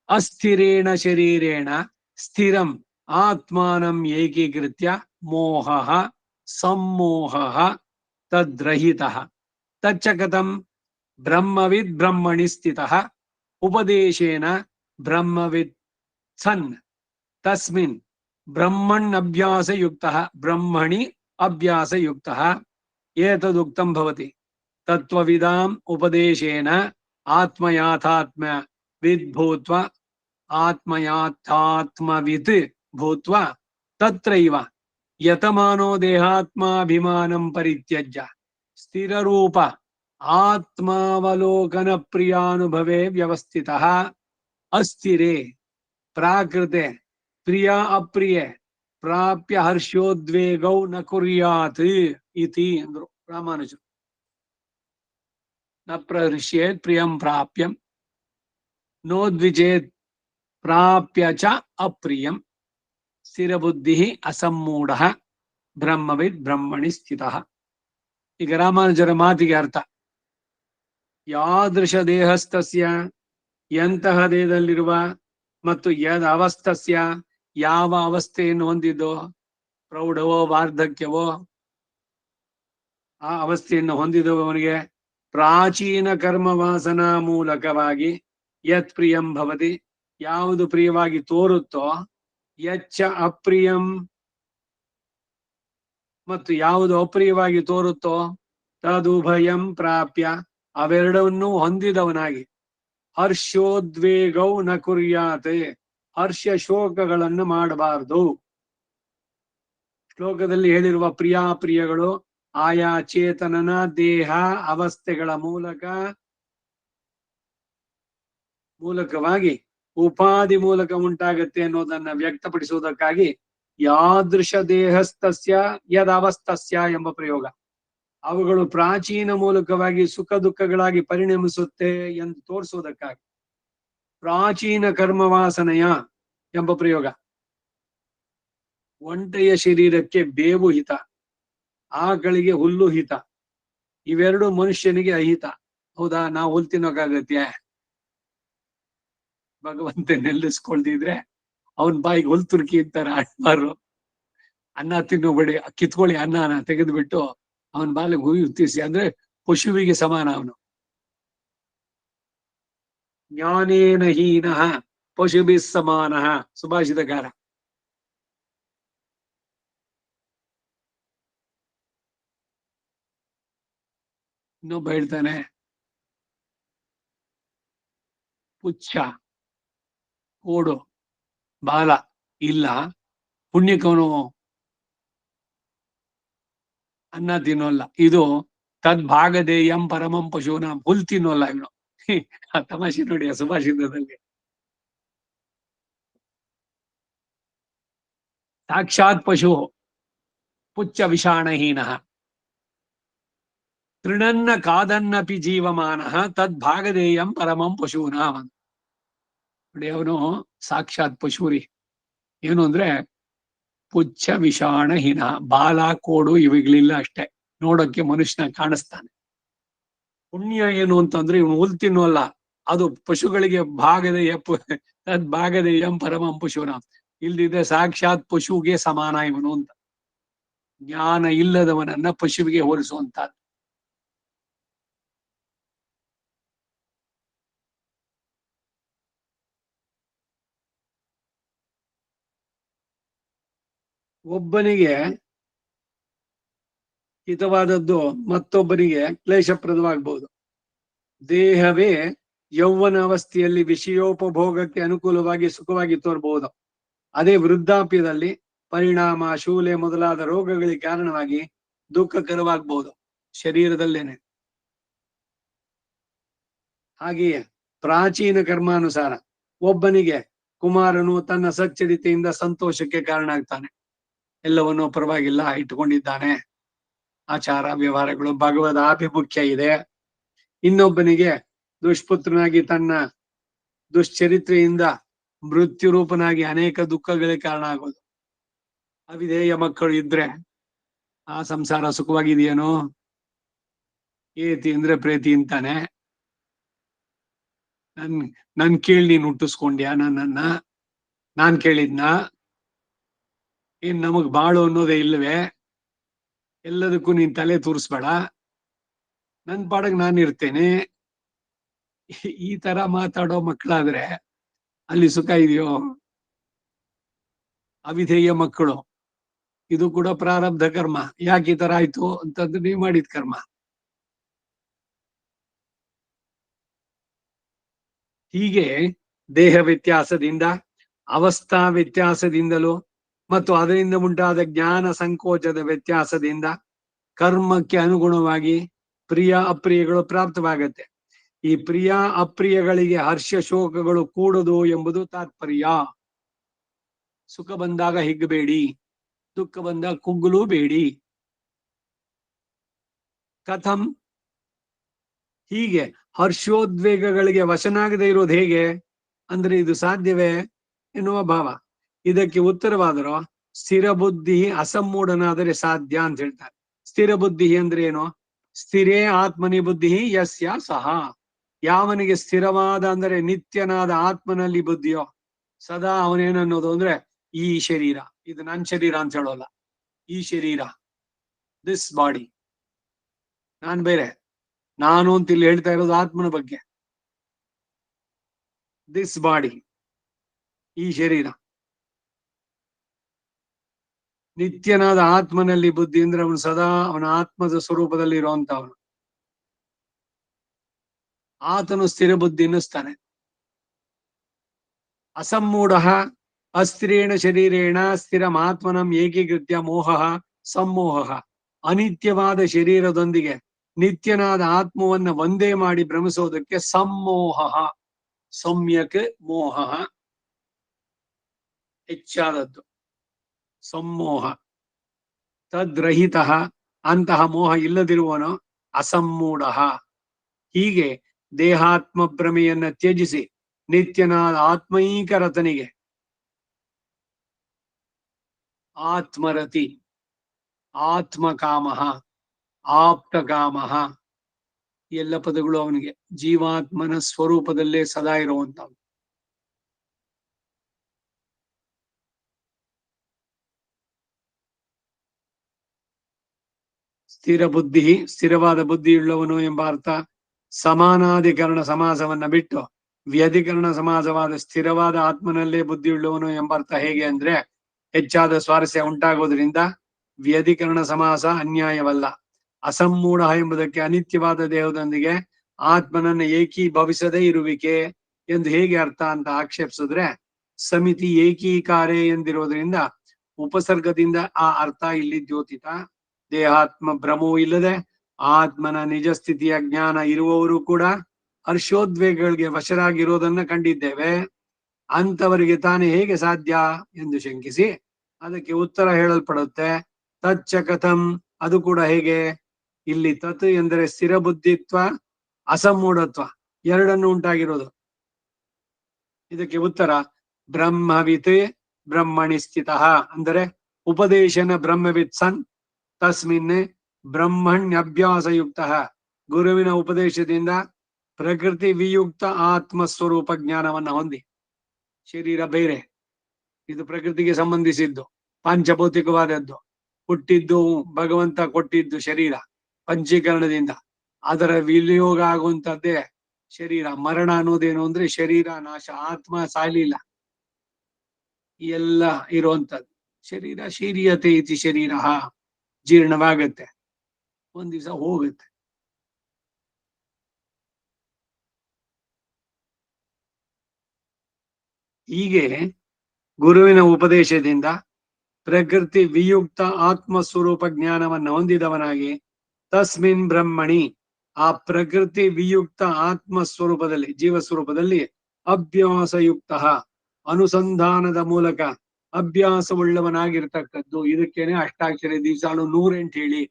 ಅಸ್ಥಿರೇಣ ಶರೀರೇಣ ಸ್ಥಿರಂ ಆತ್ಮಾನಂ ಏಕೀಕೃತ್ಯ ಮೋಹ ಸಮ್ಮೋಹ ತದ್ರಹಿತ ತಚ್ಚ ಕಥಂ ಬ್ರಹ್ಮವಿದ್ ಬ್ರಹ್ಮಣಿ ಸ್ಥಿತ ಉಪದೇಶೇನ ಬ್ರಹ್ಮವಿದ್ ಸನ್ ತಸ್ಮಿನ್ ಬ್ರಹ್ಮಣ್ ಅಭ್ಯಾಸ ಯುಕ್ತ ಬ್ರಹ್ಮಣಿ ಅಭ್ಯಾಸ ಯುಕ್ತ ಏತದುಕ್ತಂ ಭವತಿ. ತತ್ವವಿದಾಂ ಉಪದೇಶೇನ ಆತ್ಮಯಾಥಾತ್ಮ ವಿದ್ ಭೂತ್ವ ಆತ್ಮಯಾಥಾತ್ಮವಿತ್ ಭೂತ್ವ ತತ್ರೈವ ಯತಮಾನೋ ದೇಹಾತ್ಮಾಭಿಮಾನಂ ಪರಿತ್ಯಜ್ಯ ಸ್ಥಿರರೂಪ ಆತ್ಮಾವಲೋಕನ ಪ್ರಿಯಾನುಭವೇ ವ್ಯವಸ್ಥಿತಃ ಅಸ್ಥಿರೇ ಪ್ರಾಕೃತೆ ಪ್ರಿಯ ಅಪ್ರಿಯೆ ಪ್ರಾಪ್ಯ ಹರ್ಷೋದ್ವೇಗೌ ನ ಕುರ್ಯಾತ್ ಇತಿ ಅಂದ್ರು ರಾಮಾನುಜರು. ನ ಪ್ರಹೃಷ್ಯೇತ್ ಪ್ರಿಯಂ ಪ್ರಾಪ್ಯಂ ನೋದ್ವಿಜೇತ್ ಪ್ರಾಪ್ಯ ಚ ಅಪ್ರಿಯಂ ಸ್ಥಿರಬುದ್ಧಿ ಅಸಮ್ಮೂಢ ಬ್ರಹ್ಮವಿದ್ ಬ್ರಹ್ಮಣಿ ಸ್ಥಿತ. ಈಗ ರಾಮಾನುಜರ ಮಾತಿಗೆ ಅರ್ಥ. ಯಾದೃಶ ದೇಹಸ್ಥಸ್ಯ ಎಂತಹ ದೇಹದಲ್ಲಿರುವ ಮತ್ತು ಯದ್ ಅವಸ್ಥಸ್ಯ ಯಾವ ಅವಸ್ಥೆಯನ್ನು ಹೊಂದಿದ್ದೋ, ಪ್ರೌಢವೋ ವಾರ್ಧಕ್ಯವೋ ಆ ಅವಸ್ಥೆಯನ್ನು ಹೊಂದಿದವನಿಗೆ ಪ್ರಾಚೀನ ಕರ್ಮ ವಾಸನಾ ಮೂಲಕವಾಗಿ ಯತ್ ಪ್ರಿಯಂ ಭವತಿ, ಯಾವುದು ಪ್ರಿಯವಾಗಿ ತೋರುತ್ತೋ, ಯಚ್ಚ ಅಪ್ರಿಯಂ, ಮತ್ತು ಯಾವುದು ಅಪ್ರಿಯವಾಗಿ ತೋರುತ್ತೋ, ತದುಭಯಂ ಪ್ರಾಪ್ಯ, ಅವೆರಡನ್ನೂ ಹೊಂದಿದವನಾಗಿ, ಹರ್ಷೋದ್ವೇಗೌ ನ ಕುರ್ಯಾತೆ, ಹರ್ಷ ಶೋಕಗಳನ್ನು ಮಾಡಬಾರದು. ಶ್ಲೋಕದಲ್ಲಿ ಹೇಳಿರುವ ಪ್ರಿಯಾಪ್ರಿಯಗಳು ಆಯಾ ಚೇತನನ ದೇಹ ಅವಸ್ಥೆಗಳ ಮೂಲಕವಾಗಿ ಉಪಾಧಿ ಮೂಲಕ ಉಂಟಾಗತ್ತೆ ಅನ್ನೋದನ್ನ ವ್ಯಕ್ತಪಡಿಸುವುದಕ್ಕಾಗಿ ಯಾದೃಶ ದೇಹಸ್ಥಸ್ಯ ಯದವಸ್ತಸ್ಯ ಎಂಬ ಪ್ರಯೋಗ. ಅವುಗಳು ಪ್ರಾಚೀನ ಮೂಲಕವಾಗಿ ಸುಖ ದುಃಖಗಳಾಗಿ ಪರಿಣಮಿಸುತ್ತೆ ಎಂದು ತೋರಿಸುವುದಕ್ಕಾಗಿ ಪ್ರಾಚೀನ ಕರ್ಮವಾಸನೆಯ ಎಂಬ ಪ್ರಯೋಗ. ಒಂಟೆಯ ಶರೀರಕ್ಕೆ ಬೇವು ಹಿತ, ಆಕಳಿಗೆ ಹುಲ್ಲು ಹಿತ, ಇವೆರಡು ಮನುಷ್ಯನಿಗೆ ಅಹಿತ. ಹೌದಾ? ನಾವು ಹುಲ್ ತಿನ್ನೋಕಾಗತ್ಯ? ಭಗವಂತ ನೆಲ್ಲಿಸ್ಕೊಳ್ದಿದ್ರೆ ಅವನ್ ಬಾಯಿಗೆ ಹುಲ್ ತುರ್ಕಿ ಇರ್ತಾರೆ ಅಣ್ಣಾರು. ಅನ್ನ ತಿನ್ನೋಬೇಡಿ, ಕಿತ್ಕೊಳ್ಳಿ ಅನ್ನನ ತೆಗೆದ್ಬಿಟ್ಟು ಅವನ್ ಬಾಲಿಗೆ ಹೂವಿ ಉತ್ತಿಸಿ, ಅಂದ್ರೆ ಪಶುವಿಗೆ ಸಮಾನ ಅವನು. ಜ್ಞಾನೇನ ಹೀನಃ ಪಶುಭಿ ಸಮಾನಃ, ಸುಭಾಷಿತಕಾರ. ಇನ್ನೊಬ್ಬ ಹೇಳ್ತಾನೆ, ಪುಚ್ಛ, ಕೋಡು, ಬಾಲ ಇಲ್ಲ, ಪುಣ್ಯಕವನು ಅನ್ನ ತಿನ್ನೋಲ್ಲ. ಇದು ತದ್ಭಾಗದೇಯಂ ಪರಮಂ ಪಶುನ, ಹುಲ್ ತಿನ್ನೋಲ್ಲ ಇವನು. ತಮಾಷೆ ನೋಡಿ ಆ ಸುಭಾಷಿತದಲ್ಲಿ. ಸಾಕ್ಷಾತ್ ಪಶು ಪುಚ್ಚ ವಿಷಾಣಹೀನ, ತೃಣನ್ನ ಕಾದನ್ನಪಿ ಜೀವಮಾನ ತದ್ಭಾಗದೇಯಂ ಪರಮಂ ಪಶೂನ. ನೋಡಿ ಅವನು ಸಾಕ್ಷಾತ್ ಪಶುರಿ. ಏನು ಅಂದ್ರೆ ಪುಚ್ಛ ವಿಷಾಣಹೀನ, ಬಾಲ ಕೋಡು ಇವುಗಳಿಲ್ಲ ಅಷ್ಟೇ, ನೋಡೋಕೆ ಮನುಷ್ಯನ ಕಾಣಿಸ್ತಾನೆ. ಪುಣ್ಯ ಏನು ಅಂತಂದ್ರೆ ಇವನು ಹುಲ್ ತಿನ್ನೋಲ್ಲ, ಅದು ಪಶುಗಳಿಗೆ ತದ್ಭಾಗದೇಯಂ ಪರಮಂ ಪಶೂನ. ಇಲ್ದಿದ್ರೆ ಸಾಕ್ಷಾತ್ ಪಶುಗೆ ಸಮಾನ ಇವನು ಅಂತ. ಜ್ಞಾನ ಇಲ್ಲದವನನ್ನ ಪಶುವಿಗೆ ಹೋಲಿಸುವಂತಹದ್ದು. ಒಬ್ಬನಿಗೆ ಹಿತವಾದದ್ದು ಮತ್ತೊಬ್ಬನಿಗೆ ಕ್ಲೇಶಪ್ರದವಾಗಬಹುದು. ದೇಹವೇ ಯೌವನ ಅವಸ್ಥೆಯಲ್ಲಿ ವಿಷಯೋಪಭೋಗಕ್ಕೆ ಅನುಕೂಲವಾಗಿ ಸುಖವಾಗಿ ತೋರಬಹುದು. ಅದೇ ವೃದ್ಧಾಪ್ಯದಲ್ಲಿ ಪರಿಣಾಮ, ಶೂಲೆ ಮೊದಲಾದ ರೋಗಗಳಿಗೆ ಕಾರಣವಾಗಿ ದುಃಖಕರವಾಗಬಹುದು ಶರೀರದಲ್ಲೇನೆ. ಹಾಗೆಯೇ ಪ್ರಾಚೀನ ಕರ್ಮಾನುಸಾರ ಒಬ್ಬನಿಗೆ ಕುಮಾರನು ತನ್ನ ಸಚ್ಚರಿತೆಯಿಂದ ಸಂತೋಷಕ್ಕೆ ಕಾರಣ ಆಗ್ತಾನೆ, ಎಲ್ಲವನ್ನೂ ಪರವಾಗಿಲ್ಲ ಇಟ್ಟುಕೊಂಡಿದ್ದಾನೆ, ಆಚಾರ ವ್ಯವಹಾರಗಳು ಭಗವದ್ ಆಭಿಮುಖ್ಯ ಇದೆ. ಇನ್ನೊಬ್ಬನಿಗೆ ದುಷ್ಪುತ್ರನಾಗಿ ತನ್ನ ದುಶ್ಚರಿತ್ರೆಯಿಂದ ಮೃತ್ಯು ರೂಪನಾಗಿ ಅನೇಕ ದುಃಖಗಳಿಗೆ ಕಾರಣ ಆಗೋದು. ಅವಿಧೇಯ ಮಕ್ಕಳು ಇದ್ರೆ ಆ ಸಂಸಾರ ಸುಖವಾಗಿದೆಯೇನೋ? ಏತಿ ಅಂದ್ರೆ ಪ್ರೇತಿ ಅಂತಾನೆ. ನನ್ ಕೇಳಿ ನೀನ್ ಹುಟ್ಟಿಸ್ಕೊಂಡ್ಯಾ ನನ್ನನ್ನ? ನಾನ್ ಕೇಳಿದ್ನ? ಏನ್ ನಮಗ್ ಬಾಳು ಅನ್ನೋದೇ ಇಲ್ವೇ? ಎಲ್ಲದಕ್ಕೂ ನೀನ್ ತಲೆ ತೂರಿಸ್ಬೇಡ, ನನ್ ಪಾಡಗ್ ನಾನು ಇರ್ತೇನೆ. ಈ ತರ ಮಾತಾಡೋ ಮಕ್ಕಳಾದ್ರೆ ಅಲ್ಲಿ ಸುಖ ಇದೆಯೋ? ಅವಿಧೇಯ ಮಕ್ಕಳು, ಇದು ಕೂಡ ಪ್ರಾರಬ್ಧ ಕರ್ಮ. ಯಾಕೆ ಈ ತರ ಆಯ್ತು ಅಂತಂದ್ರೆ ನೀವ್ ಮಾಡಿದ ಕರ್ಮ. ಹೀಗೆ ದೇಹ ವ್ಯತ್ಯಾಸದಿಂದ, ಅವಸ್ಥಾ ವ್ಯತ್ಯಾಸದಿಂದಲೂ ಮತ್ತು ಅದರಿಂದ ಉಂಟಾದ ಜ್ಞಾನ ಸಂಕೋಚದ ವ್ಯತ್ಯಾಸದಿಂದ ಕರ್ಮಕ್ಕೆ ಅನುಗುಣವಾಗಿ ಪ್ರಿಯ ಅಪ್ರಿಯಗಳು ಪ್ರಾಪ್ತವಾಗತ್ತೆ. ಈ ಪ್ರಿಯ ಅಪ್ರಿಯಗಳಿಗೆ ಹರ್ಷ ಶೋಕಗಳು ಕೂಡುದು ಎಂಬುದು ತಾತ್ಪರ್ಯ. ಸುಖ ಬಂದಾಗ ಹಿಗ್ಗಬೇಡಿ, ದುಃಖ ಬಂದಾಗ ಕುಗ್ಗಲೂ ಬೇಡಿ. ಕಥಂ? ಹೀಗೆ ಹರ್ಷೋದ್ವೇಗಗಳಿಗೆ ವಶನಾಗದೆ ಇರೋದು ಹೇಗೆ ಅಂದ್ರೆ ಇದು ಸಾಧ್ಯವೇ ಎನ್ನುವ ಭಾವ. ಇದಕ್ಕೆ ಉತ್ತರವಾದರೂ ಸ್ಥಿರ ಬುದ್ಧಿ ಅಸಮ್ಮೂಢನಾದರೆ ಸಾಧ್ಯ ಅಂತ ಹೇಳ್ತಾರೆ. ಸ್ಥಿರ ಬುದ್ಧಿ ಅಂದ್ರೆ ಏನು? ಸ್ಥಿರೇ ಆತ್ಮನಿ ಬುದ್ಧಿ ಯಸ್ಯ ಸಹ. ಯಾವನಿಗೆ ಸ್ಥಿರವಾದ ಅಂದರೆ ನಿತ್ಯನಾದ ಆತ್ಮನಲ್ಲಿ ಬುದ್ಧಿಯೋ ಸದಾ ಅವನೇನನ್ನೋದು ಅಂದ್ರೆ ಈ ಶರೀರ, ಇದು ನನ್ನ ಶರೀರ ಅಂತ ಹೇಳೋಲ್ಲ. ಈ ಶರೀರ, ದಿಸ್ ಬಾಡಿ, ನಾನ್ ಬೇರೆ. ನಾನು ಅಂತ ಇಲ್ಲಿ ಹೇಳ್ತಾ ಇರೋದು ಆತ್ಮನ ಬಗ್ಗೆ. ದಿಸ್ ಬಾಡಿ, ಈ ಶರೀರ. ನಿತ್ಯನಾದ ಆತ್ಮನಲ್ಲಿ ಬುದ್ಧಿ ಅಂದ್ರೆ ಅವನು ಸದಾ ಅವನ ಆತ್ಮದ ಸ್ವರೂಪದಲ್ಲಿ ಇರುವಂತವನು. ಆತನು ಸ್ಥಿರ ಬುದ್ಧಿ ಎನ್ನಿಸ್ತಾನೆ. ಅಸಮ್ಮೂಢ ಅಸ್ತ್ರೀಣ ಶರೀರೇಣ ಸ್ಥಿರಮಾತ್ಮನಂ ಏಕೀಕೃತ್ಯ ಮೋಹ ಸಮ್ಮೋಹ. ಅನಿತ್ಯವಾದ ಶರೀರದೊಂದಿಗೆ ನಿತ್ಯನಾದ ಆತ್ಮವನ್ನ ಒಂದೇ ಮಾಡಿ ಭ್ರಮಿಸೋದಕ್ಕೆ ಸಮ್ಮೋಹ. ಸಮ್ಯಕ್ ಮೋಹ, ಹೆಚ್ಚಾದದ್ದು ಸಮ್ಮೋಹ. ತದ್ರಹಿತ, ಅಂತಹ ಮೋಹ ಇಲ್ಲದಿರುವನು ಅಸಮ್ಮೂಢ. ಹೀಗೆ ದೇಹಾತ್ಮ ಭ್ರಮೆಯನ್ನ ತ್ಯಜಿಸಿ ನಿತ್ಯನಾದ ಆತ್ಮೈಕ ರತನಿಗೆ ಆತ್ಮರತಿ, ಆತ್ಮಕಾಮ, ಆಪ್ತಕಾಮ, ಎಲ್ಲ ಪದಗಳು ಅವನಿಗೆ ಜೀವಾತ್ಮನ ಸ್ವರೂಪದಲ್ಲೇ ಸದಾ ಇರುವಂತ. ಸ್ಥಿರ ಬುದ್ಧಿ, ಸ್ಥಿರವಾದ ಬುದ್ಧಿಯುಳ್ಳವನು ಎಂಬ ಅರ್ಥ. ಸಮಾನಾಧಿಕರಣ ಸಮಾಸವನ್ನ ಬಿಟ್ಟು ವ್ಯಧಿಕರಣ ಸಮಾಸವಾದ ಸ್ಥಿರವಾದ ಆತ್ಮನಲ್ಲೇ ಬುದ್ಧಿಯುಳ್ಳವನು ಎಂಬ ಅರ್ಥ ಹೇಗೆ ಅಂದ್ರೆ, ಹೆಚ್ಚಾದ ಸ್ವಾರಸ್ಯ ಉಂಟಾಗೋದ್ರಿಂದ ವ್ಯಧಿಕರಣ ಸಮಾಸ ಅನ್ಯಾಯವಲ್ಲ. ಅಸಮ್ಮೂಢ ಎಂಬುದಕ್ಕೆ ಅನಿತ್ಯವಾದ ದೇಹದೊಂದಿಗೆ ಆತ್ಮನನ್ನ ಏಕೀಭವಿಸದೇ ಇರುವಿಕೆ ಎಂದು ಹೇಗೆ ಅರ್ಥ ಅಂತ ಆಕ್ಷೇಪಿಸಿದ್ರೆ, ಸಮಿತಿ ಏಕೀಕಾರೇ ಎಂದಿರೋದ್ರಿಂದ ಉಪಸರ್ಗದಿಂದ ಆ ಅರ್ಥ ಇಲ್ಲಿ ದ್ಯೋತಿತ. ದೇಹಾತ್ಮ ಭ್ರಮವೂ ಇಲ್ಲದೆ ಆತ್ಮನ ನಿಜ ಸ್ಥಿತಿಯ ಜ್ಞಾನ ಇರುವವರು ಕೂಡ ಹರ್ಷೋದ್ವೇಗಗಳಿಗೆ ವಶರಾಗಿರೋದನ್ನ ಕಂಡಿದ್ದೇವೆ. ಅಂತವರಿಗೆ ತಾನೇ ಹೇಗೆ ಸಾಧ್ಯ ಎಂದು ಶಂಕಿಸಿ ಅದಕ್ಕೆ ಉತ್ತರ ಹೇಳಲ್ಪಡುತ್ತೆ. ತಚ್ಚ ಕಥಂ, ಅದು ಕೂಡ ಹೇಗೆ. ಇಲ್ಲಿ ತತ್ ಎಂದರೆ ಸ್ಥಿರ ಬುದ್ಧಿತ್ವ, ಅಸಮ್ಮೂಢತ್ವ ಎರಡನ್ನು ಉಂಟಾಗಿರೋದು. ಇದಕ್ಕೆ ಉತ್ತರ ಬ್ರಹ್ಮವಿತ್ ಬ್ರಹ್ಮಣಿ ಸ್ಥಿತ, ಅಂದರೆ ಉಪದೇಶನ ಬ್ರಹ್ಮವಿತ್ ಸನ್ ತಸ್ಮಿನ್ ಬ್ರಹ್ಮಣ್ಯಭ್ಯಾಸಯುಕ್ತ. ಗುರುವಿನ ಉಪದೇಶದಿಂದ ಪ್ರಕೃತಿ ವಿಯುಕ್ತ ಆತ್ಮಸ್ವರೂಪ ಜ್ಞಾನವನ್ನ ಹೊಂದಿ. ಶರೀರ ಬೇರೆ, ಇದು ಪ್ರಕೃತಿಗೆ ಸಂಬಂಧಿಸಿದ್ದು, ಪಾಂಚಭೌತಿಕವಾದದ್ದು. ಹುಟ್ಟಿದ್ದು ಭಗವಂತ ಕೊಟ್ಟಿದ್ದು ಶರೀರ ಪಂಚೀಕರಣದಿಂದ, ಅದರ ವಿನಿಯೋಗ ಆಗುವಂತದ್ದೇ ಶರೀರ. ಮರಣ ಅನ್ನೋದೇನು ಅಂದ್ರೆ ಶರೀರ ನಾಶ, ಆತ್ಮ ಸಾಲಿಲ್ಲ, ಎಲ್ಲ ಇರುವಂತದ್ದು. ಶರೀರ ಶೀರಿಯತೆ ಇತಿ ಶರೀರ, ಜೀರ್ಣವಾಗತ್ತೆ, ಒಂದ್ ದಿವಸ ಹೋಗುತ್ತೆ. ಹೀಗೆ ಗುರುವಿನ ಉಪದೇಶದಿಂದ ಪ್ರಕೃತಿ ವಿಯುಕ್ತ ಆತ್ಮಸ್ವರೂಪ ಜ್ಞಾನವನ್ನು ಹೊಂದಿದವನಾಗಿ ತಸ್ಮಿನ್ ಬ್ರಹ್ಮಣಿ, ಆ ಪ್ರಕೃತಿ ವಿಯುಕ್ತ ಆತ್ಮಸ್ವರೂಪದಲ್ಲಿ ಜೀವಸ್ವರೂಪದಲ್ಲಿ ಅಭ್ಯಾಸಯುಕ್ತ, ಅನುಸಂಧಾನದ ಮೂಲಕ ಅಭ್ಯಾಸವುಳ್ಳವನಾಗಿರ್ತಕ್ಕದ್ದು. ಇದಕ್ಕೇನೆ ಅಷ್ಟಾಕ್ಷರಿ ದಿವಸಾನು 108 ಹೇಳಿ.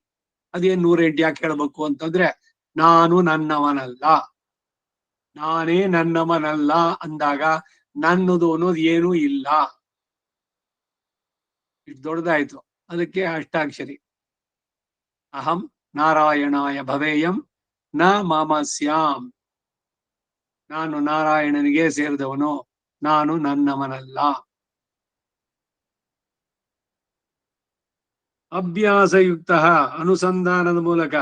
ಅದೇನ್ 108 ಯಾಕೆ ಹೇಳ್ಬೇಕು ಅಂತಂದ್ರೆ, ನಾನು ನನ್ನವನಲ್ಲ, ನಾನೇ ನನ್ನವನಲ್ಲ ಅಂದಾಗ ನನ್ನದು ಅನ್ನೋದು ಏನೂ ಇಲ್ಲ. ಇಷ್ಟು ದೊಡ್ಡದಾಯ್ತು. ಅದಕ್ಕೆ ಅಷ್ಟಾಕ್ಷರಿ. ಅಹಂ ನಾರಾಯಣಾಯ ಭವೇಯಂ ನ ಮಮ ಸ್ಯಾಂ. ನಾನು ನಾರಾಯಣನಿಗೆ ಸೇರಿದವನು, ನಾನು ನನ್ನವನಲ್ಲ. ಅಭ್ಯಾಸಯುಕ್ತ, ಅನುಸಂಧಾನದ ಮೂಲಕ.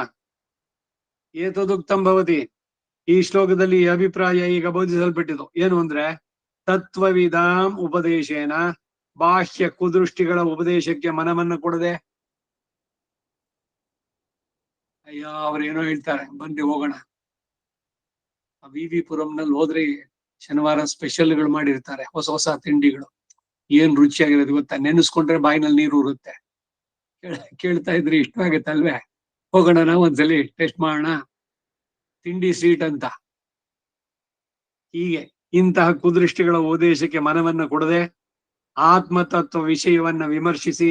ಏತದುಕ್ತಂ ಭವತಿ, ಈ ಶ್ಲೋಕದಲ್ಲಿ ಈ ಅಭಿಪ್ರಾಯ ಈಗ ಬೋಧಿಸಲ್ಪಟ್ಟಿತು. ಏನು ಅಂದ್ರೆ, ತತ್ವವಿದಾಂ ಉಪದೇಶೇನ, ಬಾಹ್ಯ ಕುದೃಷ್ಟಿಗಳ ಉಪದೇಶಕ್ಕೆ ಮನವನ್ನು ಕೊಡದೆ. ಅಯ್ಯೋ ಅವ್ರೇನೋ ಹೇಳ್ತಾರೆ, ಬನ್ನಿ ಹೋಗೋಣ. ವಿ ಪುರಂನಲ್ಲಿ ಹೋದ್ರೆ ಶನಿವಾರ ಸ್ಪೆಷಲ್ಗಳು ಮಾಡಿರ್ತಾರೆ, ಹೊಸ ಹೊಸ ತಿಂಡಿಗಳು. ಏನ್ ರುಚಿಯಾಗಿರೋದು ಗೊತ್ತಾ, ನೆನೆಸ್ಕೊಂಡ್ರೆ ಬಾಯಿನಲ್ಲಿ ನೀರು ಉರುತ್ತೆ. ಕೇಳ್ತಾ ಇದ್ರೆ ಇಷ್ಟ ಆಗತ್ತಲ್ವೇ, ಹೋಗೋಣ ನಾವು ಒಂದ್ಸಲಿ ಟೆಸ್ಟ್ ಮಾಡೋಣ, ತಿಂಡಿ ಸ್ವೀಟ್ ಅಂತ. ಹೀಗೆ ಇಂತಹ ಕುದೃಷ್ಟಿಗಳ ಉಪದೇಶಕ್ಕೆ ಮನವನ್ನ ಕೊಡದೆ ಆತ್ಮತತ್ವ ವಿಷಯವನ್ನ ವಿಮರ್ಶಿಸಿ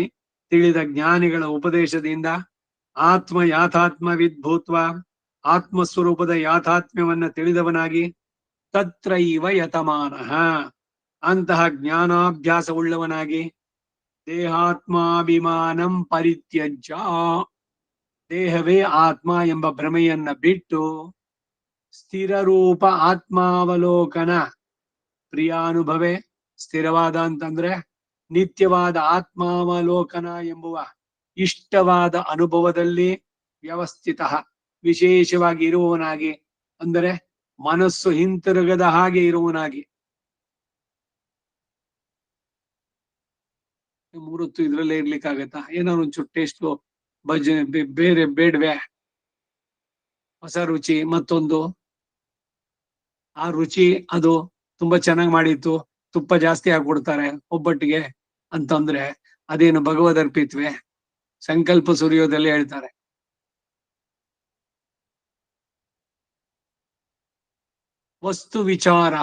ತಿಳಿದ ಜ್ಞಾನಿಗಳ ಉಪದೇಶದಿಂದ ಆತ್ಮ ಯಾಥಾತ್ಮ ವಿದ್ಭೂತ್ವ, ಆತ್ಮಸ್ವರೂಪದ ಯಾಥಾತ್ಮ್ಯವನ್ನ ತಿಳಿದವನಾಗಿ ತತ್ರ ಇವ ಯತಮಾನಃ, ಅಂತಹ ಜ್ಞಾನಾಭ್ಯಾಸವುಳ್ಳವನಾಗಿ ದೇಹಾತ್ಮಾಭಿಮಾನಂ ಪರಿತ್ಯಜ್ಯ, ದೇಹವೇ ಆತ್ಮ ಎಂಬ ಭ್ರಮೆಯನ್ನ ಬಿಟ್ಟು ಸ್ಥಿರ ರೂಪ ಆತ್ಮಾವಲೋಕನ, ಪ್ರಿಯಾನುಭವೆ, ಸ್ಥಿರವಾದ ಅಂತಂದ್ರೆ ನಿತ್ಯವಾದ ಆತ್ಮಾವಲೋಕನ ಎಂಬುವ ಇಷ್ಟವಾದ ಅನುಭವದಲ್ಲಿ ವ್ಯವಸ್ಥಿತ, ವಿಶೇಷವಾಗಿ ಇರುವವನಾಗಿ, ಅಂದರೆ ಮನಸ್ಸು ಹಿಂತಿರುಗದ ಹಾಗೆ ಇರುವವನಾಗಿ. ಮೂರೊತ್ತು ಇದ್ರಲ್ಲೇ ಇರ್ಲಿಕ್ಕಾಗತ್ತಾ? ಏನಾದ್ರು ಒಂಚೂರು ಟೇಸ್ಟ್ ಬೇರೆ ಬೇಡ್ವೆ? ಹೊಸ ರುಚಿ ಮತ್ತೊಂದು. ಆ ರುಚಿ ಅದು ತುಂಬಾ ಚೆನ್ನಾಗಿ ಮಾಡಿತ್ತು, ತುಪ್ಪ ಜಾಸ್ತಿ ಹಾಕ್ಬಿಡ್ತಾರೆ ಒಬ್ಬಟ್ಟಿಗೆ ಅಂತಂದ್ರೆ ಅದೇನು ಭಗವದ್ ಅರ್ಪಿತ್ವೆ? ಸಂಕಲ್ಪ ಸುರಿಯೋದಲ್ಲೇ ಹೇಳ್ತಾರೆ. ವಸ್ತು ವಿಚಾರ.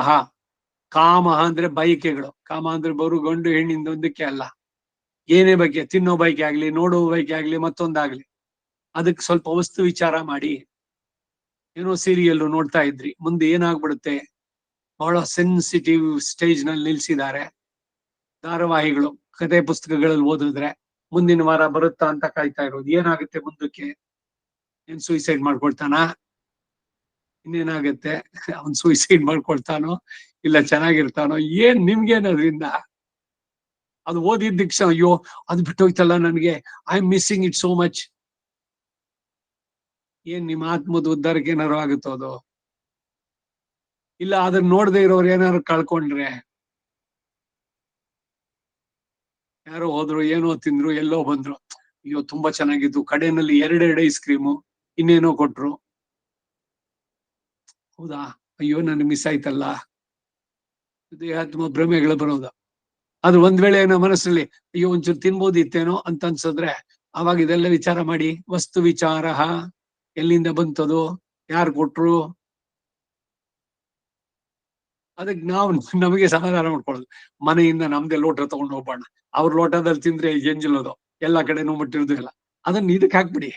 ಕಾಮ ಅಂದ್ರೆ ಬಯಕೆಗಳು. ಕಾಮ ಅಂದ್ರೆ ಬರು ಗಂಡು ಹೆಣ್ಣಿಂದ ಒಂದಕ್ಕೆ ಅಲ್ಲ. ಏನೇ ಬಗ್ಗೆ, ತಿನ್ನೋ ಬಯಕೆ ಆಗ್ಲಿ, ನೋಡೋ ಬಯಕೆ ಆಗ್ಲಿ, ಮತ್ತೊಂದಾಗ್ಲಿ, ಅದಕ್ಕೆ ಸ್ವಲ್ಪ ವಸ್ತು ವಿಚಾರ ಮಾಡಿ. ಏನೋ ಸೀರಿಯಲ್ ನೋಡ್ತಾ ಇದ್ರಿ, ಮುಂದೆ ಏನಾಗ್ಬಿಡುತ್ತೆ? ಬಹಳ ಸೆನ್ಸಿಟಿವ್ ಸ್ಟೇಜ್ ನಲ್ಲಿ ನಿಲ್ಸಿದ್ದಾರೆ. ಧಾರಾವಾಹಿಗಳು, ಕಥೆ ಪುಸ್ತಕಗಳಲ್ಲಿ ಓದಿದ್ರೆ ಮುಂದಿನ ವಾರ ಬರುತ್ತಾ ಅಂತ ಕಾಯ್ತಾ ಇರೋದು. ಏನಾಗುತ್ತೆ ಮುಂದಕ್ಕೆ? ಏನ್ ಸೂಸೈಡ್ ಮಾಡ್ಕೊಳ್ತಾನ? ಇನ್ನೇನಾಗತ್ತೆ? ಅವ್ನ್ ಸೂಸೈಡ್ ಮಾಡ್ಕೊಳ್ತಾನೋ ಇಲ್ಲ ಚೆನ್ನಾಗಿರ್ತಾನೋ? ಏನ್ ನಿಮ್ಗೇನ್ ಅದರಿಂದ? ಅದು ಓದಿದ ದಿಕ್ಷ ಅಯ್ಯೋ ಅದು ಬಿಟ್ಟೋಯ್ತಲ್ಲ ನನ್ಗೆ, I am missing it so much. ಏನ್ ನಿಮ್ಮ ಆತ್ಮದ ಉದ್ಧಾರಕ್ಕೆ ಏನಾರು ಆಗುತ್ತೋ ಅದು? ಇಲ್ಲ ಅದನ್ನ ನೋಡದೆ ಇರೋರು ಏನಾದ್ರು ಕಳ್ಕೊಂಡ್ರೆ? ಯಾರೋ ಹೋದ್ರು, ಏನೋ ತಿಂದ್ರು, ಎಲ್ಲೋ ಬಂದ್ರು, ಅಯ್ಯೋ ತುಂಬಾ ಚೆನ್ನಾಗಿತ್ತು, ಕಡೆನಲ್ಲಿ ಎರಡೆರಡು ಐಸ್ ಕ್ರೀಮು, ಇನ್ನೇನೋ ಕೊಟ್ರು, ಹೌದಾ, ಅಯ್ಯೋ ನನ್ ಮಿಸ್ ಆಯ್ತಲ್ಲ. ದೇಹಾತ್ಮ ಭ್ರಮೆಗಳು ಬರೋದು. ಅದು ಒಂದ್ ವೇಳೆ ಏನೋ ಮನಸ್ಸಲ್ಲಿ ಅಯ್ಯೋ ಒಂಚೂರು ತಿನ್ಬೋದಿತ್ತೇನೋ ಅಂತ ಅನ್ಸಿದ್ರೆ ಅವಾಗ ಇದೆಲ್ಲ ವಿಚಾರ ಮಾಡಿ. ವಸ್ತು ವಿಚಾರ. ಎಲ್ಲಿಂದ ಬಂತದು? ಯಾರು ಕೊಟ್ರು? ಅದಕ್ಕೆ ನಾವು ನಮಗೆ ಸಮಾಧಾನ ಮಾಡ್ಕೊಳ್ಳೋದು, ಮನೆಯಿಂದ ನಮ್ದೇ ಲೋಟ ತಗೊಂಡು ಹೋಗ್ಬೋಣ, ಅವ್ರ ಲೋಟದಲ್ಲಿ ತಿಂದ್ರೆ ಎಂಜಲೋದು, ಎಲ್ಲಾ ಕಡೆನೂ ಮುಟ್ಟಿರೋದು ಇಲ್ಲ. ಅದನ್ನ ಇದಕ್ ಹಾಕ್ಬಿಡಿ.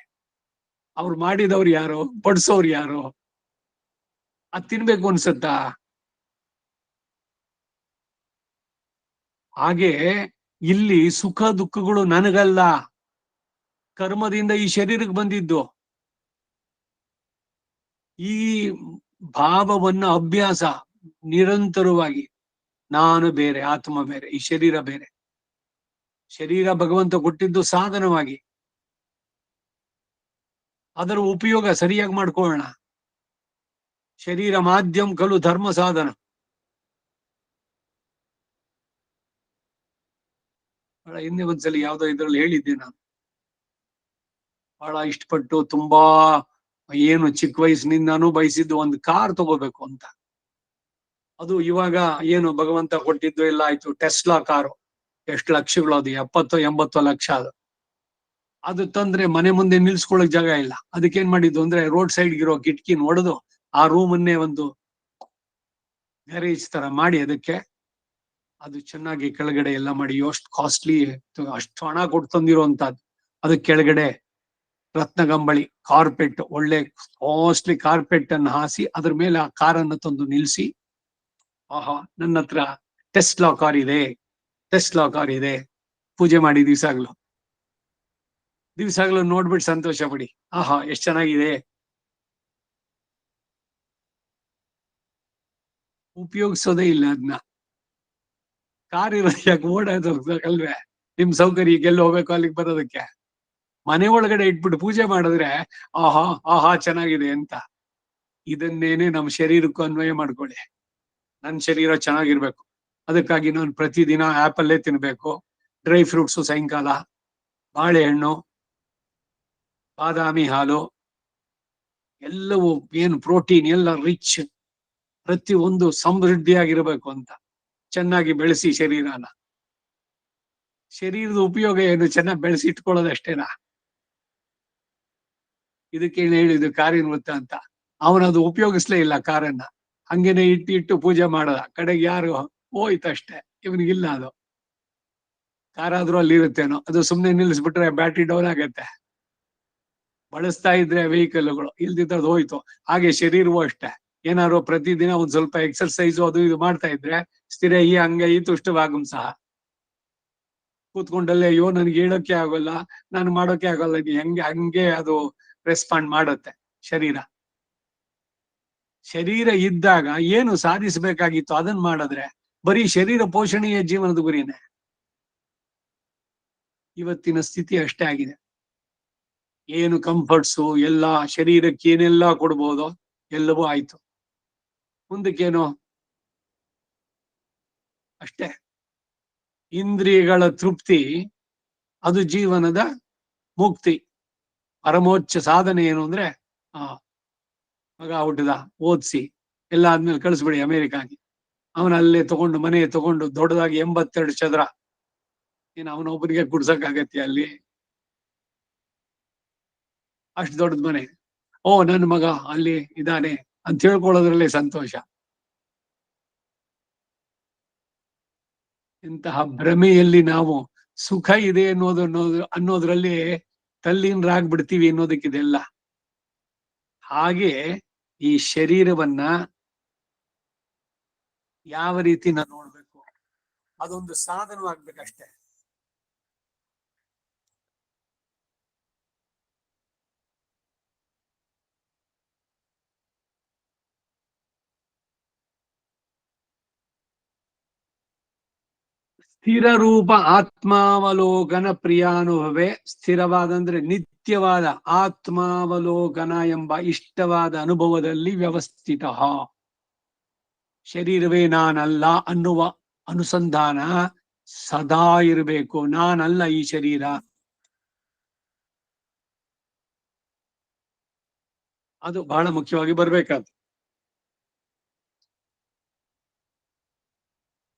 ಅವ್ರು ಮಾಡಿದವ್ರು ಯಾರು? ಬಡ್ಸೋರು ಯಾರು? ಅದ್ ತಿನ್ಬೇಕು ಅನ್ಸತ್ತಾ? ಹಾಗೆ ಇಲ್ಲಿ ಸುಖ ದುಃಖಗಳು ನನಗಲ್ಲ, ಕರ್ಮದಿಂದ ಈ ಶರೀರಕ್ಕೆ ಬಂದಿದ್ದು. ಈ ಭಾವವನ್ನ ಅಭ್ಯಾಸ ನಿರಂತರವಾಗಿ, ನಾನು ಬೇರೆ, ಆತ್ಮ ಬೇರೆ, ಈ ಶರೀರ ಬೇರೆ. ಶರೀರ ಭಗವಂತ ಕೊಟ್ಟಿದ್ದು ಸಾಧನವಾಗಿ, ಅದರ ಉಪಯೋಗ ಸರಿಯಾಗಿ ಮಾಡ್ಕೊಳ್ಳೋಣ. ಶರೀರ ಮಾಧ್ಯಮ ಕಲು ಧರ್ಮ ಸಾಧನ. ಬಹಳ ಹಿಂದೆ ಒಂದ್ಸಲಿ ಯಾವ್ದೋ ಇದ್ರಲ್ಲಿ ಹೇಳಿದ್ದೆ ನಾನು, ಬಹಳ ಇಷ್ಟಪಟ್ಟು ತುಂಬಾ ಏನು ಚಿಕ್ಕ ವಯಸ್ಸಿನಿಂದಾನು ಬಯಸಿದ್ದು ಒಂದು ಕಾರ್ ತಗೋಬೇಕು ಅಂತ. ಅದು ಇವಾಗ ಏನು ಭಗವಂತ ಕೊಟ್ಟಿದ್ದು ಎಲ್ಲ ಆಯ್ತು, ಟೆಸ್ಲಾ ಕಾರು. ಎಷ್ಟು ಲಕ್ಷಗಳು, ಅದು 70-80 ಲಕ್ಷ. ಅದು ತಂದ್ರೆ ಮನೆ ಮುಂದೆ ನಿಲ್ಸ್ಕೊಳಕ್ ಜಾಗ ಇಲ್ಲ. ಅದಕ್ಕೇನ್ ಮಾಡಿದ್ದು ಅಂದ್ರೆ ರೋಡ್ ಸೈಡ್ ಇರೋ ಕಿಟಕಿನ ಒಡೆದು ಆ ರೂಮನ್ನೇ ಒಂದು ಗ್ಯಾರೇಜ್ ತರ ಮಾಡಿ ಅದಕ್ಕೆ ಅದು ಚೆನ್ನಾಗಿ ಕೆಳಗಡೆ ಎಲ್ಲ ಮಾಡಿ, ಎಷ್ಟು ಕಾಸ್ಟ್ಲಿ, ಅಷ್ಟು ಹಣ ಕೊಟ್ಟು ತಂದಿರುವಂತಹದ್ದು. ಅದಕ್ಕೆ ಕೆಳಗಡೆ ರತ್ನಗಂಬಳಿ ಕಾರ್ಪೆಟ್, ಒಳ್ಳೆ ಕಾಸ್ಟ್ಲಿ ಕಾರ್ಪೆಟ್ ಅನ್ನು ಹಾಸಿ ಅದ್ರ ಮೇಲೆ ಆ ಕಾರನ್ನು ತಂದು ನಿಲ್ಸಿ, ಆಹಾ ನನ್ನ ಹತ್ರ ಟೆಸ್ಲಾ ಕಾರ್ ಇದೆ, ಟೆಸ್ಲಾ ಕಾರ್ ಇದೆ, ಪೂಜೆ ಮಾಡಿ ದಿವ್ಸಾಗ್ಲೂ ನೋಡ್ಬಿಟ್ಟು ಸಂತೋಷ ಪಡಿ, ಆಹಾ ಎಷ್ಟ್ ಚೆನ್ನಾಗಿದೆ. ಉಪಯೋಗಿಸೋದೇ ಇಲ್ಲ ಅದನ್ನ. ಕಾರ್ ಇರೋದು ಯಾಕೆ? ಓಡಾಡೋದಲ್ವೇ? ನಿಮ್ ಸೌಕರ್ಯಕ್ಕೆ ಎಲ್ಲಿ ಹೋಗ್ಬೇಕು ಅಲ್ಲಿಗೆ ಬರೋದಕ್ಕೆ. ಮನೆ ಒಳಗಡೆ ಇಟ್ಬಿಟ್ಟು ಪೂಜೆ ಮಾಡಿದ್ರೆ ಆಹಾ ಆಹಾ ಚೆನ್ನಾಗಿದೆ ಅಂತ. ಇದನ್ನೇನೆ ನಮ್ಮ ಶರೀರಕ್ಕೂ ಅನ್ವಯ ಮಾಡ್ಕೊಳ್ಳಿ. ನನ್ ಶರೀರ ಚೆನ್ನಾಗಿರ್ಬೇಕು, ಅದಕ್ಕಾಗಿ ನಾನು ಪ್ರತಿದಿನ ಆಪಲ್ಲೇ ತಿನ್ಬೇಕು, ಡ್ರೈ ಫ್ರೂಟ್ಸು ಸಾಯಂಕಾಲ, ಬಾಳೆಹಣ್ಣು, ಬಾದಾಮಿ ಹಾಲು, ಎಲ್ಲವೂ ಏನು ಪ್ರೋಟೀನ್ ಎಲ್ಲ ರಿಚ್, ಪ್ರತಿ ಒಂದು ಸಮೃದ್ಧಿಯಾಗಿರ್ಬೇಕು ಅಂತ ಚೆನ್ನಾಗಿ ಬೆಳೆಸಿ ಶರೀರನ. ಶರೀರದ ಉಪಯೋಗ ಏನು? ಚೆನ್ನಾಗಿ ಬೆಳೆಸಿ ಇಟ್ಕೊಳ್ಳೋದಷ್ಟೇನಾ? ಇದಕ್ಕೇನು ಹೇಳಿದ್ದು ಕಾರಿನ ವೃತ್ತ ಅಂತ. ಅವನದು ಉಪಯೋಗಿಸ್ಲೇ ಇಲ್ಲ ಕಾರನ್ನ, ಹಂಗೇನೆ ಇಟ್ಟು ಇಟ್ಟು ಪೂಜೆ ಮಾಡದ, ಕಡೆಗೆ ಯಾರು ಹೋಯ್ತಷ್ಟೇ, ಇವನಿಗಿಲ್ಲ ಅದು. ಕಾರ್ ಆದ್ರೂ ಅಲ್ಲಿ ಇರುತ್ತೇನೋ, ಅದು ಸುಮ್ನೆ ನಿಲ್ಲಿಸ್ಬಿಟ್ರೆ ಬ್ಯಾಟ್ರಿ ಡೌನ್ ಆಗತ್ತೆ. ಬಳಸ್ತಾ ಇದ್ರೆ ವೆಹಿಕಲ್ಗಳು, ಇಲ್ದಿದ್ದದ್ದು ಹೋಯ್ತು. ಹಾಗೆ ಶರೀರವೂ ಅಷ್ಟೇ, ಏನಾದ್ರು ಪ್ರತಿದಿನ ಒಂದ್ ಸ್ವಲ್ಪ ಎಕ್ಸರ್ಸೈಸು ಅದು ಇದು ಮಾಡ್ತಾ ಇದ್ರೆ ಸ್ಥಿರ ಈ ಹಂಗೆ ಈ ತುಷ್ಟವಾಗಂ ಸಹ. ಕೂತ್ಕೊಂಡಲ್ಲೇ ಅಯ್ಯೋ ನನ್ಗೆ ಹೇಳೋಕೆ ಆಗೋಲ್ಲ, ನಾನು ಮಾಡೋಕೆ ಆಗೋಲ್ಲ, ಹೆಂಗೆ ಹಂಗೆ ಅದು ರೆಸ್ಪಾಂಡ್ ಮಾಡುತ್ತೆ ಶರೀರ. ಶರೀರ ಇದ್ದಾಗ ಏನು ಸಾಧಿಸಬೇಕಾಗಿತ್ತು ಅದನ್ನ ಮಾಡಿದ್ರೆ ಬರೀ ಶರೀರ ಪೋಷಣೆಯ ಜೀವನದ ಗುರಿನೇ. ಇವತ್ತಿನ ಸ್ಥಿತಿ ಅಷ್ಟೇ ಆಗಿದೆ. ಏನು ಕಂಫರ್ಟ್ಸು ಎಲ್ಲ, ಶರೀರಕ್ಕೆ ಏನೆಲ್ಲ ಕೊಡ್ಬೋದೋ ಎಲ್ಲವೂ ಆಯ್ತು, ಮುಂದಕ್ಕೇನು? ಅಷ್ಟೇ. ಇಂದ್ರಿಯಗಳ ತೃಪ್ತಿ ಅದು ಜೀವನದ ಮುಕ್ತಿ. ಪರಮೋಚ್ಚ ಸಾಧನೆ ಏನು ಅಂದ್ರೆ ಆ ಮಗ ಹುಟ್ಟಿದ, ಓದಿಸಿ ಎಲ್ಲ ಆದ್ಮೇಲೆ ಕಳಿಸ್ಬಿಡಿ ಅಮೆರಿಕಾಗೆ. ಅವನಲ್ಲೇ ತಗೊಂಡು ಮನೆ ತಗೊಂಡು ದೊಡ್ಡದಾಗಿ 82 ಚದರ, ಏನು ಅವನೊಬ್ಬನಿಗೆ ಕುಡ್ಸಕ್ ಆಗತ್ತೆ ಅಲ್ಲಿ? ಅಷ್ಟು ದೊಡ್ಡದ ಮನೆ. ಓ ನನ್ನ ಮಗ ಅಲ್ಲಿ ಇದ್ದಾನೆ ಅಂತ ಹೇಳ್ಕೊಳ್ಳೋದ್ರಲ್ಲೇ ಸಂತೋಷ. ಇಂತಹ ಭ್ರಮೆಯಲ್ಲಿ ನಾವು ಸುಖ ಇದೆ ಅನ್ನೋದ್ರಲ್ಲಿ ತಲ್ಲೀನರಾಗ್ಬಿಡ್ತೀವಿ ಅನ್ನೋದಕ್ಕಿದೆಲ್ಲ. ಹಾಗೆ ಈ ಶರೀರವನ್ನ ಯಾವ ರೀತಿ ನಾವು ನೋಡ್ಬೇಕು, ಅದೊಂದು ಸಾಧನವಾಗ್ಬೇಕಷ್ಟೇ. ಸ್ಥಿರ ರೂಪ ಆತ್ಮಾವಲೋಕನ ಪ್ರಿಯಾನುಭವೇ. ಸ್ಥಿರವಾದಂದ್ರೆ ನಿತ್ಯವಾದ ಆತ್ಮಾವಲೋಕನ ಎಂಬ ಇಷ್ಟವಾದ ಅನುಭವದಲ್ಲಿ ವ್ಯವಸ್ಥಿತ. ಶರೀರವೇ ನಾನಲ್ಲ ಅನ್ನುವ ಅನುಸಂಧಾನ ಸದಾ ಇರಬೇಕು. ನಾನಲ್ಲ ಈ ಶರೀರ. ಅದು ಬಹಳ ಮುಖ್ಯವಾಗಿ ಬರ್ಬೇಕಾದ.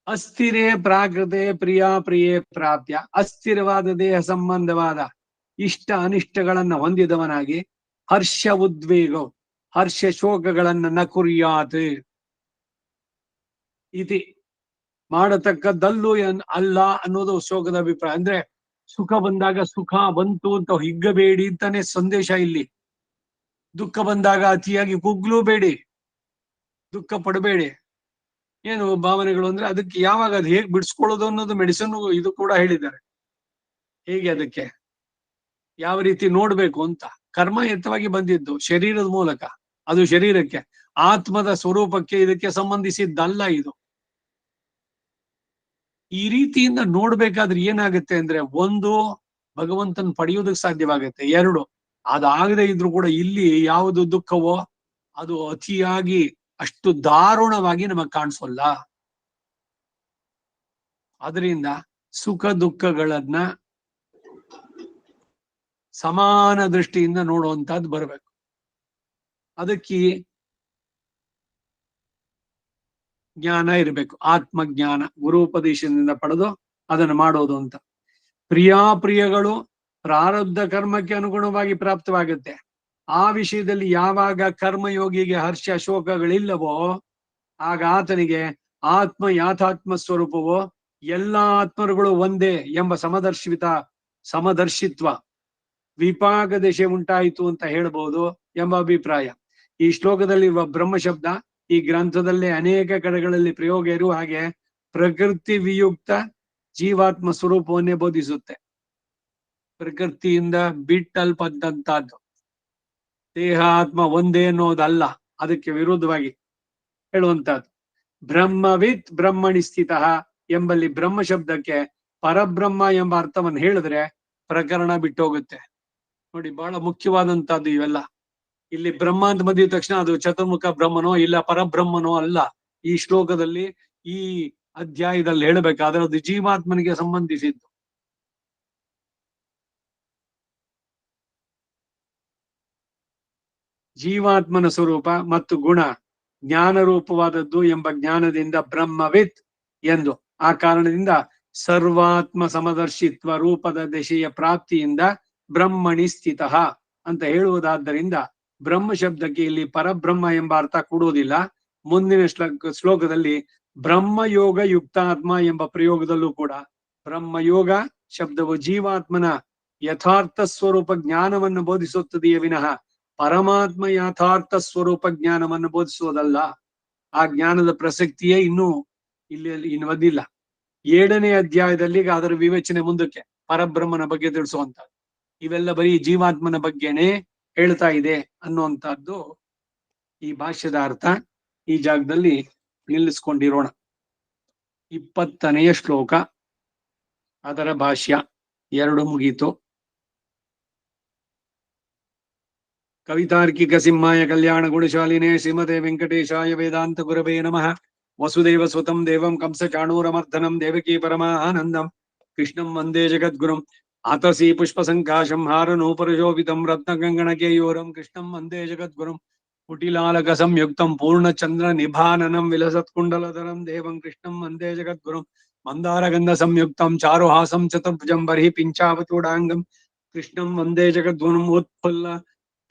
ಅಸ್ಥಿರೇ ಪ್ರಾಕೃತೆ ಪ್ರಿಯಾ ಪ್ರಿಯೇ ಪ್ರಾಪ್ಯ. ಅಸ್ಥಿರವಾದ ದೇಹ ಸಂಬಂಧವಾದ ಇಷ್ಟ ಅನಿಷ್ಟಗಳನ್ನ ಹೊಂದಿದವನಾಗಿ ಹರ್ಷ ಉದ್ವೇಗ ಹರ್ಷ ಶೋಕಗಳನ್ನ ನ ಕುರ್ಯಾತ್ ಇತಿ ಮಾಡತಕ್ಕದ್ದಲ್ಲೂ ಅಲ್ಲ ಅನ್ನೋದು ಶೋಕದ ಅಭಿಪ್ರಾಯ. ಅಂದ್ರೆ ಸುಖ ಬಂದಾಗ ಸುಖ ಬಂತು ಅಂತ ಹಿಗ್ಗಬೇಡಿ ಅಂತಾನೆ ಸಂದೇಶ ಇಲ್ಲಿ. ದುಃಖ ಬಂದಾಗ ಅತಿಯಾಗಿ ಕುಗ್ಲೂಬೇಡಿ, ದುಃಖ ಪಡಬೇಡಿ. ಏನು ಭಾವನೆಗಳು ಅಂದ್ರೆ ಅದಕ್ಕೆ ಯಾವಾಗ ಅದು ಹೇಗೆ ಬಿಡಿಸ್ಕೊಳ್ಳೋದು ಅನ್ನೋದು ಮೆಡಿಸಿನ್ ಇದು ಕೂಡ ಹೇಳಿದ್ದಾರೆ. ಹೇಗೆ ಅದಕ್ಕೆ ಯಾವ ರೀತಿ ನೋಡ್ಬೇಕು ಅಂತ. ಕರ್ಮ ಎತ್ತವಾಗಿ ಬಂದಿದ್ದು ಶರೀರದ ಮೂಲಕ, ಅದು ಶರೀರಕ್ಕೆ. ಆತ್ಮದ ಸ್ವರೂಪಕ್ಕೆ ಇದಕ್ಕೆ ಸಂಬಂಧಿಸಿದ್ದಲ್ಲ ಇದು. ಈ ರೀತಿಯಿಂದ ನೋಡ್ಬೇಕಾದ್ರೆ ಏನಾಗುತ್ತೆ ಅಂದ್ರೆ, ಒಂದು, ಭಗವಂತನ ಪಡೆಯೋದಕ್ಕೆ ಸಾಧ್ಯವಾಗುತ್ತೆ. ಎರಡು, ಅದಾಗದೆ ಇದ್ರು ಕೂಡ ಇಲ್ಲಿ ಯಾವುದು ದುಃಖವೋ ಅದು ಅತಿಯಾಗಿ ಅಷ್ಟು ದಾರುಣವಾಗಿ ನಮಗ್ ಕಾಣಿಸೋಲ್ಲ. ಅದರಿಂದ ಸುಖ ದುಃಖಗಳನ್ನ ಸಮಾನ ದೃಷ್ಟಿಯಿಂದ ನೋಡುವಂತದ್ದು ಬರಬೇಕು. ಅದಕ್ಕೆ ಜ್ಞಾನ ಇರಬೇಕು, ಆತ್ಮಜ್ಞಾನ ಗುರುಪದೇಶದಿಂದ ಪಡೆದು ಅದನ್ನು ಮಾಡೋದು ಅಂತ. ಪ್ರಿಯಾಪ್ರಿಯಗಳು ಪ್ರಾರಬ್ಧ ಕರ್ಮಕ್ಕೆ ಅನುಗುಣವಾಗಿ ಪ್ರಾಪ್ತವಾಗುತ್ತೆ. ಆ ವಿಷಯದಲ್ಲಿ ಯಾವಾಗ ಕರ್ಮಯೋಗಿಗೆ ಹರ್ಷ ಶೋಕಗಳಿಲ್ಲವೋ ಆಗ ಆತನಿಗೆ ಆತ್ಮ ಯಾಥಾತ್ಮ ಸ್ವರೂಪವೋ ಎಲ್ಲಾ ಆತ್ಮರುಗಳು ಒಂದೇ ಎಂಬ ಸಮದರ್ಶಿತ್ವ ವಿಪಾಕ ದಶೆ ಉಂಟಾಯಿತು ಅಂತ ಹೇಳ್ಬೋದು ಎಂಬ ಅಭಿಪ್ರಾಯ. ಈ ಶ್ಲೋಕದಲ್ಲಿ ಬ್ರಹ್ಮ ಶಬ್ದ ಈ ಗ್ರಂಥದಲ್ಲೇ ಅನೇಕ ಕಡೆಗಳಲ್ಲಿ ಪ್ರಯೋಗ ಇರುವ ಹಾಗೆ ಪ್ರಕೃತಿ ವಿಯುಕ್ತ ಜೀವಾತ್ಮ ಸ್ವರೂಪವನ್ನೇ ಬೋಧಿಸುತ್ತೆ. ಪ್ರಕೃತಿಯಿಂದ ಬಿಟ್ಟಲ್ಪಟ್ಟಂತಹದ್ದು ದೇಹ ಆತ್ಮ ಒಂದೇ ಅನ್ನೋದಲ್ಲ, ಅದಕ್ಕೆ ವಿರುದ್ಧವಾಗಿ ಹೇಳುವಂತಹದ್ದು. ಬ್ರಹ್ಮವಿತ್ ಬ್ರಹ್ಮಣಿ ಸ್ಥಿತ ಎಂಬಲ್ಲಿ ಬ್ರಹ್ಮ ಶಬ್ದಕ್ಕೆ ಪರಬ್ರಹ್ಮ ಎಂಬ ಅರ್ಥವನ್ನು ಹೇಳಿದ್ರೆ ಪ್ರಕರಣ ಬಿಟ್ಟೋಗುತ್ತೆ. ನೋಡಿ, ಬಹಳ ಮುಖ್ಯವಾದಂತಹದ್ದು ಇವೆಲ್ಲ. ಇಲ್ಲಿ ಬ್ರಹ್ಮ ಅಂತ ಬಂದಿದ ತಕ್ಷಣ ಅದು ಚತುರ್ಮುಖ ಬ್ರಹ್ಮನೋ ಇಲ್ಲ ಪರಬ್ರಹ್ಮನೋ ಅಲ್ಲ. ಈ ಶ್ಲೋಕದಲ್ಲಿ ಈ ಅಧ್ಯಾಯದಲ್ಲಿ ಹೇಳಬೇಕಾದ್ರೆ ಅದು ಜೀವಾತ್ಮನಿಗೆ ಸಂಬಂಧಿಸಿದ್ದು. ಜೀವಾತ್ಮನ ಸ್ವರೂಪ ಮತ್ತು ಗುಣ ಜ್ಞಾನ ರೂಪವಾದದ್ದು ಎಂಬ ಜ್ಞಾನದಿಂದ ಬ್ರಹ್ಮವಿತ್ ಎಂದು. ಆ ಕಾರಣದಿಂದ ಸರ್ವಾತ್ಮ ಸಮದರ್ಶಿತ್ವ ರೂಪದ ದಶೆಯ ಪ್ರಾಪ್ತಿಯಿಂದ ಬ್ರಹ್ಮಣಿ ಸ್ಥಿತ ಅಂತ ಹೇಳುವುದಾದ್ದರಿಂದ ಬ್ರಹ್ಮ ಶಬ್ದಕ್ಕೆ ಇಲ್ಲಿ ಪರಬ್ರಹ್ಮ ಎಂಬ ಅರ್ಥ ಕೊಡುವುದಿಲ್ಲ. ಮುಂದಿನ ಶ್ಲೋಕದಲ್ಲಿ ಬ್ರಹ್ಮಯೋಗ ಯುಕ್ತಾತ್ಮ ಎಂಬ ಪ್ರಯೋಗದಲ್ಲೂ ಕೂಡ ಬ್ರಹ್ಮಯೋಗ ಶಬ್ದವು ಜೀವಾತ್ಮನ ಯಥಾರ್ಥ ಸ್ವರೂಪ ಜ್ಞಾನವನ್ನು ಬೋಧಿಸುತ್ತದೆಯೇ ವಿನಃ ಪರಮಾತ್ಮ ಯಥಾರ್ಥ ಸ್ವರೂಪ ಜ್ಞಾನವನ್ನು ಬೋಧಿಸುವುದಲ್ಲ. ಆ ಜ್ಞಾನದ ಪ್ರಸಕ್ತಿಯೇ ಇನ್ನೂ ಇನ್ನು ಬಂದಿಲ್ಲ. 7ನೇ ಅಧ್ಯಾಯದಲ್ಲಿ ಅದರ ವಿವೇಚನೆ ಮುಂದಕ್ಕೆ ಪರಬ್ರಹ್ಮನ ಬಗ್ಗೆ ತಿಳಿಸುವಂತ. ಇವೆಲ್ಲ ಬರೀ ಜೀವಾತ್ಮನ ಬಗ್ಗೆನೇ ಹೇಳ್ತಾ ಇದೆ ಅನ್ನುವಂಥದ್ದು ಈ ಭಾಷ್ಯದ ಅರ್ಥ. ಈ ಜಾಗದಲ್ಲಿ ನಿಲ್ಲಿಸ್ಕೊಂಡಿರೋಣ. 20ನೆಯ ಶ್ಲೋಕ, ಅದರ ಭಾಷ್ಯ 2 ಮುಗೀತು. ಕವಿತಾರ್ಕಿಕ ಸಿಂಹಾಯ ಕಲ್ಯಾಣ ಗುಣಶಾಲಿನೇ ಶ್ರೀಮತೆ ವೆಂಕಟೇಶಾಯ ವೇದಾಂತ ಗುರವೇ ನಮಃ. वसुदेवसुतं देवं कंसचाणूरमर्दनं देवकी परमानन्दं कृष्णं वन्दे जगद्गुरुम् आतसी पुष्पसङ्काशं हारनूपुरशोभितं रत्नगङ्गणकेयूरं कृष्णं वन्दे जगद्गुरुम् कुटिलालकसंयुक्तं पूर्णचन्द्रनिभाननं विलसत्कुण्डलधरं देवं कृष्णं वन्दे जगद्गुरुम् मन्दारगन्धसंयुक्तं चारुहासं चतुर्भुजं बर्हि पिञ्चावचूडाङ्गं कृष्णं वन्दे जगद्गुरुम् उत्फुल्ल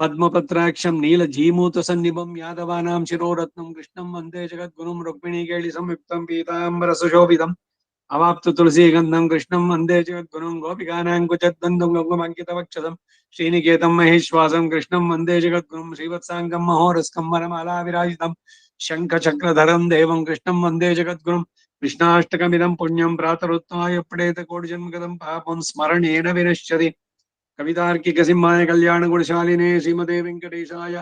पद्मपत्राक्षं नीलजीमूतसन्निभं यादवानां शिरोरत्नं कृष्णं वन्दे जगद्गुरुं रुक्मिणीकेळिसंयुक्तं पीताम्बरसुशोभितम् अवाप्त तुलसीगन्धं कृष्णं वन्दे जगद्गुरुं गोपिकानां कुचद्वन्द्वं कुङ्कुमङ्कितवक्षसं श्रीनिकेतं महेश्वासं कृष्णं वन्दे जगद्गुरुं श्रीवत्साङ्गं महोरस्कं वरमालाविराजितं शङ्खचक्रधरं देवं कृष्णं वन्दे जगद्गुरुं कृष्णाष्टकमिदं पुण्यं प्रातरुत्थाय पठेत कोटिजन्मगतं पापं स्मरणेन विनश्यति कवितार्किकसिंहाय कल्याणगुणशालिने श्रीमते वेङ्कटेशाय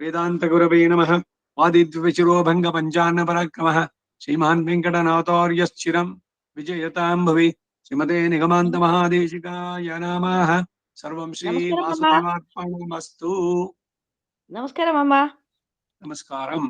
वेदान्तगुरवे नमः वादिद्विशिरोभङ्गपञ्चान्नपराक्रमः श्रीमान् वेङ्कटनाथार्यश्चिरं विजयतां भुवि श्रीमते निगमान्तमहादेशिकाय नमः सर्वं नमस्कारम् अम्मा. श्रीवासुदेवार्पणमस्तु नमस्कारम् अम्मा. नमस्कारम्